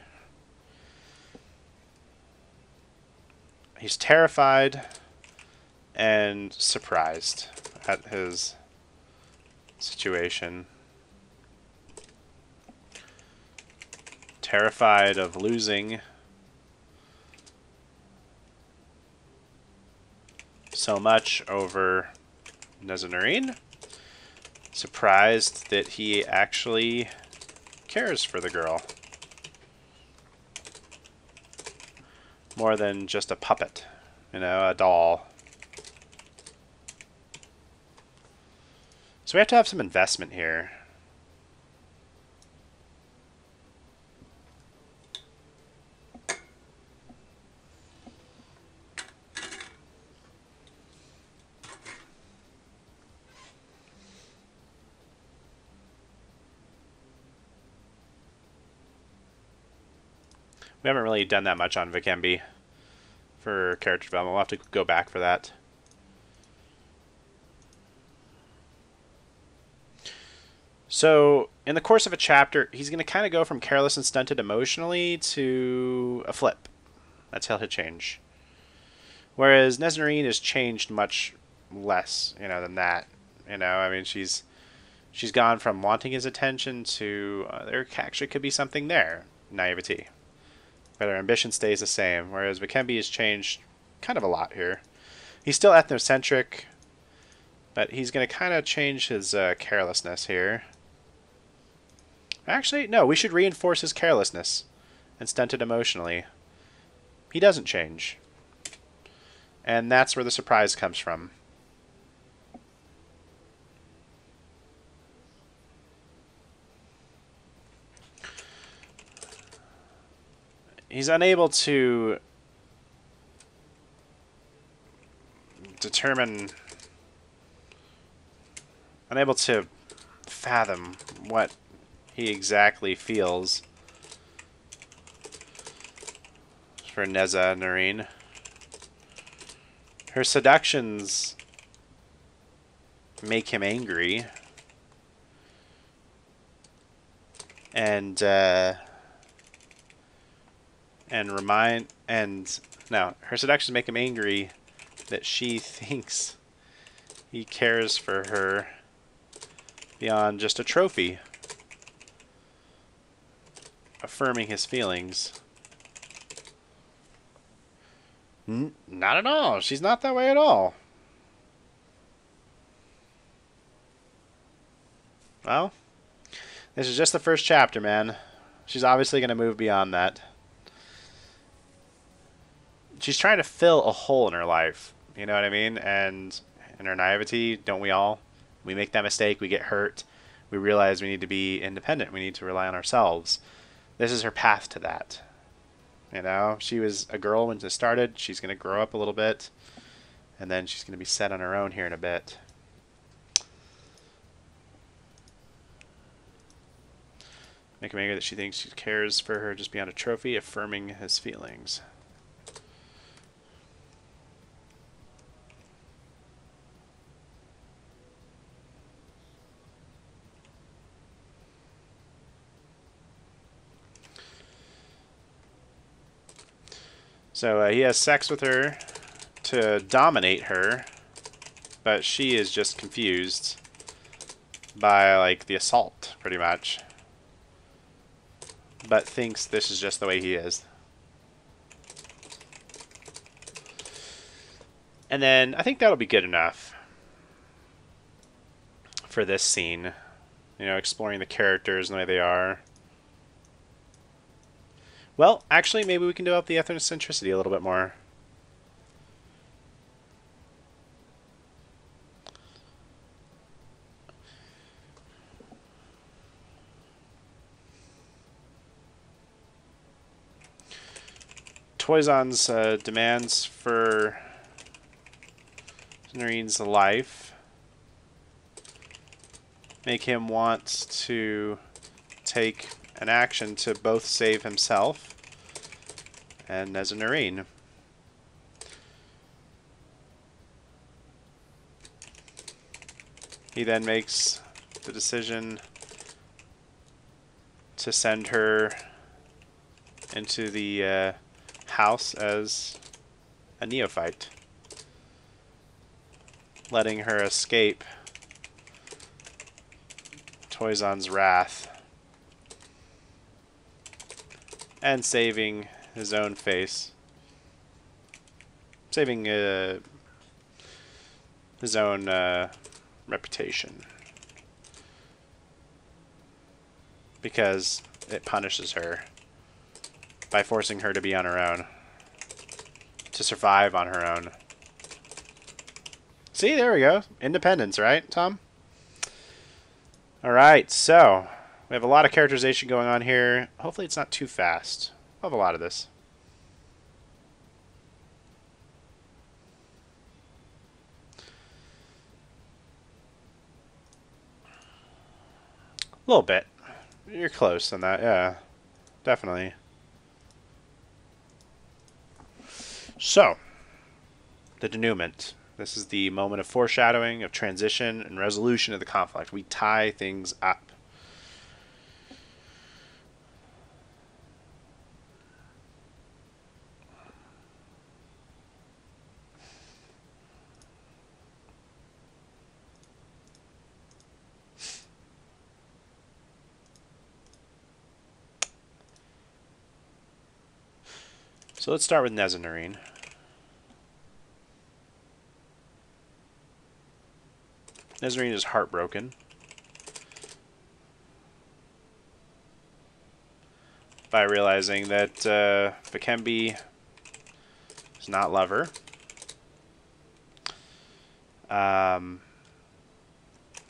He's terrified and surprised at his situation. Terrified of losing so much over Nezzanarine. Surprised that he actually cares for the girl. More than just a puppet, you know, a doll. So we have to have some investment here. We haven't really done that much on Vikembi for character development. We'll have to go back for that. So, in the course of a chapter, he's going to kind of go from careless and stunted emotionally to a flip. That's how he'll change. Whereas Nezzanarine has changed much less, you know, than that. You know, I mean, she's gone from wanting his attention to there actually could be something there. Naivety. But our ambition stays the same, whereas Vikembi has changed kind of a lot here. He's still ethnocentric, but he's going to kind of change his carelessness here. Actually, no, we should reinforce his carelessness and stunted emotionally. He doesn't change. And that's where the surprise comes from. He's unable to determine, unable to fathom what he exactly feels for Nezzanarine. Her seductions make him angry, and her seductions make him angry that she thinks he cares for her beyond just a trophy, affirming his feelings. Not at all. She's not that way at all. Well, this is just the first chapter, man. She's obviously going to move beyond that. She's trying to fill a hole in her life. You know what I mean? And in her naivety, don't we all? We make that mistake, we get hurt, we realize we need to be independent, we need to rely on ourselves. This is her path to that. You know, she was a girl when it started. She's going to grow up a little bit, and then she's going to be set on her own here in a bit. Make him angry that she thinks she cares for her just beyond a trophy, affirming his feelings. So he has sex with her to dominate her, but she is just confused by, like, the assault, pretty much. But thinks this is just the way he is. And then I think that'll be good enough for this scene. You know, exploring the characters and the way they are. Well, actually, maybe we can develop the ethnocentricity a little bit more. Toizon's demands for Nezzanarine's life make him want to take an action to both save himself and Nezzanarine. He then makes the decision to send her into the house as a neophyte, letting her escape Toizon's wrath and saving his own face, saving his own reputation, because it punishes her by forcing her to be on her own, to survive on her own. See, there we go. Independence, right, Tom? Alright, so we have a lot of characterization going on here. Hopefully it's not too fast. We'll have a lot of this. A little bit. You're close on that, yeah. Definitely. So, the denouement. This is the moment of foreshadowing, of transition, and resolution of the conflict. We tie things up. So let's start with Nezzanarine. Nezzanarine is heartbroken by realizing that Vikembi does not love her.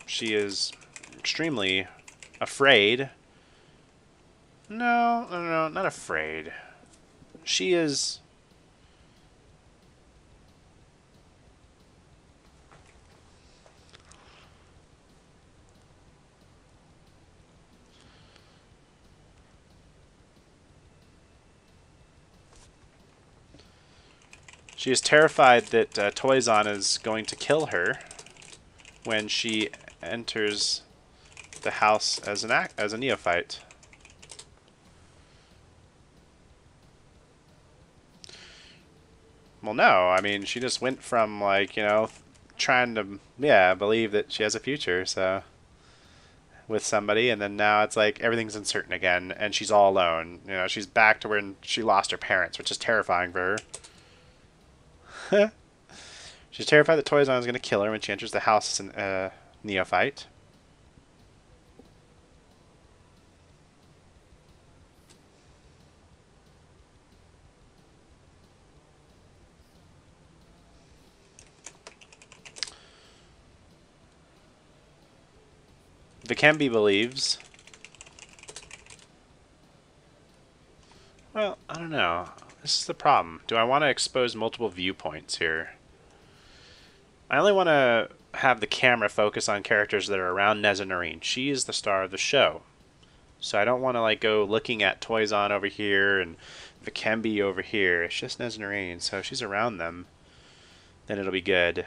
She is extremely afraid. No, not afraid. She is... She is terrified that Toizon is going to kill her when she enters the house as a neophyte. Well, no. I mean, she just went from, like, you know, trying to, yeah, believe that she has a future, so, with somebody, and then now it's like everything's uncertain again, and she's all alone. You know, she's back to when she lost her parents, which is terrifying for her. She's terrified that Toizon is going to kill her when she enters the house as a neophyte. Vikembi believes... Well, I don't know. This is the problem. Do I want to expose multiple viewpoints here? I only want to have the camera focus on characters that are around Nezzanarine. She is the star of the show. So I don't want to like go looking at Toizon over here and Vikembi over here. It's just Nezzanarine, so if she's around them, then it'll be good.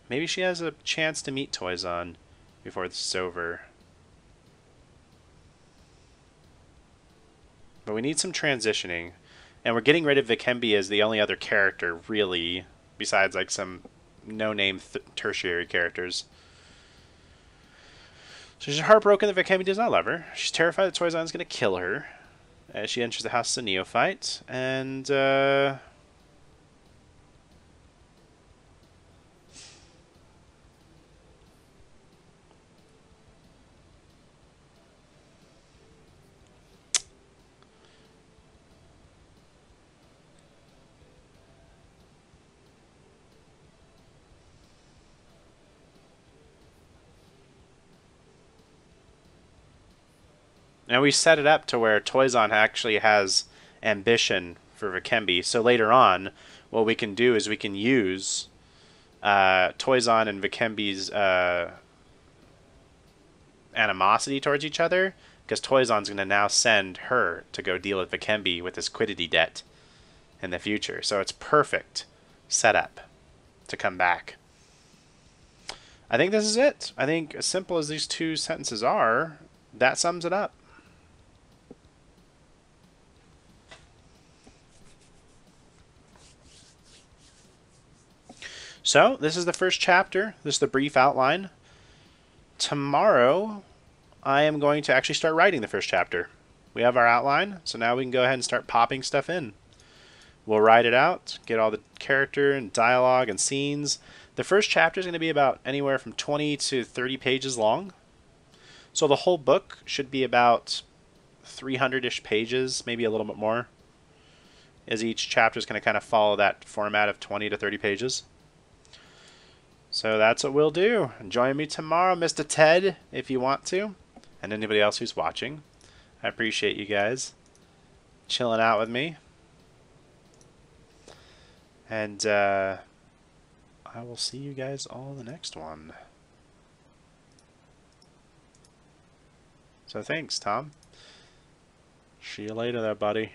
Maybe she has a chance to meet Toizon before this is over. But we need some transitioning. And we're getting rid of Vikembi as the only other character, really, besides like some no-name tertiary characters. So she's heartbroken that Vikembi does not love her. She's terrified that Toizon is going to kill her as she enters the house as a neophyte. And, and we set it up to where Toizon actually has ambition for Vikembi. So later on, what we can do is we can use Toizon and Vikembi's animosity towards each other, because Toizon's going to now send her to go deal with Vikembi with his quiddity debt in the future. So it's perfect setup to come back. I think this is it. I think as simple as these two sentences are, that sums it up. So this is the first chapter. This is the brief outline. Tomorrow, I am going to actually start writing the first chapter. We have our outline, so now we can go ahead and start popping stuff in. We'll write it out, get all the character and dialogue and scenes. The first chapter is going to be about anywhere from 20 to 30 pages long. So the whole book should be about 300-ish pages, maybe a little bit more, as each chapter is going to kind of follow that format of 20 to 30 pages. So that's what we'll do. Join me tomorrow, Mr. Ted, if you want to, and anybody else who's watching. I appreciate you guys chilling out with me. And I will see you guys all in the next one. So thanks, Tom. See you later there, buddy.